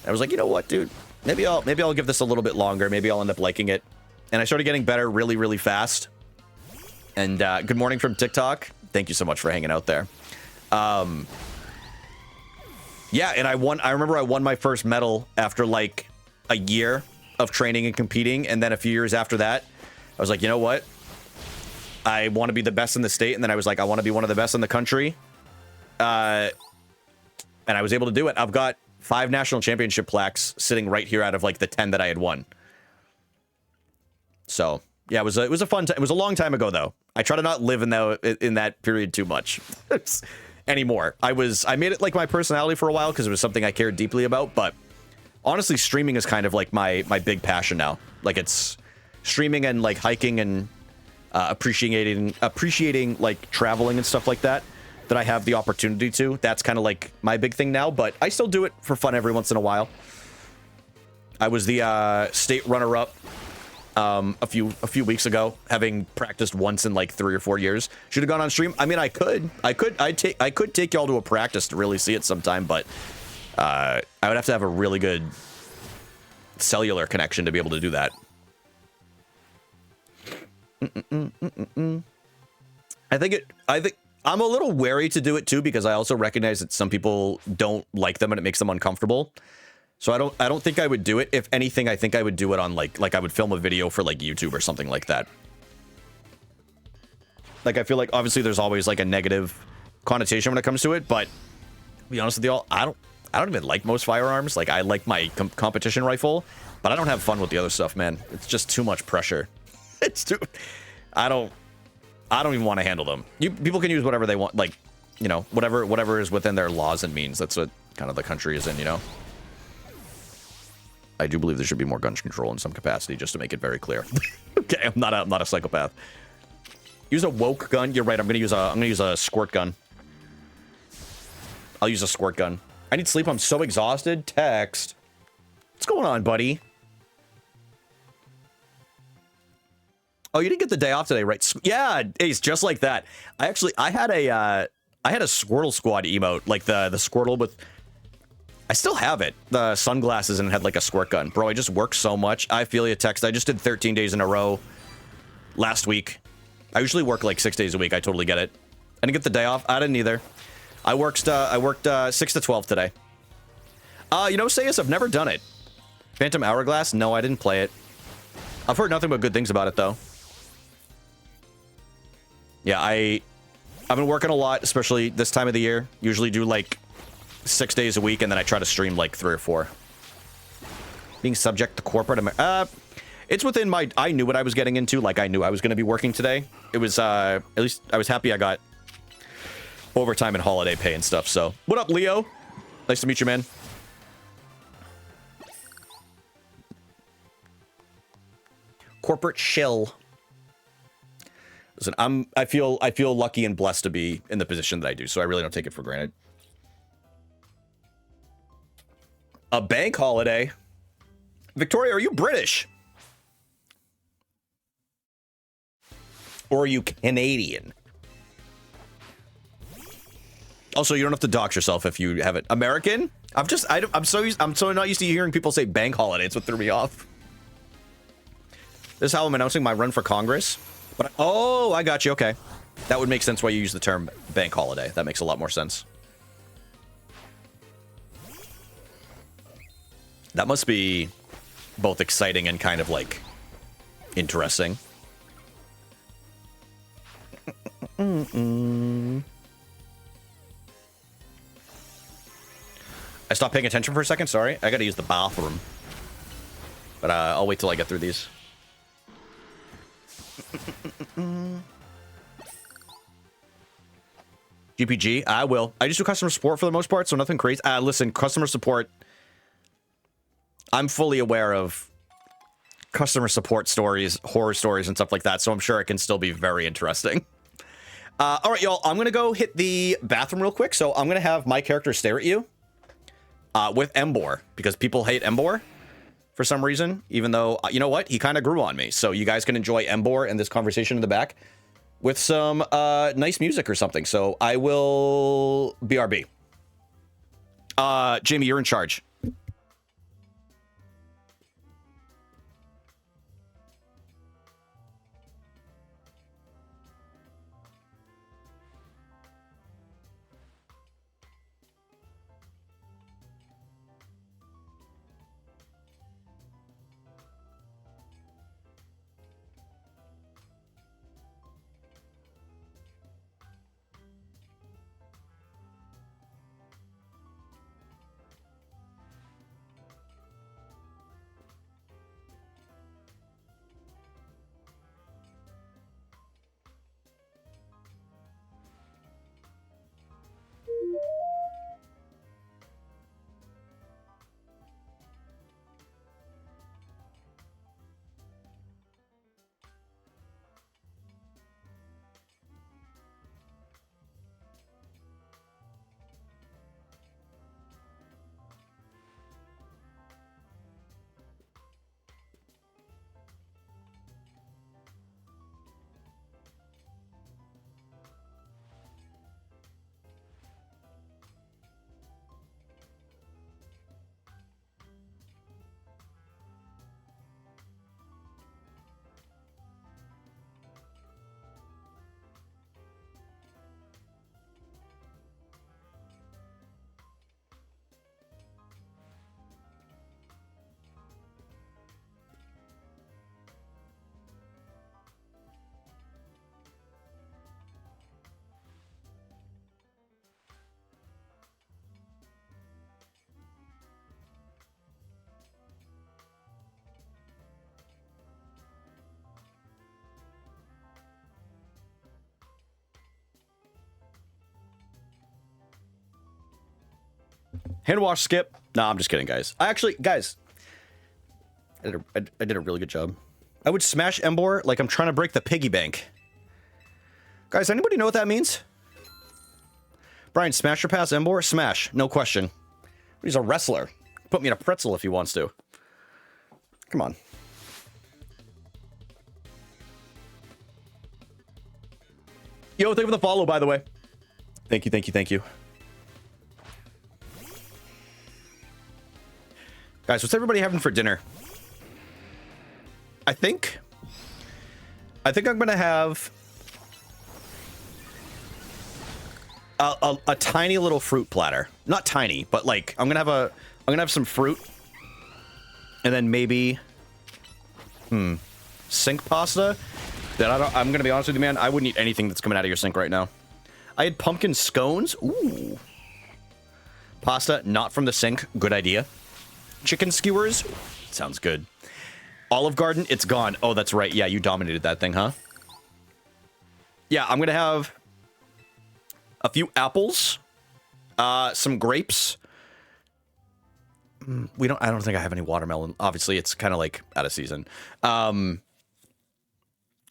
I was like, you know what, dude? Maybe I'll give this a little bit longer. Maybe I'll end up liking it. And I started getting better really, really fast. And good morning from TikTok. Thank you so much for hanging out there. Yeah, and I remember I won my first medal after like a year of training and competing. And then a few years after that, I was like, you know what? I want to be the best in the state. And then I was like, I want to be one of the best in the country. And I was able to do it. I've got 5 national championship plaques sitting right here out of like the 10 that I had won. So yeah, it was a fun time. It was a long time ago though. I try to not live in that period too much. Anymore. I made it like my personality for a while because it was something I cared deeply about, but honestly streaming is kind of like my big passion now. Like it's streaming and like hiking and appreciating like traveling and stuff like that I have the opportunity to. That's kind of like my big thing now, but I still do it for fun every once in a while. I was the state runner-up a few weeks ago, having practiced once in like 3 or 4 years. Should have gone on stream. I mean, I could take y'all to a practice to really see it sometime, but I would have to have a really good cellular connection to be able to do that. I think I'm a little wary to do it too, because I also recognize that some people don't like them and it makes them uncomfortable. So I don't think I would do it. If anything, I think I would do it on like I would film a video for like YouTube or something like that. Like, I feel like obviously there's always like a negative connotation when it comes to it, but to be honest with y'all, I don't even like most firearms. Like, I like my competition rifle, but I don't have fun with the other stuff, man. It's just too much pressure. It's too... I don't even want to handle them. People can use whatever they want, like, you know, whatever is within their laws and means. That's what kind of the country is in, you know. I do believe there should be more gun control in some capacity, just to make it very clear. Okay, I'm not a psychopath. Use a woke gun. You're right. I'm gonna use a squirt gun. I'll use a squirt gun. I need sleep. I'm so exhausted. Text. What's going on, buddy? Oh, you didn't get the day off today, right? Yeah, Ace, just like that. I had a Squirtle Squad emote, like the Squirtle with... I still have it. The sunglasses, and it had like a squirt gun. Bro, I just work so much. I feel you, Text. I just did 13 days in a row last week. I usually work like 6 days a week. I totally get it. I didn't get the day off. I didn't either. I worked 6 to 12 today. You know, Sayus, I've never done it. Phantom Hourglass? No, I didn't play it. I've heard nothing but good things about it, though. Yeah, I've been working a lot, especially this time of the year. Usually do like 6 days a week, and then I try to stream like 3 or 4. Being subject to corporate it's within my... I knew what I was getting into. Like, I knew I was going to be working today. It was, at least I was happy I got overtime and holiday pay and stuff, so. What up, Leo? Nice to meet you, man. Corporate shill. Listen, I feel lucky and blessed to be in the position that I do, so I really don't take it for granted. A bank holiday? Victoria, are you British? Or are you Canadian? Also, you don't have to dox yourself if you have it. American? I'm so not used to hearing people say bank holiday. It's what threw me off. This is how I'm announcing my run for Congress. But oh, I got you. Okay. That would make sense why you use the term bank holiday. That makes a lot more sense. That must be both exciting and kind of like interesting. I stopped paying attention for a second. Sorry. I gotta use the bathroom. But I'll wait till I get through these. GPG, I will. I just do customer support for the most part, so nothing crazy. Listen, customer support. I'm fully aware of customer support stories, horror stories, and stuff like that, so I'm sure it can still be very interesting. All right, y'all, I'm going to go hit the bathroom real quick, so I'm going to have my character stare at you with Embor, because people hate Embor for some reason, even though, you know what? He kind of grew on me, so you guys can enjoy Embor and this conversation in the back with some nice music or something, so I will... BRB. Jamie, you're in charge. Hand wash skip. Nah, I'm just kidding, guys. Guys, I did a really good job. I would smash Embor like I'm trying to break the piggy bank. Guys, anybody know what that means? Brian, smash or pass Embor? Smash, no question. He's a wrestler. Put me in a pretzel if he wants to. Come on. Yo, thank you for the follow, by the way. Thank you, thank you, thank you. Guys, what's everybody having for dinner? I think I'm gonna have a tiny little fruit platter. Not tiny, but like I'm gonna have some fruit, and then maybe sink pasta. That I'm gonna be honest with you, man. I wouldn't eat anything that's coming out of your sink right now. I had pumpkin scones. Ooh, pasta not from the sink. Good idea. Chicken skewers. Sounds good. Olive Garden, it's gone. Oh, that's right. Yeah, you dominated that thing, huh? Yeah, I'm gonna have a few apples, some grapes. I don't think I have any watermelon. Obviously, it's kind of like out of season.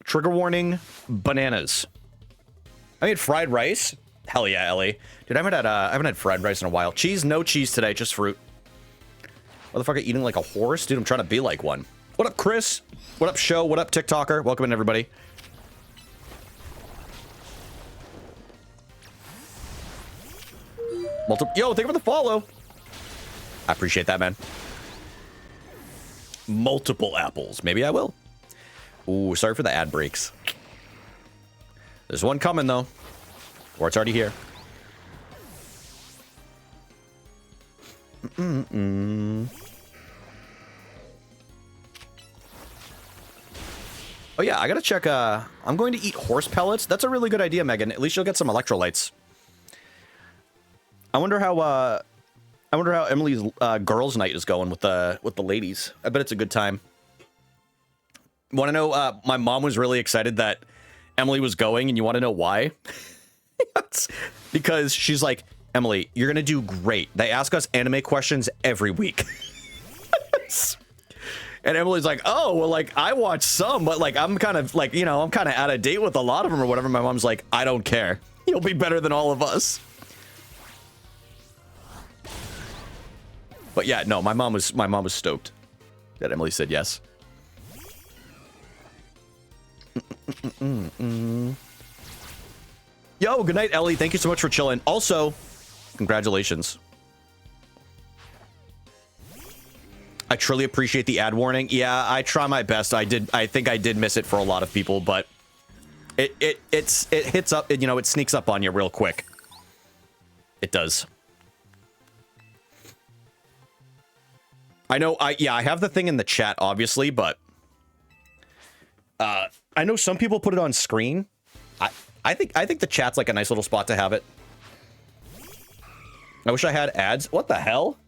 Trigger warning, bananas. I made fried rice. Hell yeah, Ellie. Dude, I haven't had fried rice in a while. Cheese, no cheese today, just fruit. Motherfucker eating like a horse? Dude, I'm trying to be like one. What up, Chris? What up, Show? What up, TikToker? Welcome in, everybody. Yo, thank you for the follow. I appreciate that, man. Multiple apples. Maybe I will. Ooh, sorry for the ad breaks. There's one coming, though. Or it's already here. Oh yeah, I gotta check, I'm going to eat horse pellets. That's a really good idea, Megan. At least you'll get some electrolytes. I wonder how Emily's girls' night is going with the ladies. I bet it's a good time. Want to know, my mom was really excited that Emily was going, and you want to know why? Because she's like, Emily, you're gonna do great. They ask us anime questions every week. And Emily's like, oh, well, like, I watch some, but, like, I'm kind of, like, you know, I'm kind of out of date with a lot of them or whatever. My mom's like, I don't care. You'll be better than all of us. But yeah, no, my mom was stoked that Emily said yes. Yo, good night, Ellie. Thank you so much for chilling. Also, congratulations. I truly appreciate the ad warning. Yeah, I try my best. I think I did miss it for a lot of people, but it hits up, you know, it sneaks up on you real quick. It does. I know, I have the thing in the chat, obviously, but I know some people put it on screen. I think the chat's like a nice little spot to have it. I wish I had ads. What the hell?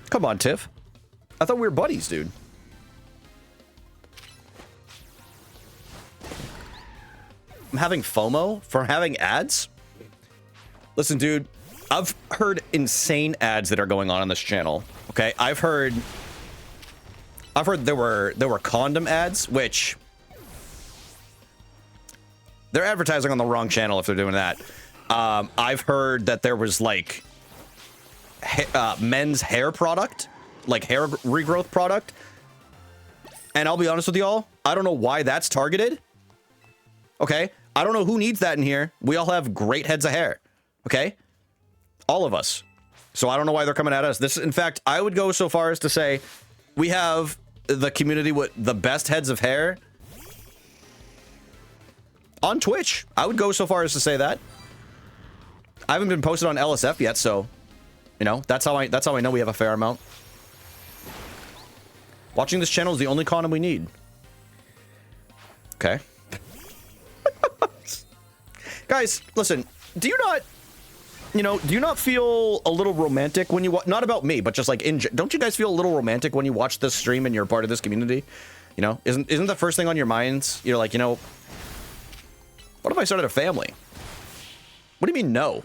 Come on, Tiff. I thought we were buddies, dude. I'm having FOMO for having ads? Listen, dude, I've heard insane ads that are going on this channel. Okay, I've heard there were condom ads, which they're advertising on the wrong channel if they're doing that. I've heard that there was like men's hair product, like hair regrowth product. And I'll be honest with y'all, I don't know why that's targeted. Okay, I don't know who needs that in here. We all have great heads of hair. Okay, all of us. So I don't know why they're coming at us. This, in fact, I would go so far as to say we have the community with the best heads of hair on Twitch. I would go so far as to say that. I haven't been posted on LSF yet, so you know, that's how I know we have a fair amount. Watching this channel is the only condom we need. Okay. Guys, listen, do you not feel a little romantic when you watch, not about me, but just like don't you guys feel a little romantic when you watch this stream and you're part of this community? You know, isn't the first thing on your minds, you're like, you know, what if I started a family? What do you mean no?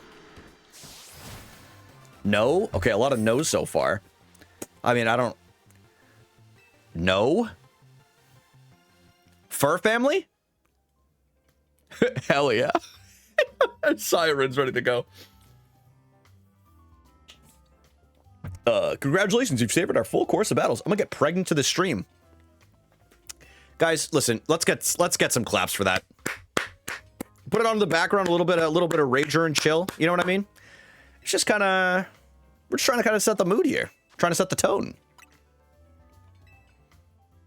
No? Okay, a lot of no's so far. I mean, I don't... No? Fur family? Hell yeah. Siren's ready to go. Congratulations, you've savored our full course of battles. I'm gonna get pregnant to the stream. Guys, listen, let's get some claps for that. Put it on the background, a little bit of rager and chill. You know what I mean? It's just kind of, we're just trying to kind of set the mood here, trying to set the tone.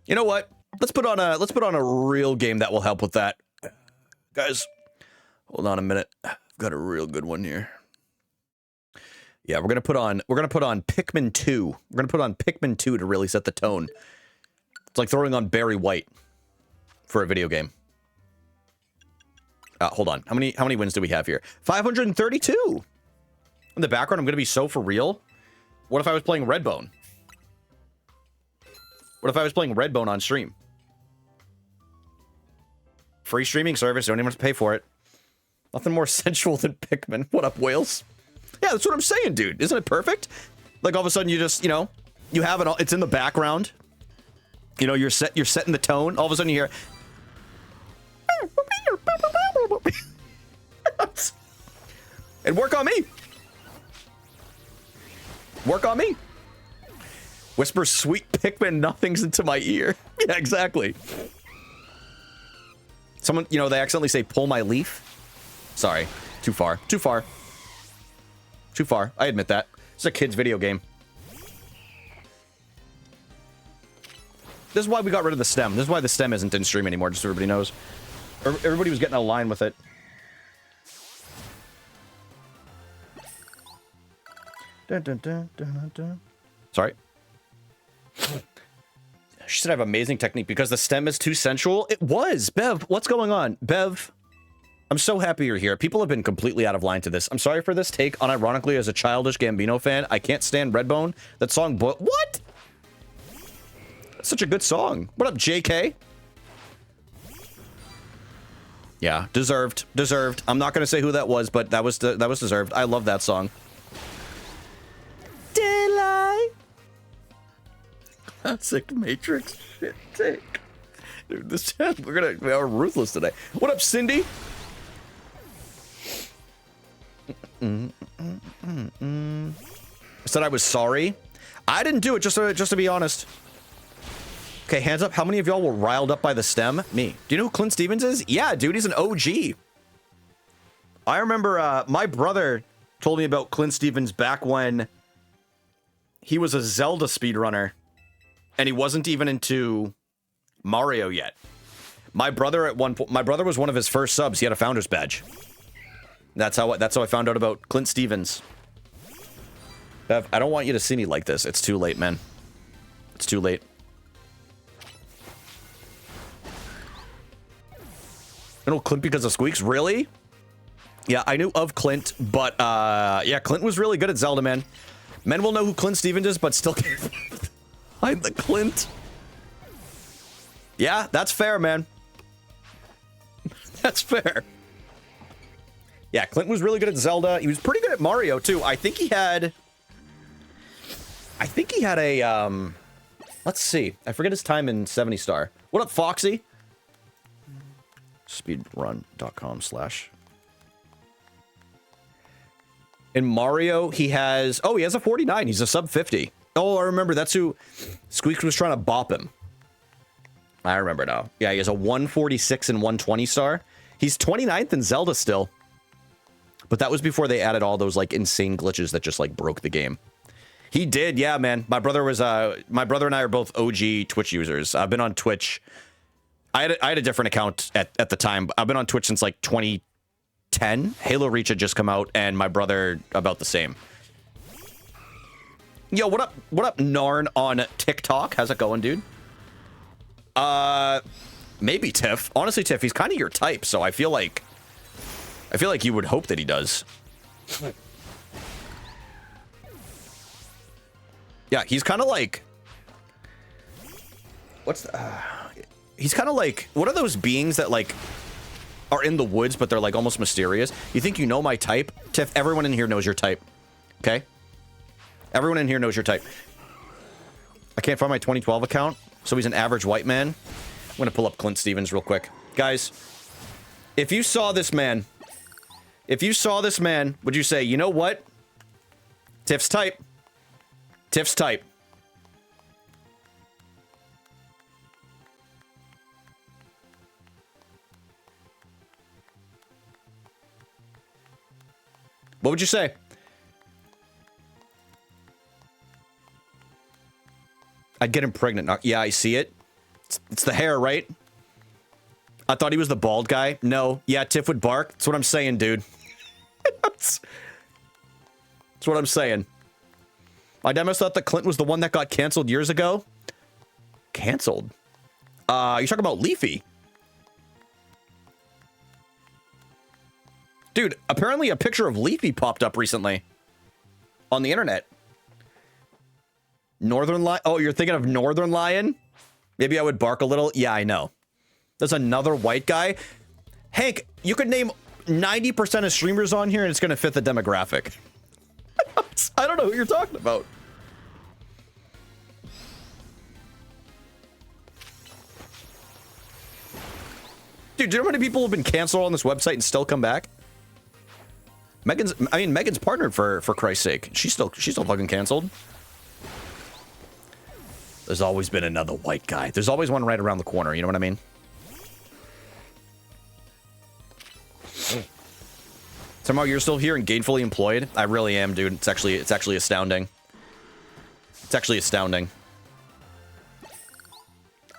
You know what? Let's put on a real game that will help with that, guys. Hold on a minute. I've got a real good one here. Yeah, we're gonna put on Pikmin 2. We're gonna put on Pikmin 2 to really set the tone. It's like throwing on Barry White for a video game. Hold on. How many wins do we have here? 532. In the background, I'm gonna be so for real. What if I was playing Redbone? What if I was playing Redbone on stream? Free streaming service. Don't even have to pay for it. Nothing more sensual than Pikmin. What up, Wales? Yeah, that's what I'm saying, dude. Isn't it perfect? Like all of a sudden you just, you know, you have it all. It's in the background. You know, you're setting the tone. All of a sudden you hear. And work on me. Work on me. Whisper sweet Pikmin nothings into my ear. Yeah, exactly. Someone, you know, they accidentally say pull my leaf. Sorry. Too far. Too far. Too far. I admit that. It's a kid's video game. This is why we got rid of the stem. This is why the stem isn't in stream anymore, just so everybody knows. Everybody was getting a line with it. Dun, dun, dun, dun, dun. Sorry. She said I have amazing technique because the stem is too sensual. It was. Bev, what's going on? Bev, I'm so happy you're here. People have been completely out of line to this. I'm sorry for this take. Unironically, as a childish Gambino fan, I can't stand Redbone. That song, what? That's such a good song. What up, JK? Yeah, deserved. Deserved. I'm not going to say who that was, but that was deserved. I love that song. Daylight. Classic Matrix shit take. Dude, we are ruthless today. What up, Cindy? I said I was sorry. I didn't do it, just to be honest. Okay, hands up. How many of y'all were riled up by the stem? Me. Do you know who Clint Stevens is? Yeah, dude, he's an OG. I remember my brother told me about Clint Stevens back when he was a Zelda speedrunner and he wasn't even into Mario yet. My brother at one point, my brother was one of his first subs. He had a founder's badge. That's how I found out about Clint Stevens. Bev, I don't want you to see me like this. It's too late, man. It's too late. I know Clint because of Squeaks. Really? Yeah, I knew of Clint, but yeah, Clint was really good at Zelda, man. Men will know who Clint Stevens is, but still can't hide the Clint. Yeah, that's fair, man. That's fair. Yeah, Clint was really good at Zelda. He was pretty good at Mario, too. I think he had a, let's see. I forget his time in 70 Star. What up, Foxy? Speedrun.com/. In Mario, he has a 49. He's a sub 50. Oh, I remember. That's who Squeaks was trying to bop him. I remember now. Yeah, he has a 146 and 120 star. He's 29th in Zelda still. But that was before they added all those like insane glitches that just like broke the game. He did, yeah, man. My brother and I are both OG Twitch users. I've been on Twitch. I had a different account at the time. I've been on Twitch since like 2010. Halo Reach had just come out, and my brother about the same. Yo, what up? What up, Narn on TikTok? How's it going, dude? Maybe Tiff. Honestly, Tiff, he's kind of your type, so I feel like you would hope that he does. Yeah, he's kind of like... he's kind of like... What are those beings that, like, are in the woods, but they're, like, almost mysterious? You think you know my type? Tiff, everyone in here knows your type. Okay? Everyone in here knows your type. I can't find my 2012 account, so he's an average white man. I'm gonna pull up Clint Stevens real quick. Guys, if you saw this man, would you say, you know what? Tiff's type. Tiff's type. What would you say? I'd get him pregnant. Yeah, I see it. It's the hair, right? I thought he was the bald guy. No. Yeah, Tiff would bark. That's what I'm saying, dude. That's what I'm saying. My demos thought that Clint was the one that got canceled years ago. Canceled? You're talking about Leafy. Dude, apparently a picture of Leafy popped up recently on the internet. Northern Lion? Oh, you're thinking of Northern Lion? Maybe I would bark a little. Yeah, I know. There's another white guy. Hank, you could name 90% of streamers on here and it's going to fit the demographic. I don't know who you're talking about. Dude, do you know how many people have been canceled on this website and still come back? Megan's partnered for Christ's sake. She's still fucking canceled. There's always been another white guy. There's always one right around the corner, you know what I mean? Somehow you're still here and gainfully employed? I really am, dude. It's actually astounding. It's actually astounding.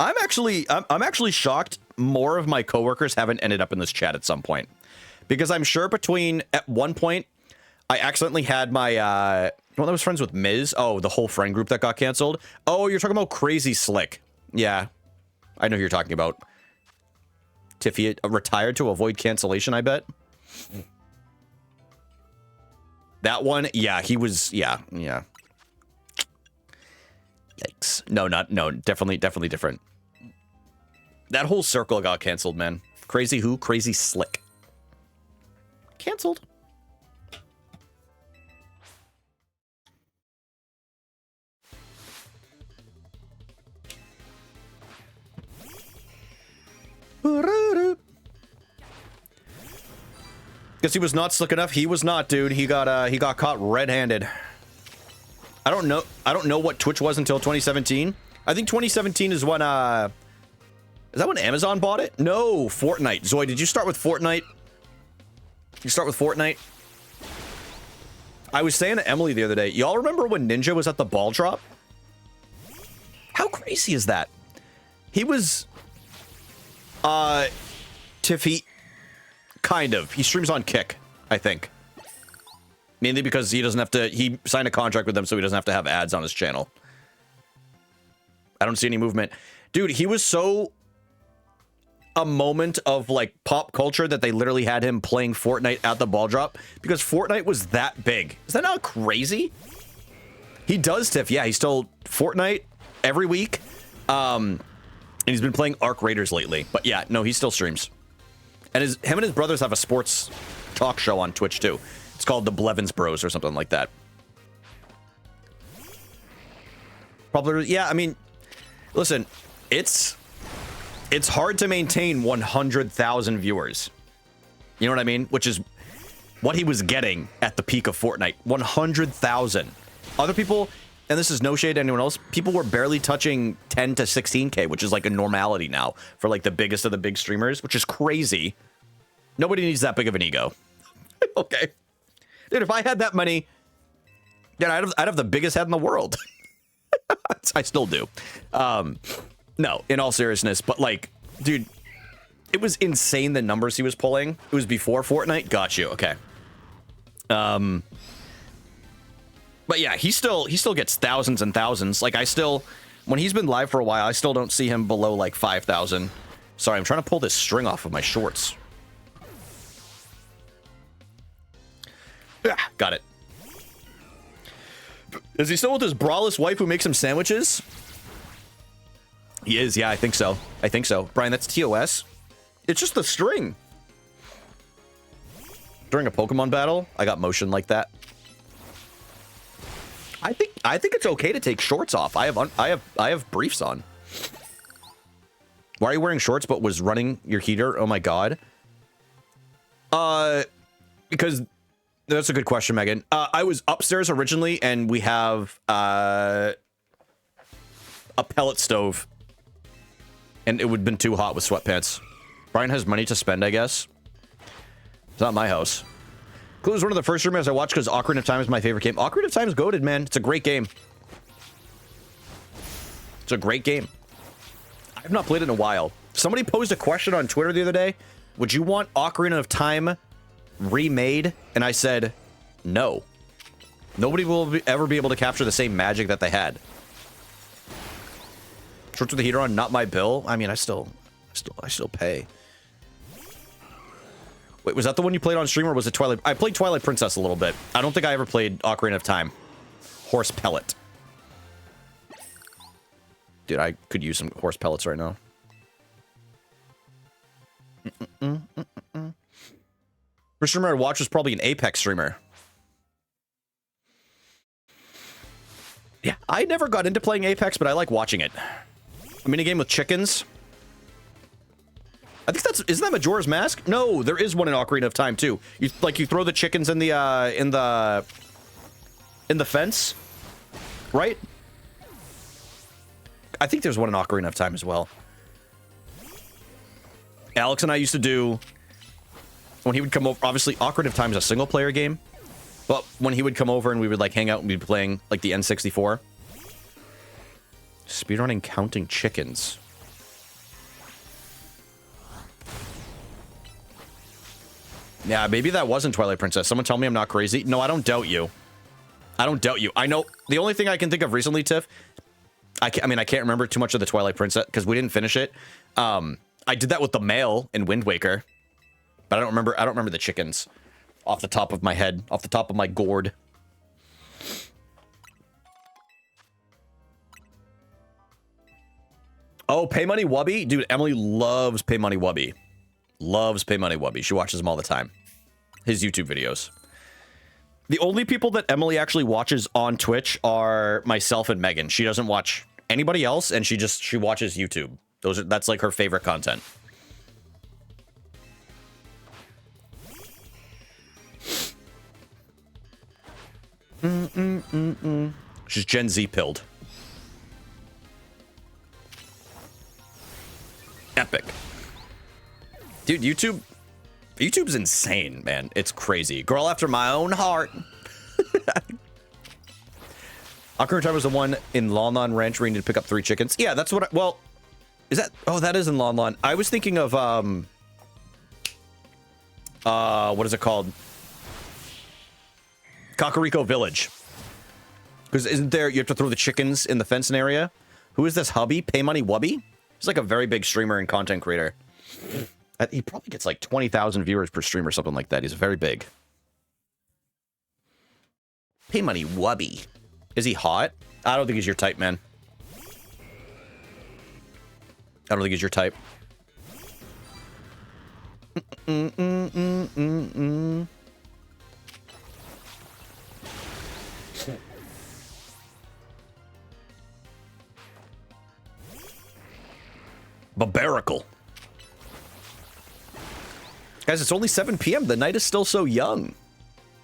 I'm actually shocked more of my coworkers haven't ended up in this chat at some point. Because I'm sure at one point, I accidentally had my, one that was friends with Miz. Oh, the whole friend group that got canceled. Oh, you're talking about Crazy Slick. Yeah, I know who you're talking about. Tiffy retired to avoid cancellation, I bet. That one, yeah, he was, yeah. Yikes. No, definitely different. That whole circle got canceled, man. Crazy who? Crazy Slick. Canceled. Guess he was not slick enough. He was not, dude. He got caught red-handed. I don't know what Twitch was until 2017. I think 2017 is when is that when Amazon bought it? No, Fortnite. Zoe, did you start with Fortnite? You start with Fortnite? I was saying to Emily the other day, y'all remember when Ninja was at the ball drop? How crazy is that? He was Tiffy, kind of. He streams on Kick, I think. Mainly because he doesn't have to, he signed a contract with them so he doesn't have to have ads on his channel. I don't see any movement. Dude, he was so a moment of like pop culture that they literally had him playing Fortnite at the ball drop because Fortnite was that big. Is that not crazy? He does, Tiff. Yeah, he's still Fortnite every week. And he's been playing Arc Raiders lately. But yeah, no, he still streams. And him and his brothers have a sports talk show on Twitch too. It's called the Blevins Bros or something like that. Probably, yeah, I mean, listen, it's hard to maintain 100,000 viewers. You know what I mean? Which is what he was getting at the peak of Fortnite. 100,000. Other people, and this is no shade to anyone else, people were barely touching 10 to 16K, which is like a normality now for like the biggest of the big streamers, which is crazy. Nobody needs that big of an ego. Okay. Dude, if I had that money, then I'd have the biggest head in the world. I still do. No, in all seriousness, but like, dude, it was insane the numbers he was pulling. It was before Fortnite. Got you. Okay. But yeah, he still gets thousands and thousands. Like when he's been live for a while, I still don't see him below like 5,000. Sorry, I'm trying to pull this string off of my shorts. Got it. Is he still with his braless wife who makes him sandwiches? He is, yeah, I think so. Brian, that's TOS. It's just the string. During a Pokemon battle, I got motion like that. I think it's okay to take shorts off. I have briefs on. Why are you wearing shorts but was running your heater? Oh my god. Because that's a good question, Megan. I was upstairs originally and we have a pellet stove. And it would have been too hot with sweatpants. Brian has money to spend, I guess. It's not my house. Clue is one of the first streamers I watched because Ocarina of Time is my favorite game. Ocarina of Time is goated, man. It's a great game. It's a great game. I have not played it in a while. Somebody posed a question on Twitter the other day. Would you want Ocarina of Time remade? And I said, no. Nobody will ever be able to capture the same magic that they had. Shorts with the heater on, not my bill. I mean, I still pay. Wait, was that the one you played on stream or was it Twilight? I played Twilight Princess a little bit. I don't think I ever played Ocarina of Time. Horse pellet. Dude, I could use some horse pellets right now. First streamer I'd watch was probably an Apex streamer. Yeah, I never got into playing Apex, but I like watching it. A minigame with chickens. I think isn't that Majora's Mask? No, there is one in Ocarina of Time too. You throw the chickens in the fence, right? I think there's one in Ocarina of Time as well. Alex and I used to do when he would come over. Obviously, Ocarina of Time is a single player game, but when he would come over and we would like hang out and we'd be playing like the N64. Speedrunning counting chickens. Yeah, maybe that wasn't Twilight Princess. Someone tell me I'm not crazy. No, I don't doubt you. I don't doubt you. I know the only thing I can think of recently, Tiff. I mean, I can't remember too much of the Twilight Princess because we didn't finish it. I did that with the male in Wind Waker, but I don't remember the chickens off the top of my head, off the top of my gourd. Oh, Pay Money Wubby? Dude, Emily loves Pay Money Wubby. Loves Pay Money Wubby. She watches him all the time. His YouTube videos. The only people that Emily actually watches on Twitch are myself and Megan. She doesn't watch anybody else, and she watches YouTube. That's like her favorite content. She's Gen Z pilled. Epic. Dude, YouTube's insane, man. It's crazy. Girl after my own heart. Ocarina of Time was the one in Lon Lon Ranch where you need to pick up 3 chickens. Yeah, that's what well, is that... Oh, that is in Lon Lon. I was thinking of, what is it called? Kakariko Village. Because isn't there... You have to throw the chickens in the fencing area? Who is this hubby? Pay Money Wubby? He's like a very big streamer and content creator. He probably gets like 20,000 viewers per stream or something like that. He's very big. Pay Money Wubby. Is he hot? I don't think he's your type, man. I don't think he's your type. Barbarical. Guys, it's only 7 p.m. The night is still so young.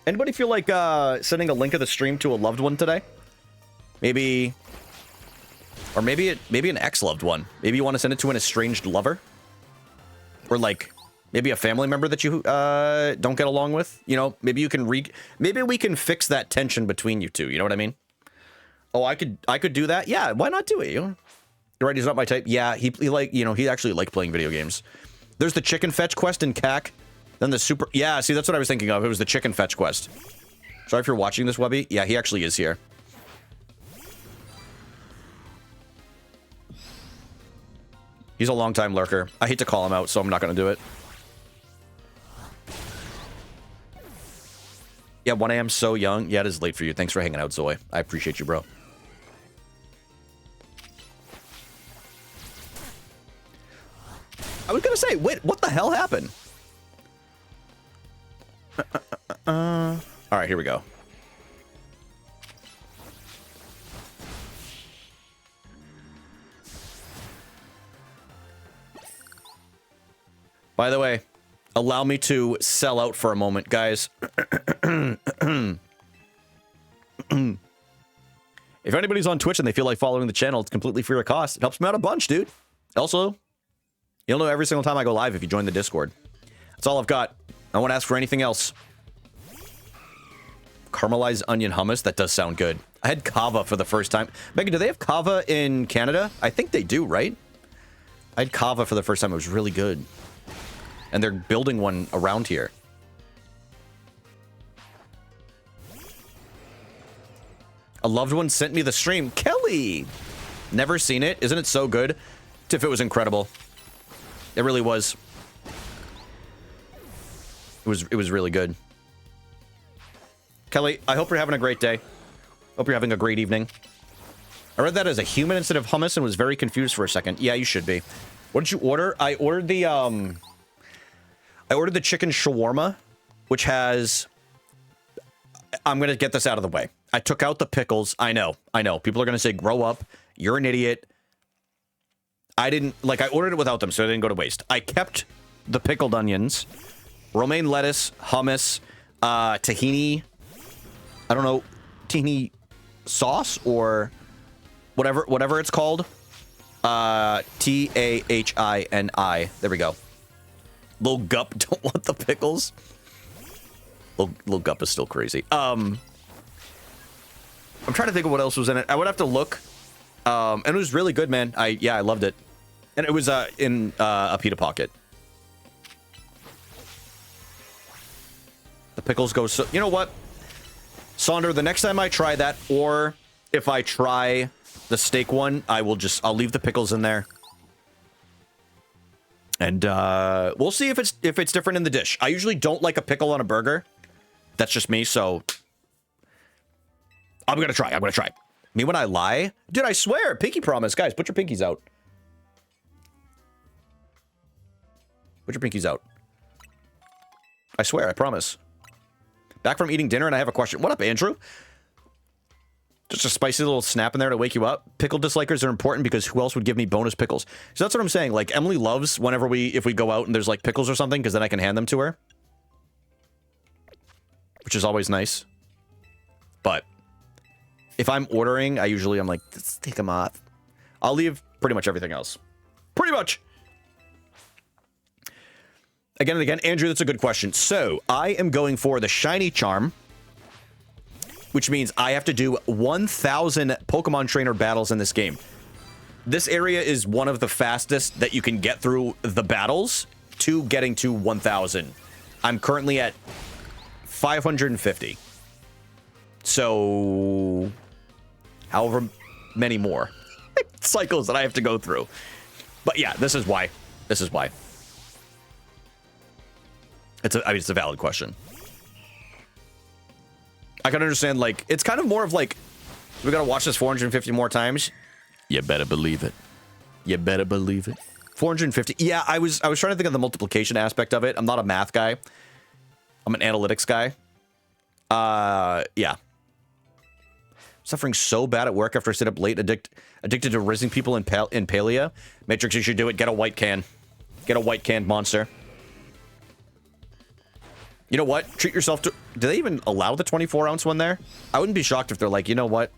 Anybody feel like sending a link of the stream to a loved one today? Maybe... Or maybe an ex-loved one. Maybe you want to send it to an estranged lover? Or like, maybe a family member that you don't get along with? You know, maybe you can maybe we can fix that tension between you two, you know what I mean? Oh, I could do that? Yeah, why not do it? You know? You're right, he's not my type. Yeah, he like, you know, he actually liked playing video games. There's the chicken fetch quest in CAC. Then the super... Yeah, see, that's what I was thinking of. It was the chicken fetch quest. Sorry if you're watching this, Webby. Yeah, he actually is here. He's a long-time lurker. I hate to call him out, so I'm not going to do it. Yeah, 1 a.m. so young. Yeah, it is late for you. Thanks for hanging out, Zoe. I appreciate you, bro. I was going to say, wait, what the hell happened? All right, here we go. By the way, allow me to sell out for a moment, guys. If anybody's on Twitch and they feel like following the channel, it's completely free of cost. It helps me out a bunch, dude. Also, you'll know every single time I go live if you join the Discord. That's all I've got. I won't ask for anything else. Caramelized onion hummus. That does sound good. I had kava for the first time. Megan, do they have kava in Canada? I think they do, right? I had kava for the first time. It was really good. And they're building one around here. A loved one sent me the stream. Kelly! Never seen it. Isn't it so good? Tiff, it was incredible. It really was. It was really good. Kelly, I hope you're having a great day. Hope you're having a great evening. I read that as a human instead of hummus and was very confused for a second. Yeah, you should be. What did you order? I ordered the chicken shawarma, which has... I'm going to get this out of the way. I took out the pickles. I know. People are going to say, grow up. You're an idiot. I didn't... Like, I ordered it without them, so it didn't go to waste. I kept the pickled onions, romaine lettuce, hummus, tahini... I don't know, tahini sauce or whatever it's called. Tahini. There we go. Lil Gup don't want the pickles. Lil Gup is still crazy. I'm trying to think of what else was in it. I would have to look. And it was really good, man. I loved it. And it was in a pita pocket. The pickles go so... You know what? Sonder, the next time I try that, or if I try the steak one, I'll leave the pickles in there. And we'll see if it's different in the dish. I usually don't like a pickle on a burger. That's just me, so I'm gonna try. Me when I lie? Dude, I swear, pinky promise. Guys, put your pinkies out. Put your pinkies out. I swear, I promise. Back from eating dinner and I have a question. What up, Andrew? Just a spicy little snap in there to wake you up. Pickle dislikers are important because who else would give me bonus pickles? So that's what I'm saying. Like, Emily loves whenever if we go out and there's like pickles or something, because then I can hand them to her. Which is always nice. But if I'm ordering, I'm like, let's take them off. I'll leave pretty much everything else. Pretty much. Again and again, Andrew, that's a good question. So, I am going for the shiny charm, which means I have to do 1,000 Pokemon Trainer battles in this game. This area is one of the fastest that you can get through the battles to getting to 1,000. I'm currently at 550. So, however many more cycles that I have to go through. But yeah, this is why. It's a valid question. I can understand, like, it's kind of more of like, we gotta watch this 450 more times. You better believe it. 450. Yeah, I was trying to think of the multiplication aspect of it. I'm not a math guy. I'm an analytics guy. Yeah. Suffering so bad at work after I sit up late, addicted to rizzing people in Palia. Matrix, you should do it. Get a white can. Get a white canned monster. You know what? Treat yourself to... Do they even allow the 24-ounce one there? I wouldn't be shocked if they're like, you know what?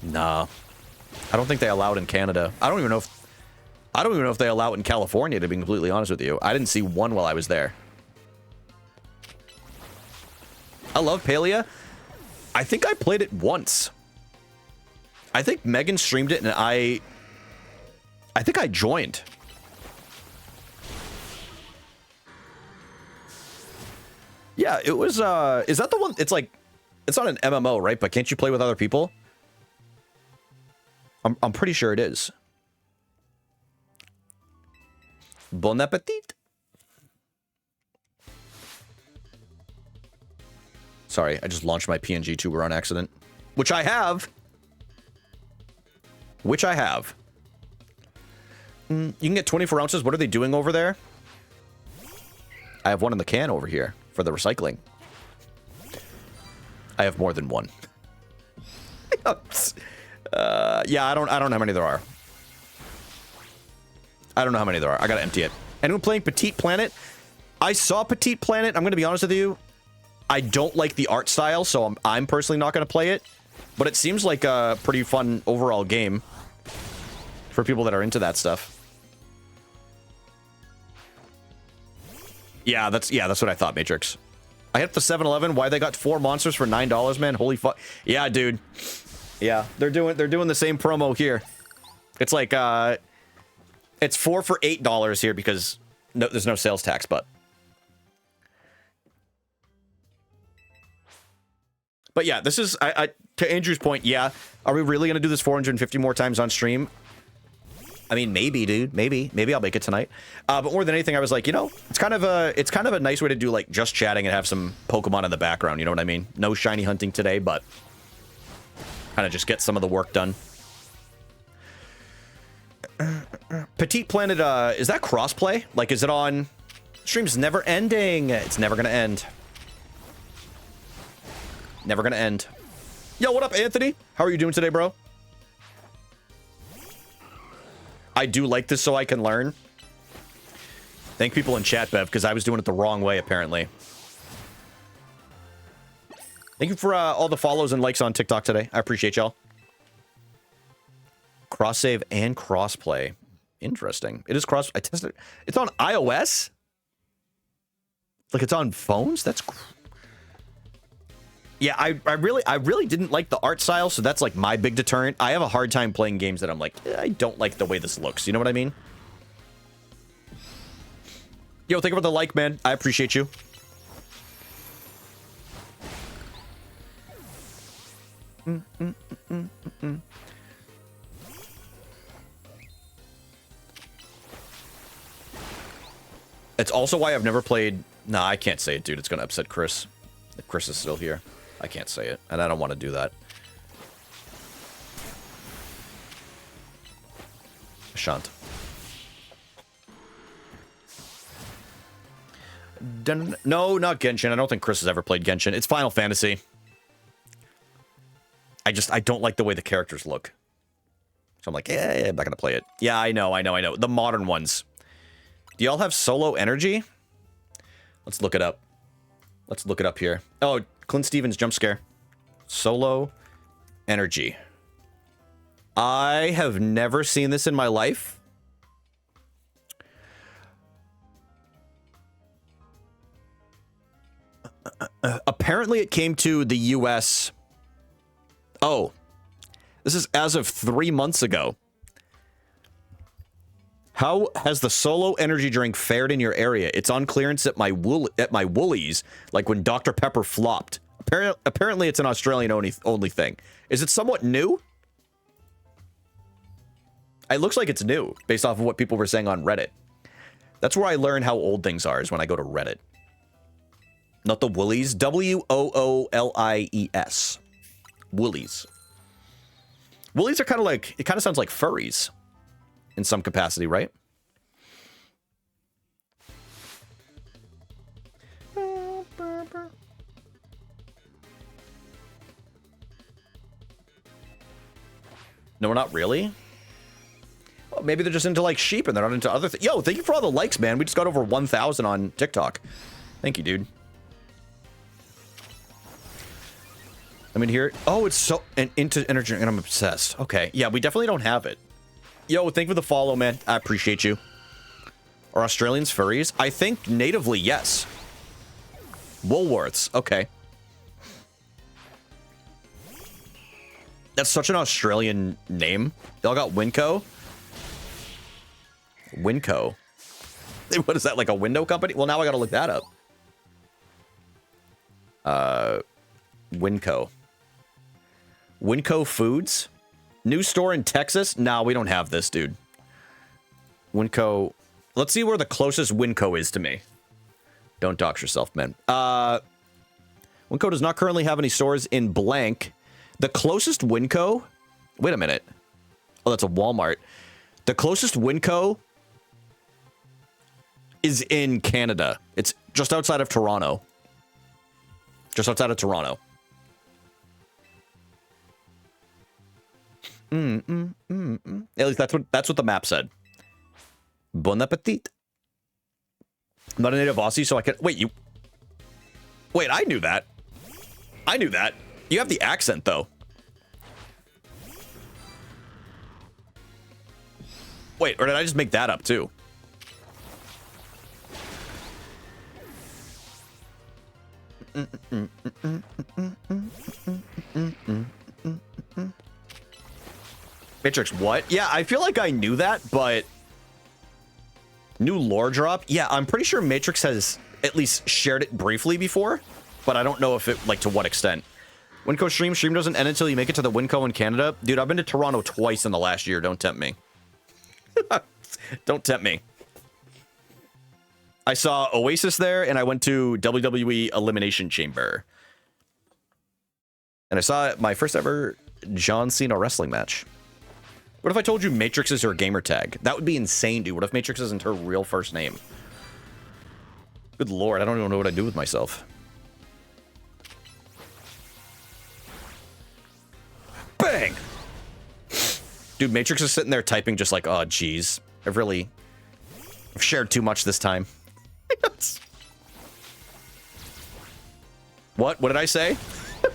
Nah. I don't think they allow it in Canada. I don't even know if they allow it in California, to be completely honest with you. I didn't see one while I was there. I love Palia. I think I played it once. I think Megan streamed it and I think I joined. Yeah, it was, is that the one? It's like, it's not an MMO, right? But can't you play with other people? I'm pretty sure it is. Bon appetit. Sorry, I just launched my PNG tuber on accident. Which I have. You can get 24 ounces. What are they doing over there? I have one in the can over here for the recycling. I have more than one. Yeah, I don't know how many there are. I gotta empty it. Anyone playing Petite Planet? I saw Petite Planet. I'm going to be honest with you. I don't like the art style, so I'm personally not going to play it. But it seems like a pretty fun overall game for people that are into that stuff. Yeah, that's what I thought, Matrix. I hit the 7-Eleven. Why they got 4 monsters for $9, man? Holy fuck. Yeah, dude. Yeah, they're doing the same promo here. It's like it's 4 for $8 here because there's no sales tax, but yeah, this is to Andrew's point, yeah. Are we really gonna do this 450 more times on stream? I mean, maybe, dude. Maybe I'll make it tonight. But more than anything, I was like, you know, it's kind of a nice way to do like just chatting and have some Pokemon in the background. You know what I mean? No shiny hunting today, but kind of just get some of the work done. Petite Planet, is that crossplay? Like, is it on? Stream's never ending. It's never gonna end. Never gonna end. Yo, what up, Anthony? How are you doing today, bro? I do like this so I can learn. Thank people in chat, Bev, because I was doing it the wrong way, apparently. Thank you for all the follows and likes on TikTok today. I appreciate y'all. Cross save and crossplay. Interesting. It is cross. I tested it. It's on iOS? Like it's on phones? That's... Yeah, I really didn't like the art style, so that's like my big deterrent. I have a hard time playing games that I'm like, I don't like the way this looks. You know what I mean? Yo, thank you for the like, man. I appreciate you. It's also why I've never played... Nah, I can't say it, dude. It's gonna upset Chris. If Chris is still here. I can't say it, and I don't want to do that. Shan't. No, not Genshin. I don't think Chris has ever played Genshin. It's Final Fantasy. I don't like the way the characters look. So I'm like, yeah, I'm not gonna play it. Yeah, I know. The modern ones. Do y'all have solo energy? Let's look it up. Let's look it up here. Oh, Clint Stevens jump scare. Solo energy. I have never seen this in my life. Apparently it came to the US. Oh, this is as of 3 months ago. How has the solo energy drink fared in your area? It's on clearance at my Woolies, like when Dr. Pepper flopped. Apparently it's an Australian only thing. Is it somewhat new? It looks like it's new, based off of what people were saying on Reddit. That's where I learn how old things are, is when I go to Reddit. Not the Woolies. Woolies. Woolies. Woolies are kind of like... It kind of sounds like furries. In some capacity, right? No, we're not really. Well, maybe they're just into like sheep and they're not into other things. Yo, thank you for all the likes, man. We just got over 1,000 on TikTok. Thank you, dude. I mean, here. Oh, it's so into energy, and I'm obsessed. Okay, yeah, we definitely don't have it. Yo, thank you for the follow, man. I appreciate you. Are Australians furries? I think natively, yes. Woolworths. Okay. That's such an Australian name. They all got Winco. Winco. What is that, like a window company? Well, now I gotta look that up. Winco. Winco Foods? New store in Texas? Nah, we don't have this, dude. Winco. Let's see where the closest Winco is to me. Don't dox yourself, man. Winco does not currently have any stores in blank. The closest Winco... Wait a minute. Oh, that's a Walmart. The closest Winco is in Canada. It's just outside of Toronto. Just outside of Toronto. At least that's what the map said. Bon appetit. I'm not a native Aussie, so I can... Wait, you... Wait, I knew that. I knew that. You have the accent, though. Wait, or did I just make that up, too? Matrix, what? Yeah, I feel like I knew that, but... New lore drop? Yeah, I'm pretty sure Matrix has at least shared it briefly before, but I don't know if it, like, to what extent. Winco stream doesn't end until you make it to the Winco in Canada. Dude, I've been to Toronto twice in the last year. Don't tempt me. Don't tempt me. I saw Oasis there, and I went to WWE Elimination Chamber. And I saw my first ever John Cena wrestling match. What if I told you Matrix is her gamer tag? That would be insane, dude. What if Matrix isn't her real first name? Good lord, I don't even know what I'd do with myself. Bang! Dude, Matrix is sitting there typing just like, oh, geez. I've shared too much this time. What? What did I say?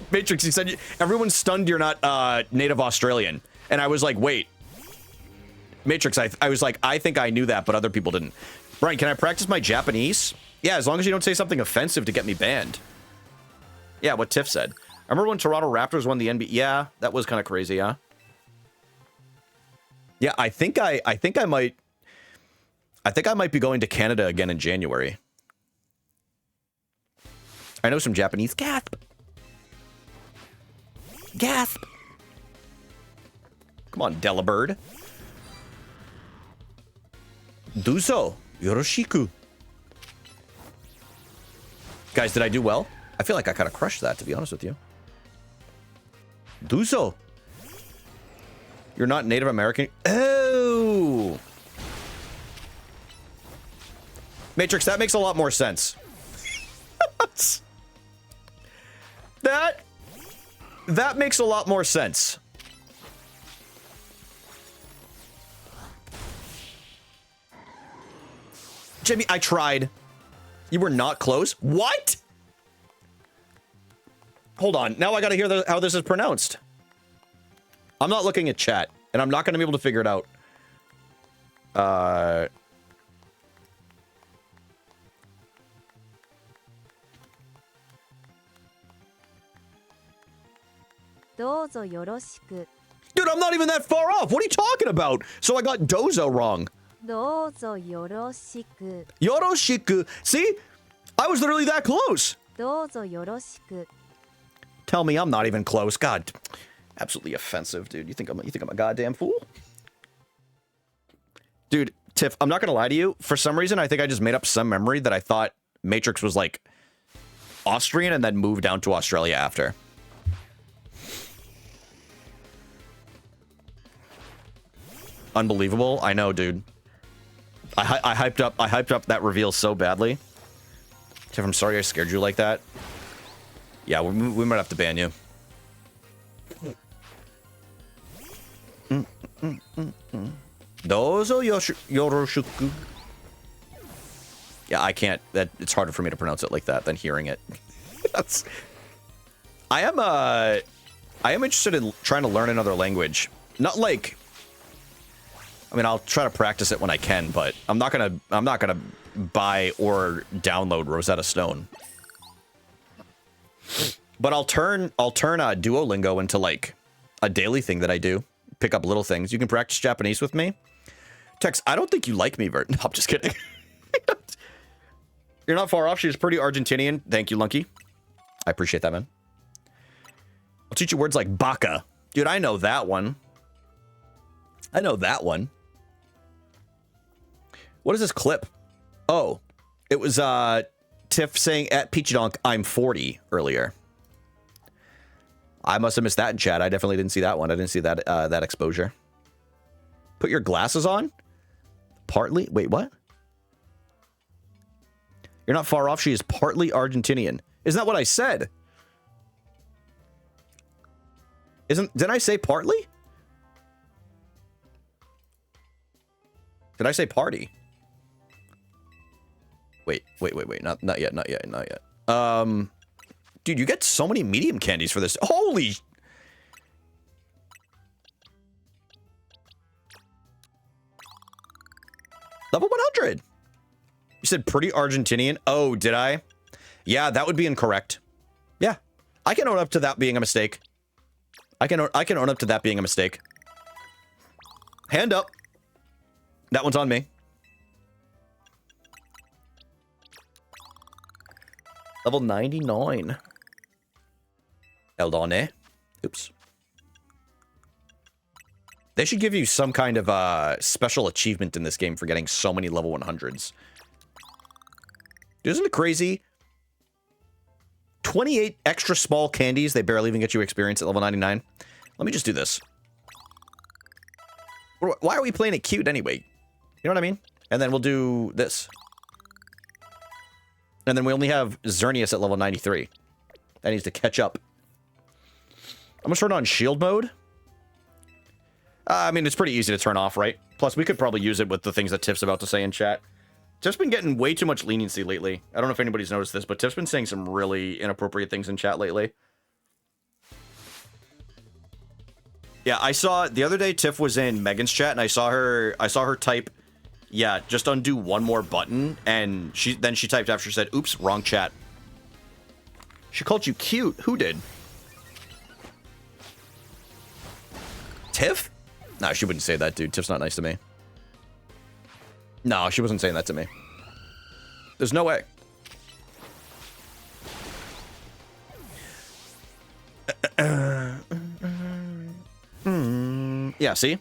Matrix, he said, everyone's stunned you're not native Australian. And I was like, wait. Matrix, I was like, I think I knew that, but other people didn't. Brian, can I practice my Japanese? Yeah, as long as you don't say something offensive to get me banned. Yeah, what Tiff said. I remember when Toronto Raptors won the NBA. Yeah, that was kind of crazy, huh? Yeah, I think I might be going to Canada again in January. I know some Japanese. Gasp. Gasp. Come on, Delabird. Duzo. Yoroshiku. Guys, did I do well? I feel like I kind of crushed that, to be honest with you. Duzo. You're not Native American? Oh! Matrix, that makes a lot more sense. That makes a lot more sense. Jimmy, I tried. You were not close? What? Hold on. Now I gotta hear how this is pronounced. I'm not looking at chat, and I'm not gonna be able to figure it out. Dude, I'm not even that far off. What are you talking about? So I got Dozo wrong. Yoroshiku. See? I was literally that close. Tell me I'm not even close. God, absolutely offensive, dude. You think I'm a goddamn fool? Dude, Tiff, I'm not gonna lie to you. For some reason, I think I just made up some memory that I thought Matrix was like Austrian and then moved down to Australia after. Unbelievable. I know, dude. I hyped up that reveal so badly. Tiff, I'm sorry I scared you like that. Yeah, we might have to ban you. Dozo Yoroshiku. Yeah, I can't. It's harder for me to pronounce it like that than hearing it. I am interested in trying to learn another language. Not like, I mean, I'll try to practice it when I can, but I'm not gonna buy or download Rosetta Stone. But I'll turn Duolingo into like a daily thing that I do. Pick up little things. You can practice Japanese with me. Tex, I don't think you like me, Vert. No, I'm just kidding. You're not far off. She's pretty Argentinian. Thank you, Lunky. I appreciate that, man. I'll teach you words like baka. Dude, I know that one. I know that one. What is this clip? Oh, it was Tiff saying at Peachy I'm 40 earlier. I must have missed that in chat. I definitely didn't see that one. I didn't see that that exposure. Put your glasses on? Partly? Wait, what? You're not far off. She is partly Argentinian. Isn't that what I said? Didn't I say partly? Did I say party? Wait. Not yet. Dude, you get so many medium candies for this. Holy... Level 100. You said pretty Argentinian. Oh, did I? Yeah, that would be incorrect. Yeah, I can own up to that being a mistake. I can own up to that being a mistake. Hand up. That one's on me. Level 99. Eldone. Oops. They should give you some kind of special achievement in this game for getting so many level 100s. Isn't it crazy? 28 extra small candies. They barely even get you experience at level 99. Let me just do this. Why are we playing it cute anyway? You know what I mean? And then we'll do this. And then we only have Xerneas at level 93. That needs to catch up. I'm going to turn on shield mode. I mean, it's pretty easy to turn off, right? Plus, we could probably use it with the things that Tiff's about to say in chat. Tiff's been getting way too much leniency lately. I don't know if anybody's noticed this, but Tiff's been saying some really inappropriate things in chat lately. Yeah, I saw the other day Tiff was in Megan's chat, and I saw her type, yeah, just undo one more button, and then she typed after she said, "Oops, wrong chat." She called you cute. Who did? Tiff? No, she wouldn't say that, dude. Tiff's not nice to me. No, she wasn't saying that to me. There's no way. Yeah, see?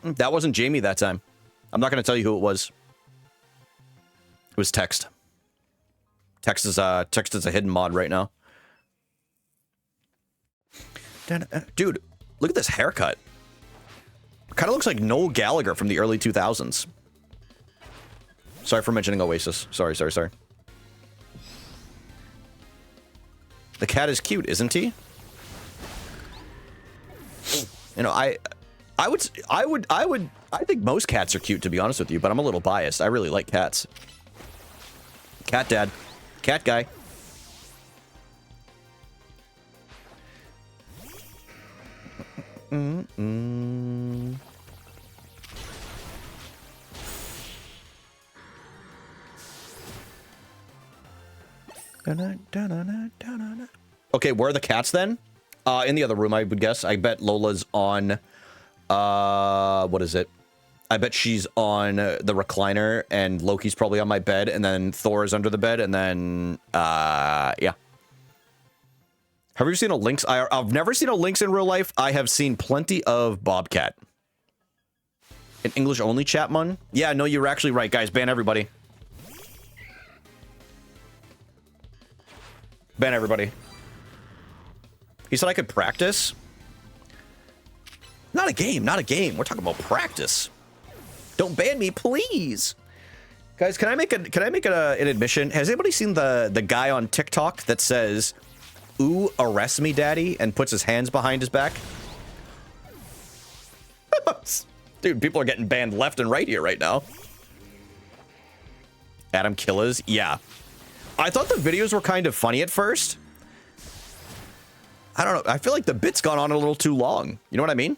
That wasn't Jamie that time. I'm not going to tell you who it was. It was Text. Text is a hidden mod right now. Dude, look at this haircut. Kind of looks like Noel Gallagher from the early 2000s. Sorry for mentioning Oasis. Sorry. The cat is cute, isn't he? You know, I think most cats are cute, to be honest with you, but I'm a little biased. I really like cats. Cat dad. Cat guy. Okay, where are the cats then? In the other room, I would guess. I bet Lola's on... what is it? I bet she's on the recliner, and Loki's probably on my bed, and then Thor is under the bed, and then... yeah. Have you seen a Lynx? I've never seen a Lynx in real life. I have seen plenty of Bobcat. An English-only Chapman? Yeah, no, you're actually right, guys. Ban everybody. Ban everybody. He said I could practice. Not a game. We're talking about practice. Don't ban me, please. Guys, can I make an admission? Has anybody seen the guy on TikTok that says, "Ooh, arrest me, daddy," and puts his hands behind his back? Dude, people are getting banned left and right here right now. Adam Killas, yeah. I thought the videos were kind of funny at first. I don't know. I feel like the bit's gone on a little too long. You know what I mean?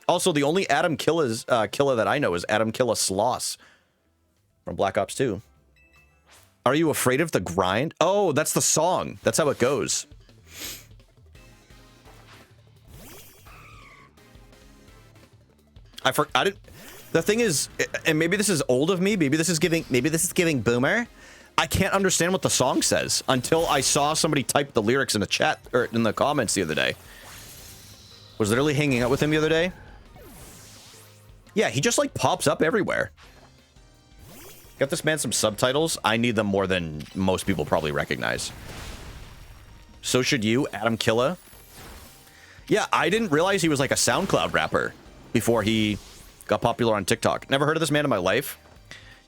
Also, the only Adam Killa that I know is Adam Killa Sloss from Black Ops 2. Are you afraid of the grind? Oh, that's the song. That's how it goes. I didn't. The thing is, and maybe this is old of me. Maybe this is giving boomer. I can't understand what the song says until I saw somebody type the lyrics in the chat or in the comments the other day. Was literally hanging out with him the other day. Yeah, he just like pops up everywhere. Got this man some subtitles. I need them more than most people probably recognize. So should you, Adam Killa. Yeah, I didn't realize he was like a SoundCloud rapper before he got popular on TikTok. Never heard of this man in my life.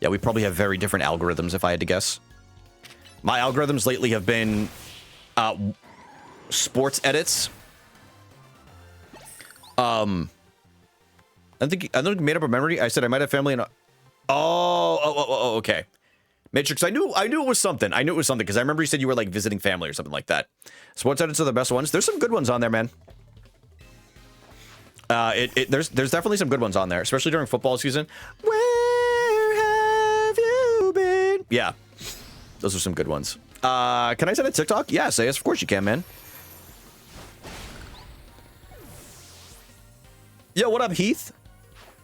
Yeah, we probably have very different algorithms if I had to guess. My algorithms lately have been sports edits. I think I made up a memory. I said I might have family in. Okay. Matrix. I knew it was something. I knew it was something because I remember you said you were like visiting family or something like that. Sports edits are the best ones. There's some good ones on there, man. There's definitely some good ones on there, especially during football season. Where have you been? Yeah, those are some good ones. Can I send a TikTok? Yeah, say yes. Of course you can, man. Yo, what up, Heath?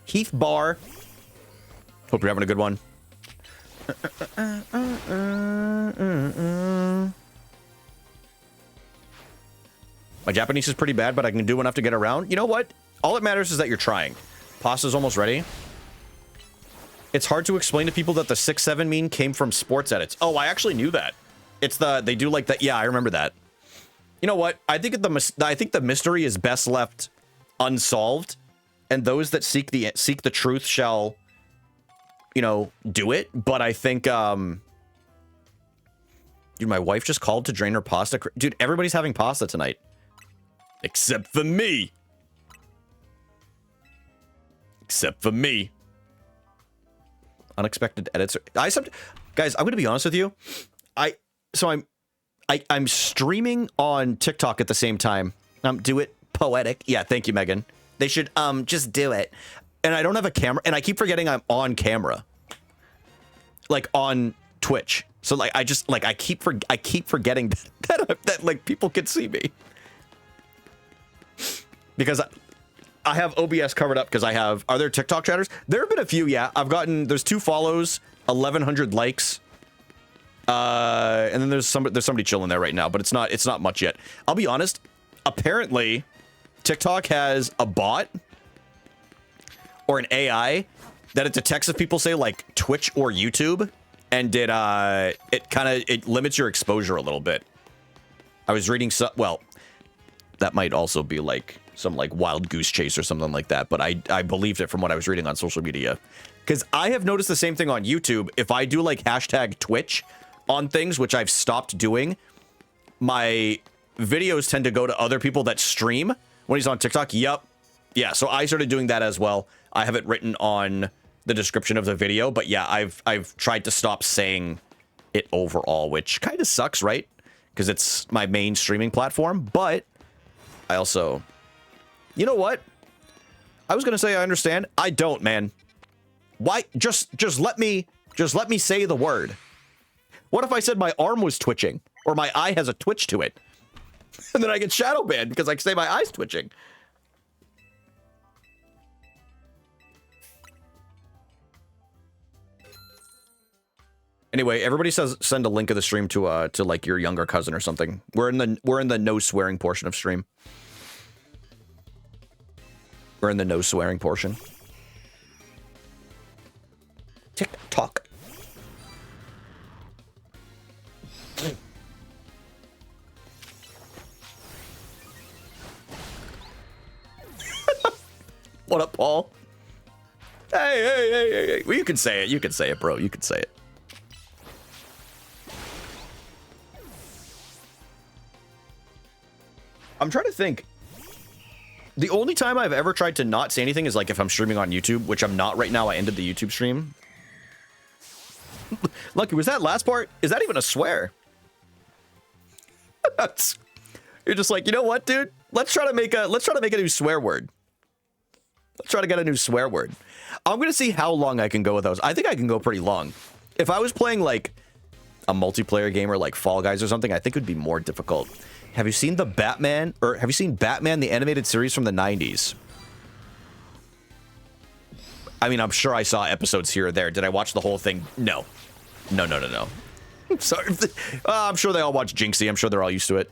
Heath Bar. Hope you're having a good one. My Japanese is pretty bad, but I can do enough to get around. You know what? All that matters is that you're trying. Pasta's almost ready. It's hard to explain to people that the 6-7 meme came from sports edits. Oh, I actually knew that. It's they do like that. Yeah, I remember that. You know what? I think the mystery is best left unsolved, and those that seek the truth shall, you know, do it. But I think, dude, my wife just called to drain her pasta. Dude, everybody's having pasta tonight, except for me. Except for me. Unexpected edits. Guys, I'm gonna be honest with you. I'm streaming on TikTok at the same time. Do it poetic. Yeah, thank you, Megan. They should just do it. And I don't have a camera, and I keep forgetting I'm on camera, like on Twitch. So like I keep forgetting that like people can see me because I have OBS covered up because are there TikTok chatters? There have been a few, yeah. There's 2 follows, 1,100 likes. And then there's somebody chilling there right now, but it's not much yet. I'll be honest. Apparently, TikTok has a bot or an AI that it detects if people say like Twitch or YouTube, and it limits your exposure a little bit. I was reading well, that might also be like some like wild goose chase or something like that, but I believed it from what I was reading on social media. Because I have noticed the same thing on YouTube. If I do like hashtag Twitch on things, which I've stopped doing, my videos tend to go to other people that stream when he's on TikTok. Yep. Yeah, so I started doing that as well. I have it written on the description of the video, but yeah, I've tried to stop saying it overall, which kind of sucks, right? Because it's my main streaming platform, but I also... You know what? I was going to say I understand. I don't, man. Why? Just let me say the word. What if I said my arm was twitching or my eye has a twitch to it? And then I get shadow banned because I say my eye's twitching. Anyway, everybody says send a link of the stream to like your younger cousin or something. We're in the no swearing portion of stream. We're in the no swearing portion. TikTok. What up, Paul? Hey. Well, you can say it. You can say it, bro. You can say it. I'm trying to think. The only time I've ever tried to not say anything is like if I'm streaming on YouTube, which I'm not right now. I ended the YouTube stream. Lucky, was that last part? Is that even a swear? You're just like, you know what, dude? Let's try to make a new swear word. Let's try to get a new swear word. I'm gonna see how long I can go with those. I think I can go pretty long. If I was playing like a multiplayer game or like Fall Guys or something, I think it would be more difficult. Have you seen Batman the animated series from the 90s? I mean, I'm sure I saw episodes here or there. Did I watch the whole thing? No. No. Sorry. I'm sure they all watch Jinxie. I'm sure they're all used to it.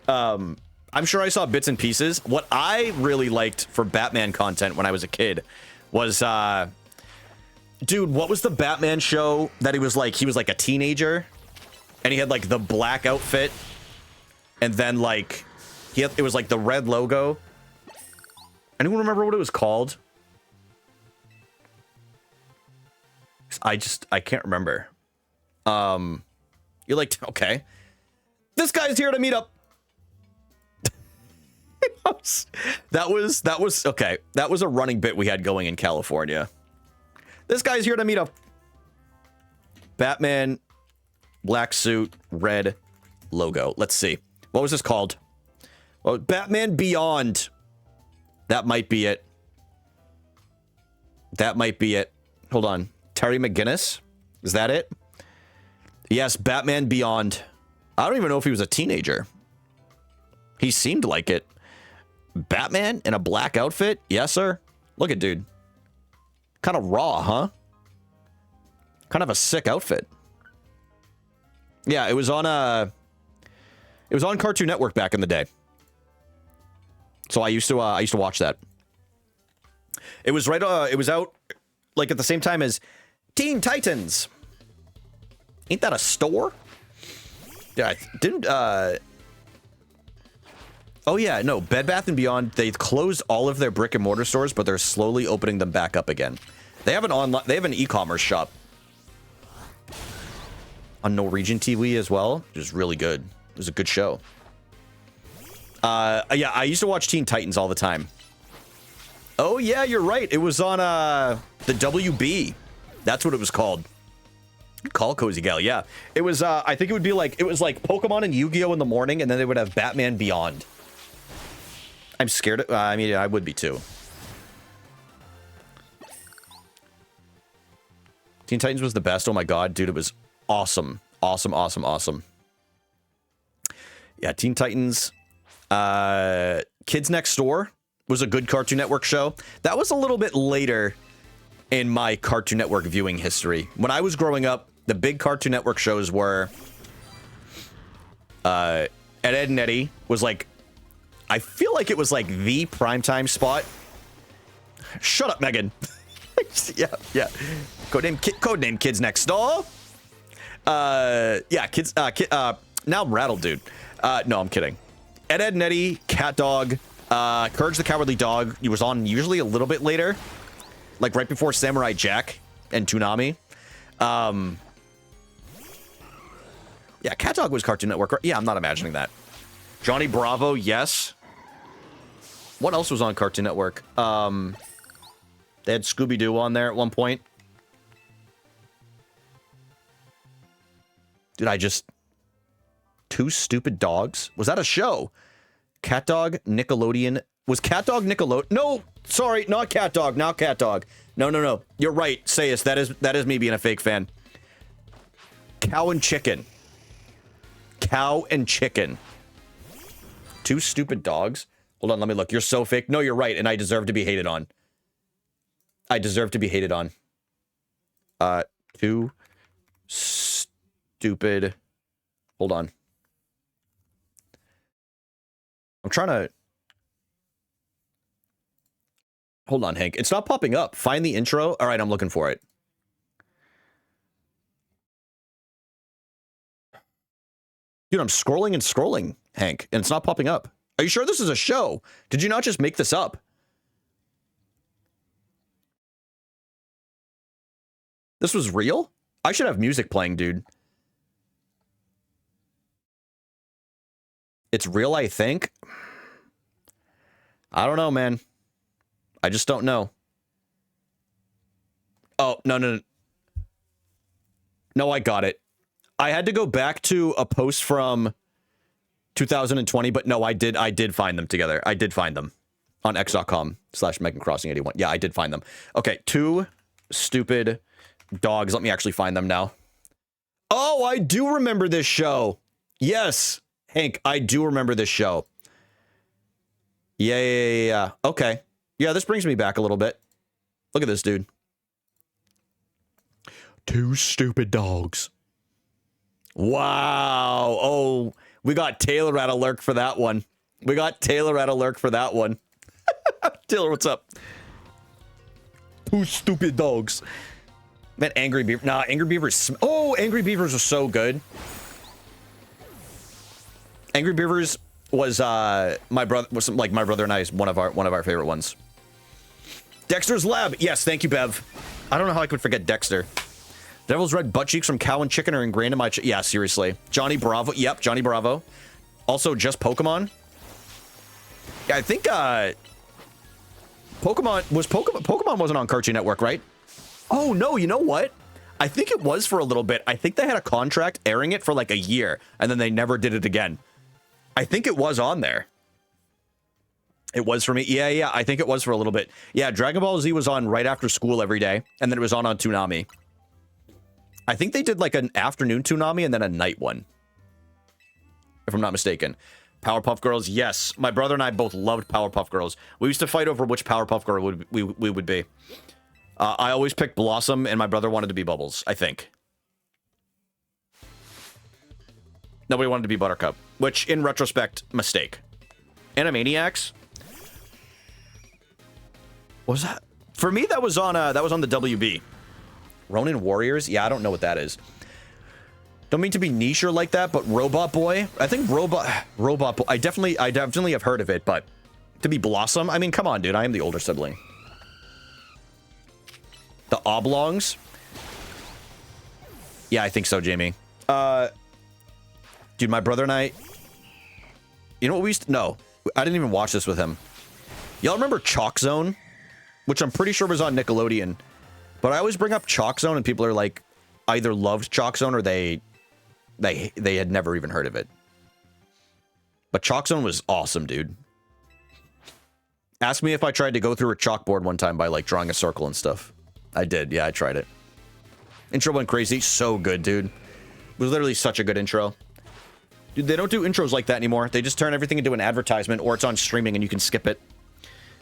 I'm sure I saw bits and pieces. What I really liked for Batman content when I was a kid was, dude, what was the Batman show that he was like a teenager? And he had like the black outfit, and then like it was like the red logo. Anyone remember what it was called? I can't remember. You're like, okay. This guy's here to meet up. That was okay. That was a running bit we had going in California. This guy's here to meet up. Batman, black suit, red logo. Let's see. What was this called? Well, Batman Beyond. That might be it. That might be it. Hold on. Terry McGinnis? Is that it? Yes, Batman Beyond. I don't even know if he was a teenager. He seemed like it. Batman in a black outfit? Yes, sir. Look at dude. Kind of raw, huh? Kind of a sick outfit. Yeah, it was on Cartoon Network back in the day. So I used to watch that. It was right it was out like at the same time as Teen Titans. Ain't that a store? Yeah, didn't oh yeah, no, Bed Bath & Beyond, they closed all of their brick and mortar stores, but they're slowly opening them back up again. They have an e-commerce shop on Norwegian TV as well, which is really good. It was a good show. Yeah, I used to watch Teen Titans all the time. Oh yeah, you're right. It was on the WB. That's what it was called. Call Cozy Gal, yeah. It was I think it would be like it was like Pokemon and Yu-Gi-Oh in the morning, and then they would have Batman Beyond. I'm scared of, I mean, I would be too. Teen Titans was the best. Oh my god, dude, it was awesome. Awesome, awesome, awesome. Yeah, Teen Titans. Kids Next Door was a good Cartoon Network show. That was a little bit later in my Cartoon Network viewing history. When I was growing up, the big Cartoon Network shows were Ed, Edd n Eddy was like, I feel like it was like the primetime spot. Shut up, Megan. yeah. Codename Kids Next Door. Yeah, kids. Now I'm rattled, dude. No, I'm kidding. Ed, Edd n Eddy, Cat Dog, Courage the Cowardly Dog. He was on usually a little bit later, like right before Samurai Jack and Toonami. Yeah, Cat Dog was Cartoon Network. Yeah, I'm not imagining that. Johnny Bravo, yes. What else was on Cartoon Network? They had Scooby-Doo on there at one point. Dude, Two Stupid Dogs? Was that a show? Cat Dog, Nickelodeon. Was Cat Dog Nickelodeon? No, sorry, not Cat Dog, not Cat Dog. No. You're right, Sayus. That is me being a fake fan. Cow and Chicken. Cow and Chicken. Two Stupid Dogs? Hold on, let me look. You're so fake. No, you're right, and I deserve to be hated on. I deserve to be hated on. Two Stupid... Hold on. I'm trying to... Hold on, Hank. It's not popping up. Find the intro. All right, I'm looking for it. Dude, I'm scrolling and scrolling, Hank, and it's not popping up. Are you sure this is a show? Did you not just make this up? This was real? I should have music playing, dude. It's real, I think. I don't know, man. I just don't know. Oh, no. No, I got it. I had to go back to a post from 2020, but no, I did find them together. I did find them on x.com/MeganCrossing81. Yeah, I did find them. Okay, Two Stupid Dogs. Let me actually find them now. Oh, I do remember this show. Yes, Hank, I do remember this show. Yeah. Okay. Yeah, this brings me back a little bit. Look at this, dude. Two Stupid Dogs. Wow. Oh, we got Taylor at a lurk for that one. Taylor, what's up? Two Stupid Dogs. Man, Angry Beaver. Nah, Angry Beavers. Oh, Angry Beavers was so good. Angry Beavers was my brother and I, one of our favorite ones. Dexter's Lab. Yes, thank you, Bev. I don't know how I could forget Dexter. Devil's Red butt cheeks from cow and chicken are ingrained in my... Yeah, seriously. Johnny Bravo. Yep, Johnny Bravo. Also, just Pokemon. Yeah, I think, Pokemon wasn't on Cartoon Network, right? Oh, no, you know what? I think it was for a little bit. I think they had a contract airing it for like a year, and then they never did it again. I think it was on there. It was for me. Yeah, I think it was for a little bit. Yeah, Dragon Ball Z was on right after school every day, and then it was on Toonami. I think they did like an afternoon Toonami and then a night one, if I'm not mistaken. Powerpuff Girls, yes. My brother and I both loved Powerpuff Girls. We used to fight over which Powerpuff Girl we would be. I always picked Blossom, and my brother wanted to be Bubbles, I think. Nobody wanted to be Buttercup, which, in retrospect, mistake. Animaniacs? What was that? For me, that was on the WB. Ronin Warriors? Yeah, I don't know what that is. Don't mean to be niche or like that, but Robot Boy? I think Robot Boy. I definitely have heard of it, but to be Blossom? I mean, come on, dude. I am the older sibling. The Oblongs? Yeah, I think so, Jamie. Dude, my brother and I... You know what we used to... No, I didn't even watch this with him. Y'all remember Chalk Zone? Which I'm pretty sure was on Nickelodeon. But I always bring up Chalk Zone and people are like, either loved Chalk Zone or they had never even heard of it. But Chalk Zone was awesome, dude. Ask me if I tried to go through a chalkboard one time by like drawing a circle and stuff. I did. Yeah, I tried it. Intro went crazy. So good, dude. It was literally such a good intro. Dude, they don't do intros like that anymore. They just turn everything into an advertisement, or it's on streaming and you can skip it.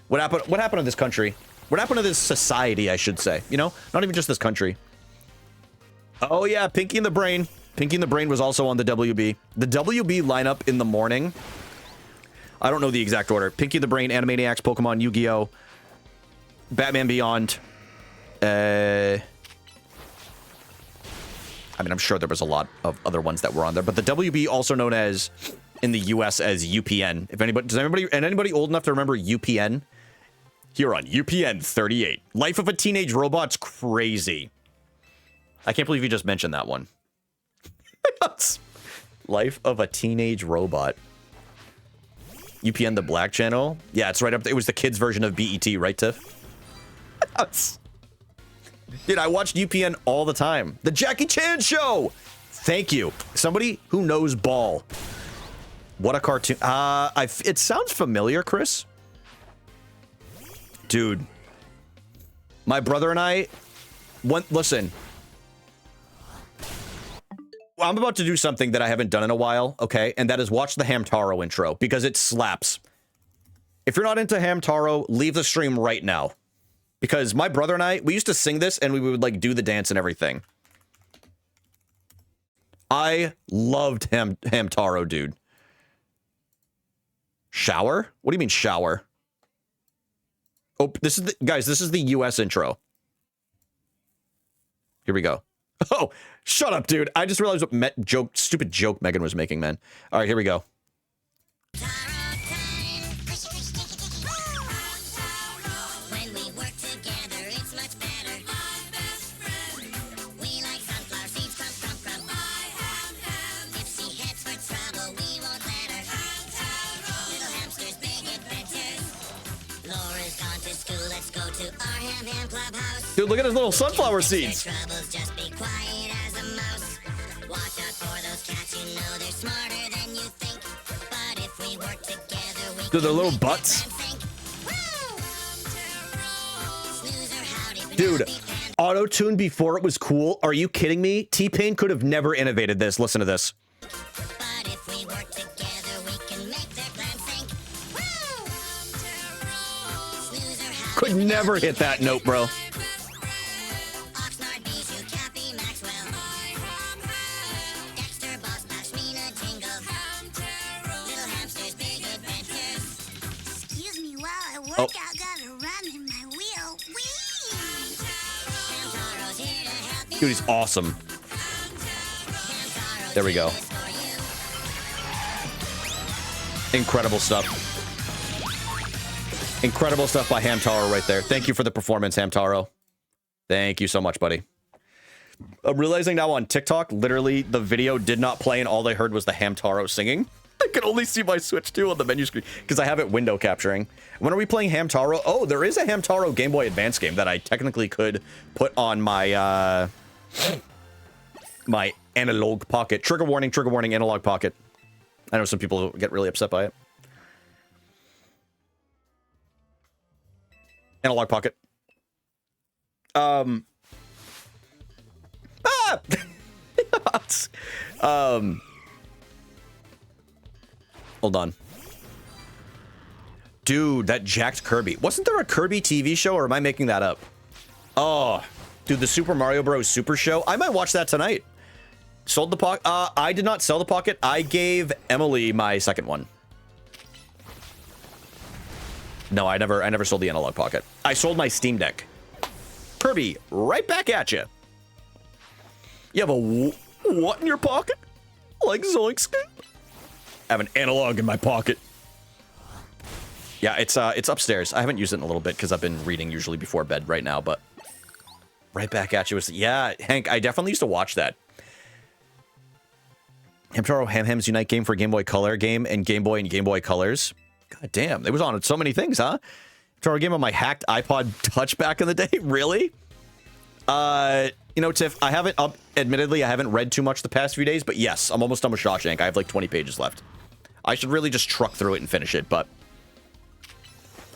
What happened to this country? What happened to this society, I should say? You know? Not even just this country. Oh, yeah. Pinky and the Brain. Pinky and the Brain was also on the WB. The WB lineup in the morning. I don't know the exact order. Pinky and the Brain, Animaniacs, Pokemon, Yu-Gi-Oh! Batman Beyond. I mean, I'm sure there was a lot of other ones that were on there, but the WB, also known as in the US as UPN. If anybody old enough to remember UPN? Here on UPN 38. Life of a Teenage Robot's crazy. I can't believe you just mentioned that one. Life of a Teenage Robot. UPN, the Black Channel? Yeah, it's right up there. It was the kids' version of BET, right, Tiff? Dude, I watched UPN all the time. The Jackie Chan Show! Thank you. Somebody who knows ball. What a cartoon. It sounds familiar, Chris. Dude. My brother and I... Listen. I'm about to do something that I haven't done in a while, okay? And that is watch the Hamtaro intro, because it slaps. If you're not into Hamtaro, leave the stream right now. Because my brother and I, we used to sing this, and we would, like, do the dance and everything. I loved Hamtaro, dude. Shower? What do you mean, shower? Oh, this is guys, this is the US intro. Here we go. Oh, shut up, dude. I just realized what stupid joke Megan was making, man. All right, here we go. Dude, look at his little sunflower seeds. Dude, their little butts. Dude, auto-tune before it was cool? Are you kidding me? T-Pain could have never innovated this. Listen to this. Could never hit that note, bro. Oh. Dude, he's awesome. There we go. Incredible stuff. Incredible stuff by Hamtaro right there. Thank you for the performance, Hamtaro. Thank you so much, buddy. I'm realizing now on TikTok, literally the video did not play and all they heard was the Hamtaro singing. I can only see my Switch 2 on the menu screen because I have it window capturing. When are we playing Hamtaro? Oh, there is a Hamtaro Game Boy Advance game that I technically could put on my my analog pocket. Trigger warning, analog pocket. I know some people get really upset by it. Analog pocket. Hold on. Dude, that jacked Kirby. Wasn't there a Kirby TV show, or am I making that up? Oh, dude, the Super Mario Bros. Super Show. I might watch that tonight. Sold the pocket. I did not sell the pocket. I gave Emily my second one. No, I never sold the analog pocket. I sold my Steam Deck. Kirby, right back at you. You have a what in your pocket? Like Zoinks? I have an analog in my pocket. Yeah, it's upstairs. I haven't used it in a little bit because I've been reading usually before bed right now, but right back at you was, yeah, Hank, I definitely used to watch that. Hamtaro Ham-Ham's Unite game for Game Boy Color game and Game Boy Colors. God damn, it was on so many things, huh? Hamtaro game on my hacked iPod Touch back in the day, really? You know, Tiff, I haven't, admittedly, I haven't read too much the past few days, but yes, I'm almost done with Shawshank. I have like 20 pages left. I should really just truck through it and finish it, but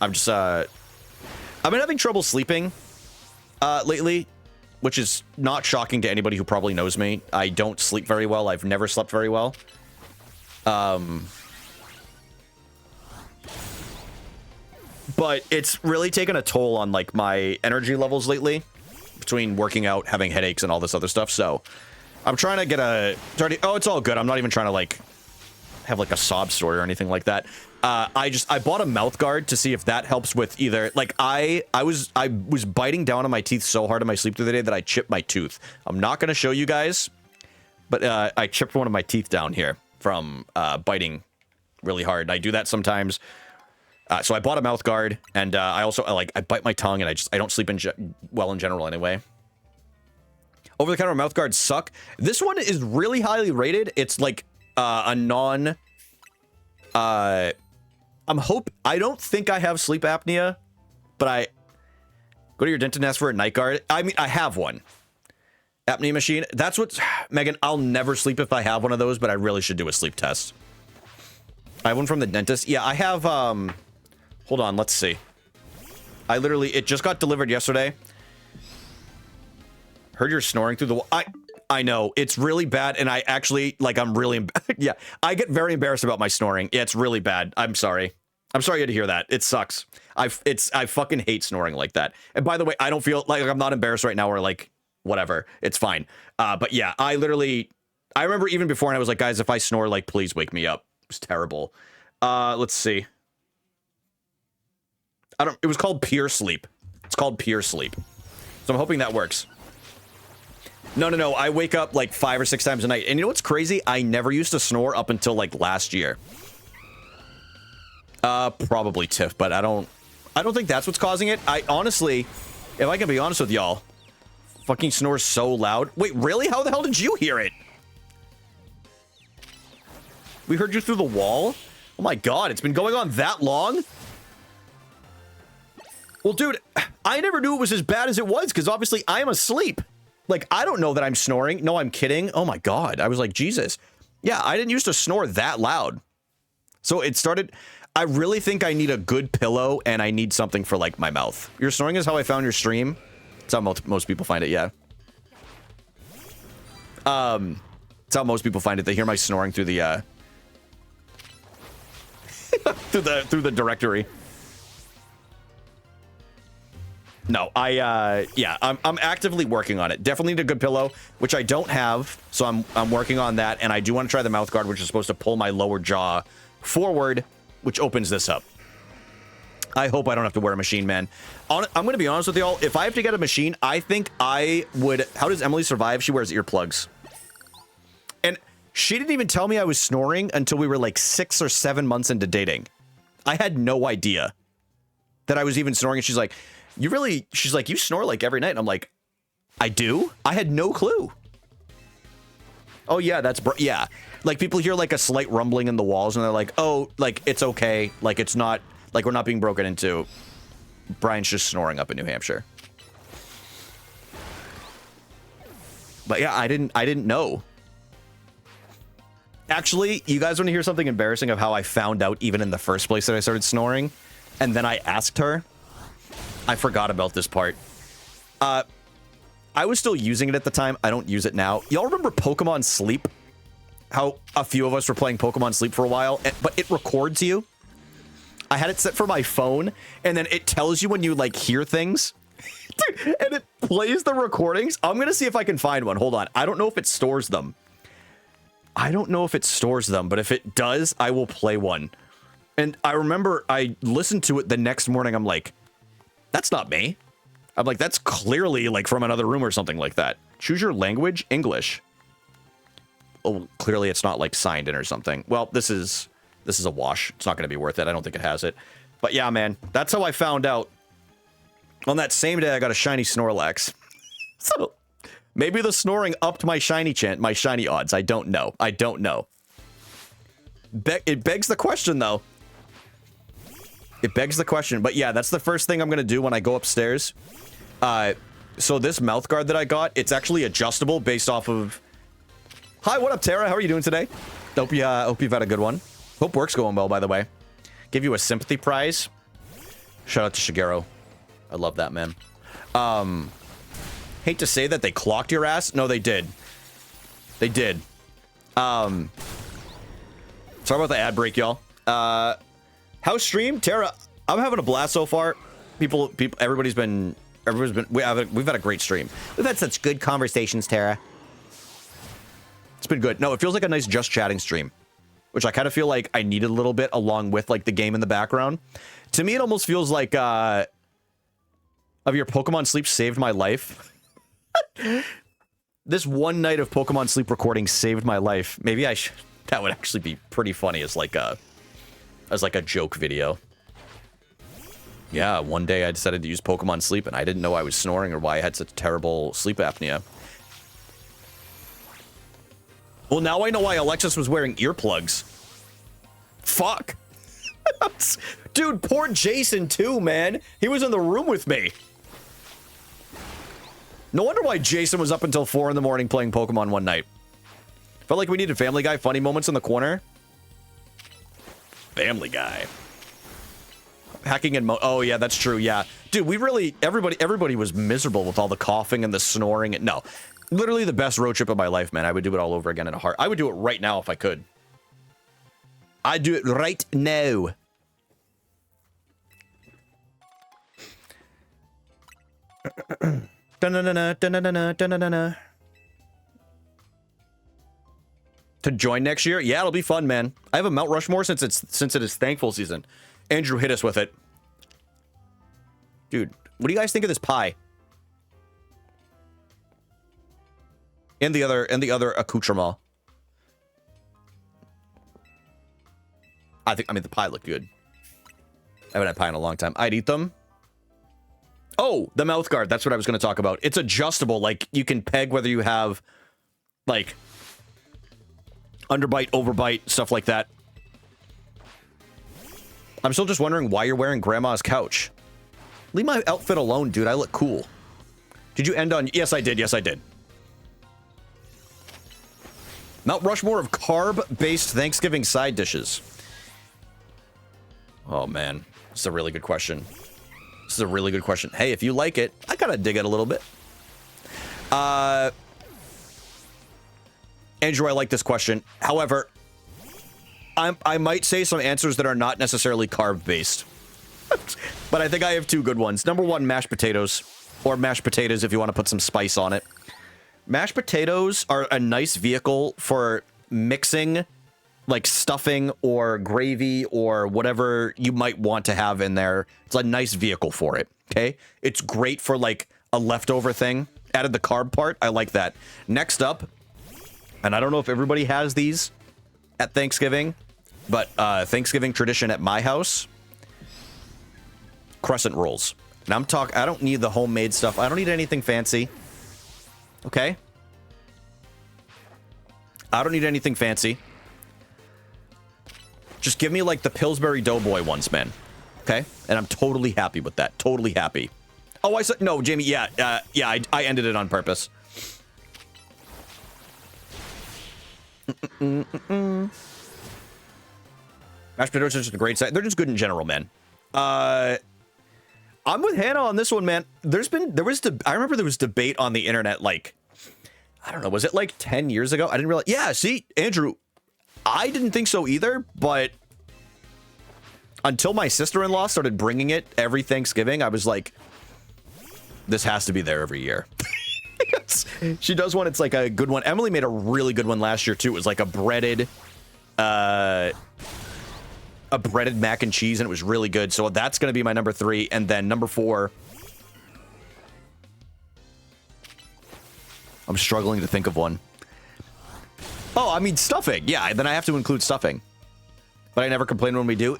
I'm just, I've been having trouble sleeping, lately, which is not shocking to anybody who probably knows me. I don't sleep very well. I've never slept very well. But it's really taken a toll on, like, my energy levels lately, between working out, having headaches, and all this other stuff, so I'm trying to get a... Oh, it's all good. I'm not even trying to, like, have, like, a sob story or anything like that. I bought a mouth guard to see if that helps with either... Like, I was biting down on my teeth so hard in my sleep the other day that I chipped my tooth. I'm not going to show you guys, but I chipped one of my teeth down here from biting really hard. I do that sometimes. So I bought a mouth guard, and I also, I bite my tongue, and I don't sleep well in general anyway. Over-the-counter mouth guards suck. This one is really highly rated. It's like a non... I don't think I have sleep apnea, but I go to your dentist and ask for a night guard. I mean, I have one. Apnea machine. That's what... Megan, I'll never sleep if I have one of those, but I really should do a sleep test. I have one from the dentist. Yeah, I have, hold on, let's see. It just got delivered yesterday. Heard you're snoring through the wall. I know, it's really bad, and I actually, like, I'm really, yeah, I get very embarrassed about my snoring. Yeah, it's really bad. I'm sorry. I'm sorry you had to hear that. It sucks. I fucking hate snoring like that. And by the way, I don't feel like I'm not embarrassed right now or, like, whatever. It's fine. But yeah, I remember even before, and I was like, guys, if I snore, like, please wake me up. It was terrible. Let's see. It was called Pure Sleep. It's called Pure Sleep. So I'm hoping that works. No. I wake up like 5 or 6 times a night. And you know what's crazy? I never used to snore up until like last year. Probably Tiff, but I don't think that's what's causing it. I honestly, if I can be honest with y'all, fucking snore so loud. Wait, really? How the hell did you hear it? We heard you through the wall? Oh my god, it's been going on that long? Well, dude, I never knew it was as bad as it was, because obviously I'm asleep. Like, I don't know that I'm snoring. No, I'm kidding. Oh my god. I was like, Jesus. Yeah, I didn't used to snore that loud. So it started... I really think I need a good pillow, and I need something for, like, my mouth. Your snoring is how I found your stream. That's how most people find it, yeah. That's how most people find it. They hear my snoring through the, through the directory. No, yeah, I'm actively working on it. Definitely need a good pillow, which I don't have, so I'm working on that, and I do want to try the mouth guard, which is supposed to pull my lower jaw forward, which opens this up. I hope I don't have to wear a machine, man. I'm going to be honest with y'all. If I have to get a machine, I think I would... How does Emily survive? She wears earplugs. And she didn't even tell me I was snoring until we were like 6 or 7 months into dating. I had no idea that I was even snoring, and she's like... She's like, you snore like every night. And I'm like, I do? I had no clue. Oh yeah, that's yeah. Like people hear like a slight rumbling in the walls and they're like, "Oh, like it's okay. Like it's not like we're not being broken into." Brian's just snoring up in New Hampshire. But yeah, I didn't know. Actually, you guys want to hear something embarrassing of how I found out even in the first place that I started snoring? And then I asked her. I forgot about this part. I was still using it at the time. I don't use it now. Y'all remember Pokemon Sleep? How a few of us were playing Pokemon Sleep for a while, but it records you. I had it set for my phone, and then it tells you when you, like, hear things. Dude, and it plays the recordings. I'm going to see if I can find one. Hold on. I don't know if it stores them. But if it does, I will play one. And I remember I listened to it the next morning. I'm like, that's not me. I'm like, that's clearly like from another room or something like that. Choose your language, English. Oh, clearly it's not like signed in or something. Well, this is a wash. It's not going to be worth it. I don't think it has it. But yeah, man, that's how I found out. On that same day, I got a shiny Snorlax. So maybe the snoring upped my shiny odds. I don't know. It begs the question, though. But yeah, that's the first thing I'm going to do when I go upstairs. So this mouth guard that I got, it's actually adjustable based off of... Hi, what up, Tara? How are you doing today? Hope you've had a good one. Hope work's going well, by the way. Give you a sympathy prize. Shout out to Shigeru. I love that, man. Hate to say that they clocked your ass. No, they did. They did. Sorry about the ad break, y'all. How's stream? Tara, I'm having a blast so far. Everybody's been, we've had a great stream. We've had such good conversations, Tara. It's been good. No, it feels like a nice just chatting stream, which I kind of feel like I needed a little bit along with like the game in the background. To me, it almost feels like, of your Pokemon Sleep saved my life. This one night of Pokemon Sleep recording saved my life. Maybe that would actually be pretty funny as like a joke video. Yeah, one day I decided to use Pokemon Sleep and I didn't know I was snoring or why I had such terrible sleep apnea. Well, now I know why Alexis was wearing earplugs. Fuck. Dude, poor Jason too, man. He was in the room with me. No wonder why Jason was up until 4 in the morning playing Pokemon one night. Felt like we needed Family Guy funny moments in the corner. Family Guy. Hacking and oh yeah, that's true. Yeah, dude, we really everybody was miserable with all the coughing and the snoring. No, literally the best road trip of my life, man. I would do it all over again in a heart. I would do it right now if I could. I'd do it right now. To join next year? Yeah, it'll be fun, man. I have a Mount Rushmore since it is Thankful season. Andrew, hit us with it. Dude, what do you guys think of this pie? And the other accoutrement. I mean the pie looked good. I haven't had pie in a long time. I'd eat them. Oh, the mouth guard. That's what I was going to talk about. It's adjustable. Like, you can peg whether you have, like, underbite, overbite, stuff like that. I'm still just wondering why you're wearing Grandma's couch. Leave my outfit alone, dude. I look cool. Did you end on... Yes, I did. Yes, I did. Mount Rushmore of carb-based Thanksgiving side dishes. Oh, man. This is a really good question. This is a really good question. Hey, if you like it, I gotta dig it a little bit. Andrew, I like this question. However, I might say some answers that are not necessarily carb-based. But I think I have two good ones. Number one, mashed potatoes. Or mashed potatoes if you want to put some spice on it. Mashed potatoes are a nice vehicle for mixing, like, stuffing or gravy or whatever you might want to have in there. It's a nice vehicle for it, okay? It's great for, like, a leftover thing. Added the carb part. I like that. Next up, and I don't know if everybody has these at Thanksgiving, but Thanksgiving tradition at my house, crescent rolls. And I don't need the homemade stuff. I don't need anything fancy. Okay. I don't need anything fancy. Just give me like the Pillsbury Doughboy ones, man. Okay? And I'm totally happy with that. Totally happy. Oh, I said no, Jamie. Yeah, I ended it on purpose. Mashed potatoes are just a great side. They're just good in general, man. I'm with Hannah on this one, man. I remember there was debate on the internet, like, I don't know, was it like 10 years ago? I didn't realize. Yeah, see, Andrew, I didn't think so either, but until my sister-in-law started bringing it every Thanksgiving, I was like, this has to be there every year. She does one. It's like a good one. Emily made a really good one last year too. It was like a breaded mac and cheese, and it was really good. So that's going to be my number 3. And then number 4, I'm struggling to think of one. Oh, I mean stuffing. Yeah, then I have to include stuffing. But I never complain when we do.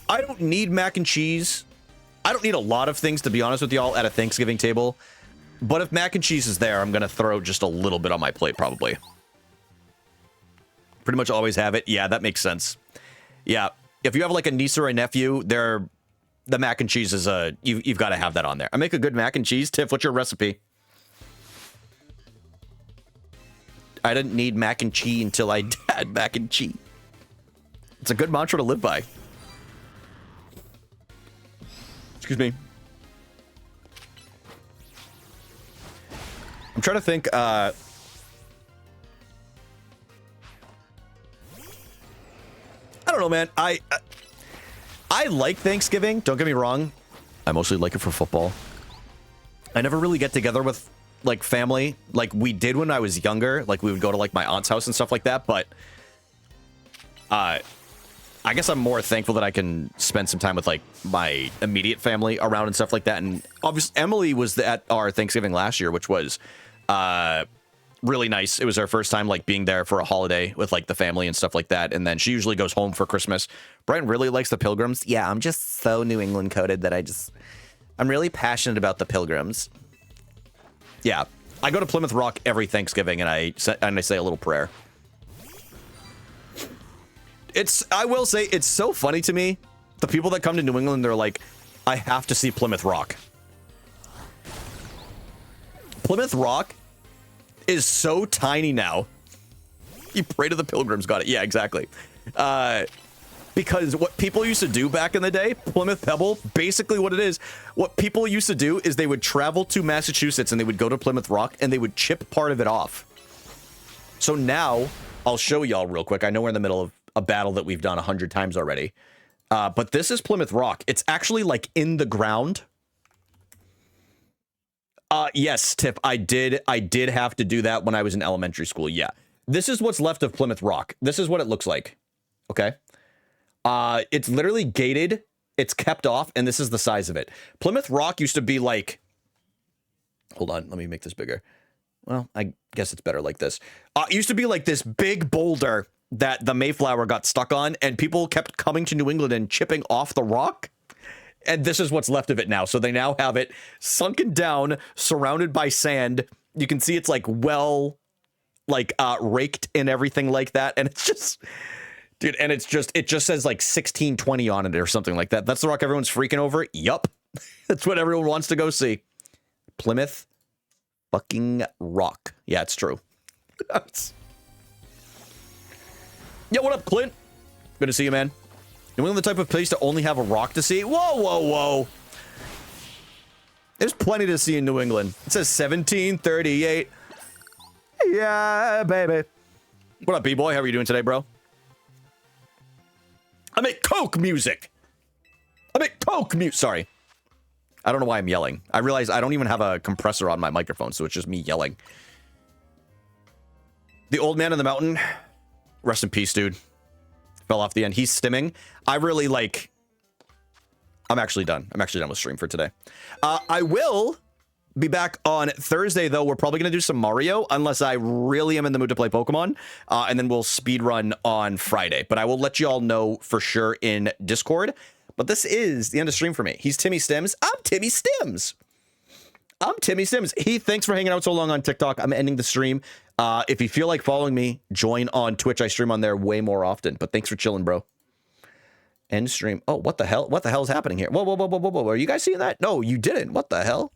I don't need mac and cheese. I don't need a lot of things, to be honest with y'all, at a Thanksgiving table. But if mac and cheese is there, I'm going to throw just a little bit on my plate, probably. Pretty much always have it. Yeah, that makes sense. Yeah, if you have like a niece or a nephew, the mac and cheese is you've got to have that on there. I make a good mac and cheese. Tiff, what's your recipe? I didn't need mac and cheese until I had mac and cheese. It's a good mantra to live by. Excuse me. I'm trying to think. I don't know, man. I like Thanksgiving. Don't get me wrong. I mostly like it for football. I never really get together with like family like we did when I was younger. Like we would go to like my aunt's house and stuff like that. But I guess I'm more thankful that I can spend some time with like my immediate family around and stuff like that. And obviously Emily was at our Thanksgiving last year, which was really nice. It was our first time like being there for a holiday with like the family and stuff like that. And then she usually goes home for Christmas. Brian really likes the Pilgrims. Yeah, I'm just so New England coded that I'm really passionate about the Pilgrims. Yeah, I go to Plymouth Rock every Thanksgiving and I say a little prayer. I will say, it's so funny to me. The people that come to New England, they're like, I have to see Plymouth Rock. Plymouth Rock is so tiny now. You pray to the Pilgrims, got it. Yeah, exactly. Because what people used to do back in the day, Plymouth Pebble, basically what it is, what people used to do is they would travel to Massachusetts and they would go to Plymouth Rock and they would chip part of it off. So now, I'll show y'all real quick. I know we're in the middle of a battle that we've done 100 times already. But this is Plymouth Rock. It's actually like in the ground. Yes, Tip, I did have to do that when I was in elementary school. Yeah. This is what's left of Plymouth Rock. This is what it looks like. Okay. It's literally gated. It's kept off, and this is the size of it. Plymouth Rock used to be like, hold on, let me make this bigger. Well, I guess it's better like this. It used to be like this big boulder that the Mayflower got stuck on, and people kept coming to New England and chipping off the rock. And this is what's left of it now. So they now have it sunken down, surrounded by sand. You can see it's like raked and everything like that. And it's just, dude, and it just says like 1620 on it or something like that. That's the rock everyone's freaking over. Yup. That's what everyone wants to go see. Plymouth fucking Rock. Yeah, it's true. Yeah, what up, Clint? Good to see you, man. New England, the type of place to only have a rock to see? Whoa, whoa, whoa. There's plenty to see in New England. It says 1738. Yeah, baby. What up, B-boy? How are you doing today, bro? I make Coke music. Sorry. I don't know why I'm yelling. I realize I don't even have a compressor on my microphone, so it's just me yelling. The old man in the mountain. Rest in peace, dude. Fell off the end. He's stimming. I'm actually done. I'm actually done with stream for today. I will be back on Thursday, though. We're probably going to do some Mario, unless I really am in the mood to play Pokemon. And then we'll speedrun on Friday. But I will let you all know for sure in Discord. But this is the end of stream for me. He's Timmy Stims. I'm Timmy Stims. I'm Timmy Sims. Heath, thanks for hanging out so long on TikTok. I'm ending the stream. If you feel like following me, join on Twitch. I stream on there way more often. But thanks for chilling, bro. End stream. Oh, what the hell? What the hell is happening here? Whoa, whoa, whoa, whoa, whoa, whoa. Are you guys seeing that? No, you didn't. What the hell?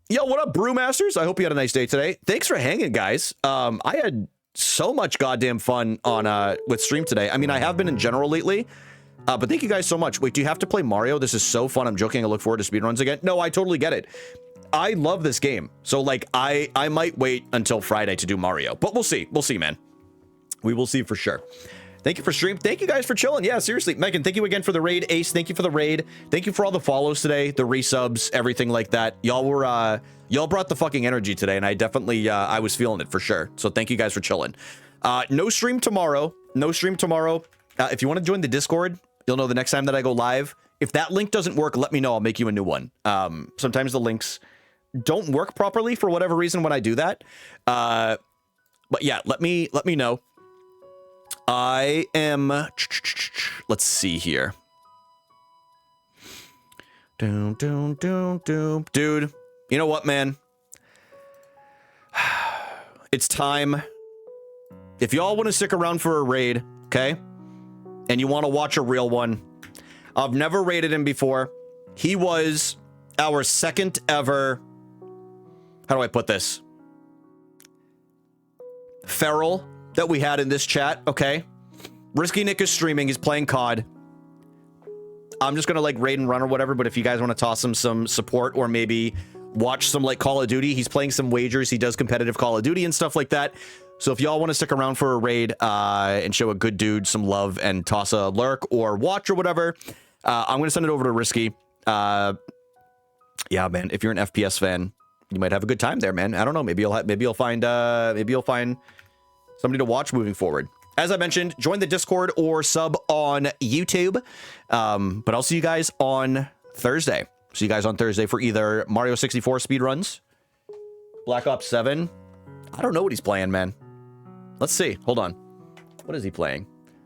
Yo, what up, Brewmasters? I hope you had a nice day today. Thanks for hanging, guys. I had so much goddamn fun on with stream today. I mean, I have been in general lately. But thank you guys so much. Wait, do you have to play Mario? This is so fun. I'm joking. I look forward to speedruns again. No, I totally get it. I love this game. So, like, I might wait until Friday to do Mario. But we'll see. We'll see, man. We will see for sure. Thank you for stream. Thank you guys for chilling. Yeah, seriously. Megan, thank you again for the raid. Ace, thank you for the raid. Thank you for all the follows today, the resubs, everything like that. Y'all were, y'all brought the fucking energy today, and I definitely, I was feeling it for sure. So thank you guys for chilling. No stream tomorrow. No stream tomorrow. If you want to join the Discord, you'll know the next time that I go live. If that link doesn't work, let me know. I'll make you a new one. Sometimes the links don't work properly for whatever reason when I do that. But yeah, let me know. I am, let's see here. Dude, you know what, man? It's time. If y'all want to stick around for a raid, okay? And you want to watch a real one, I've never raided him before. He was our second ever, how do I put this? Feral that we had in this chat, okay? Risky Nick is streaming, he's playing COD. I'm just gonna like raid and run or whatever, but if you guys want to toss him some support or maybe watch some like Call of Duty, he's playing some wagers, he does competitive Call of Duty and stuff like that. So if y'all want to stick around for a raid and show a good dude some love and toss a lurk or watch or whatever, I'm gonna send it over to Risky. Yeah, man, if you're an FPS fan, you might have a good time there, man. I don't know, maybe you'll find somebody to watch moving forward. As I mentioned, join the Discord or sub on YouTube. But I'll see you guys on Thursday. See you guys on Thursday for either Mario 64 speedruns, Black Ops 7. I don't know what he's playing, man. Let's see. Hold on. What is he playing?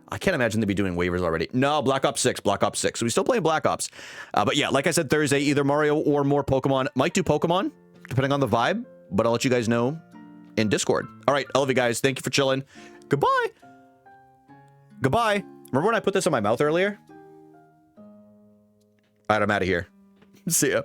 I can't imagine they'd be doing waivers already. No, Black Ops 6. Black Ops 6. So he's still playing Black Ops. But yeah, like I said, Thursday, either Mario or more Pokemon. Might do Pokemon, depending on the vibe. But I'll let you guys know in Discord. All right, I love you guys. Thank you for chilling. Goodbye. Goodbye. Remember when I put this in my mouth earlier? All right, I'm out of here. See ya.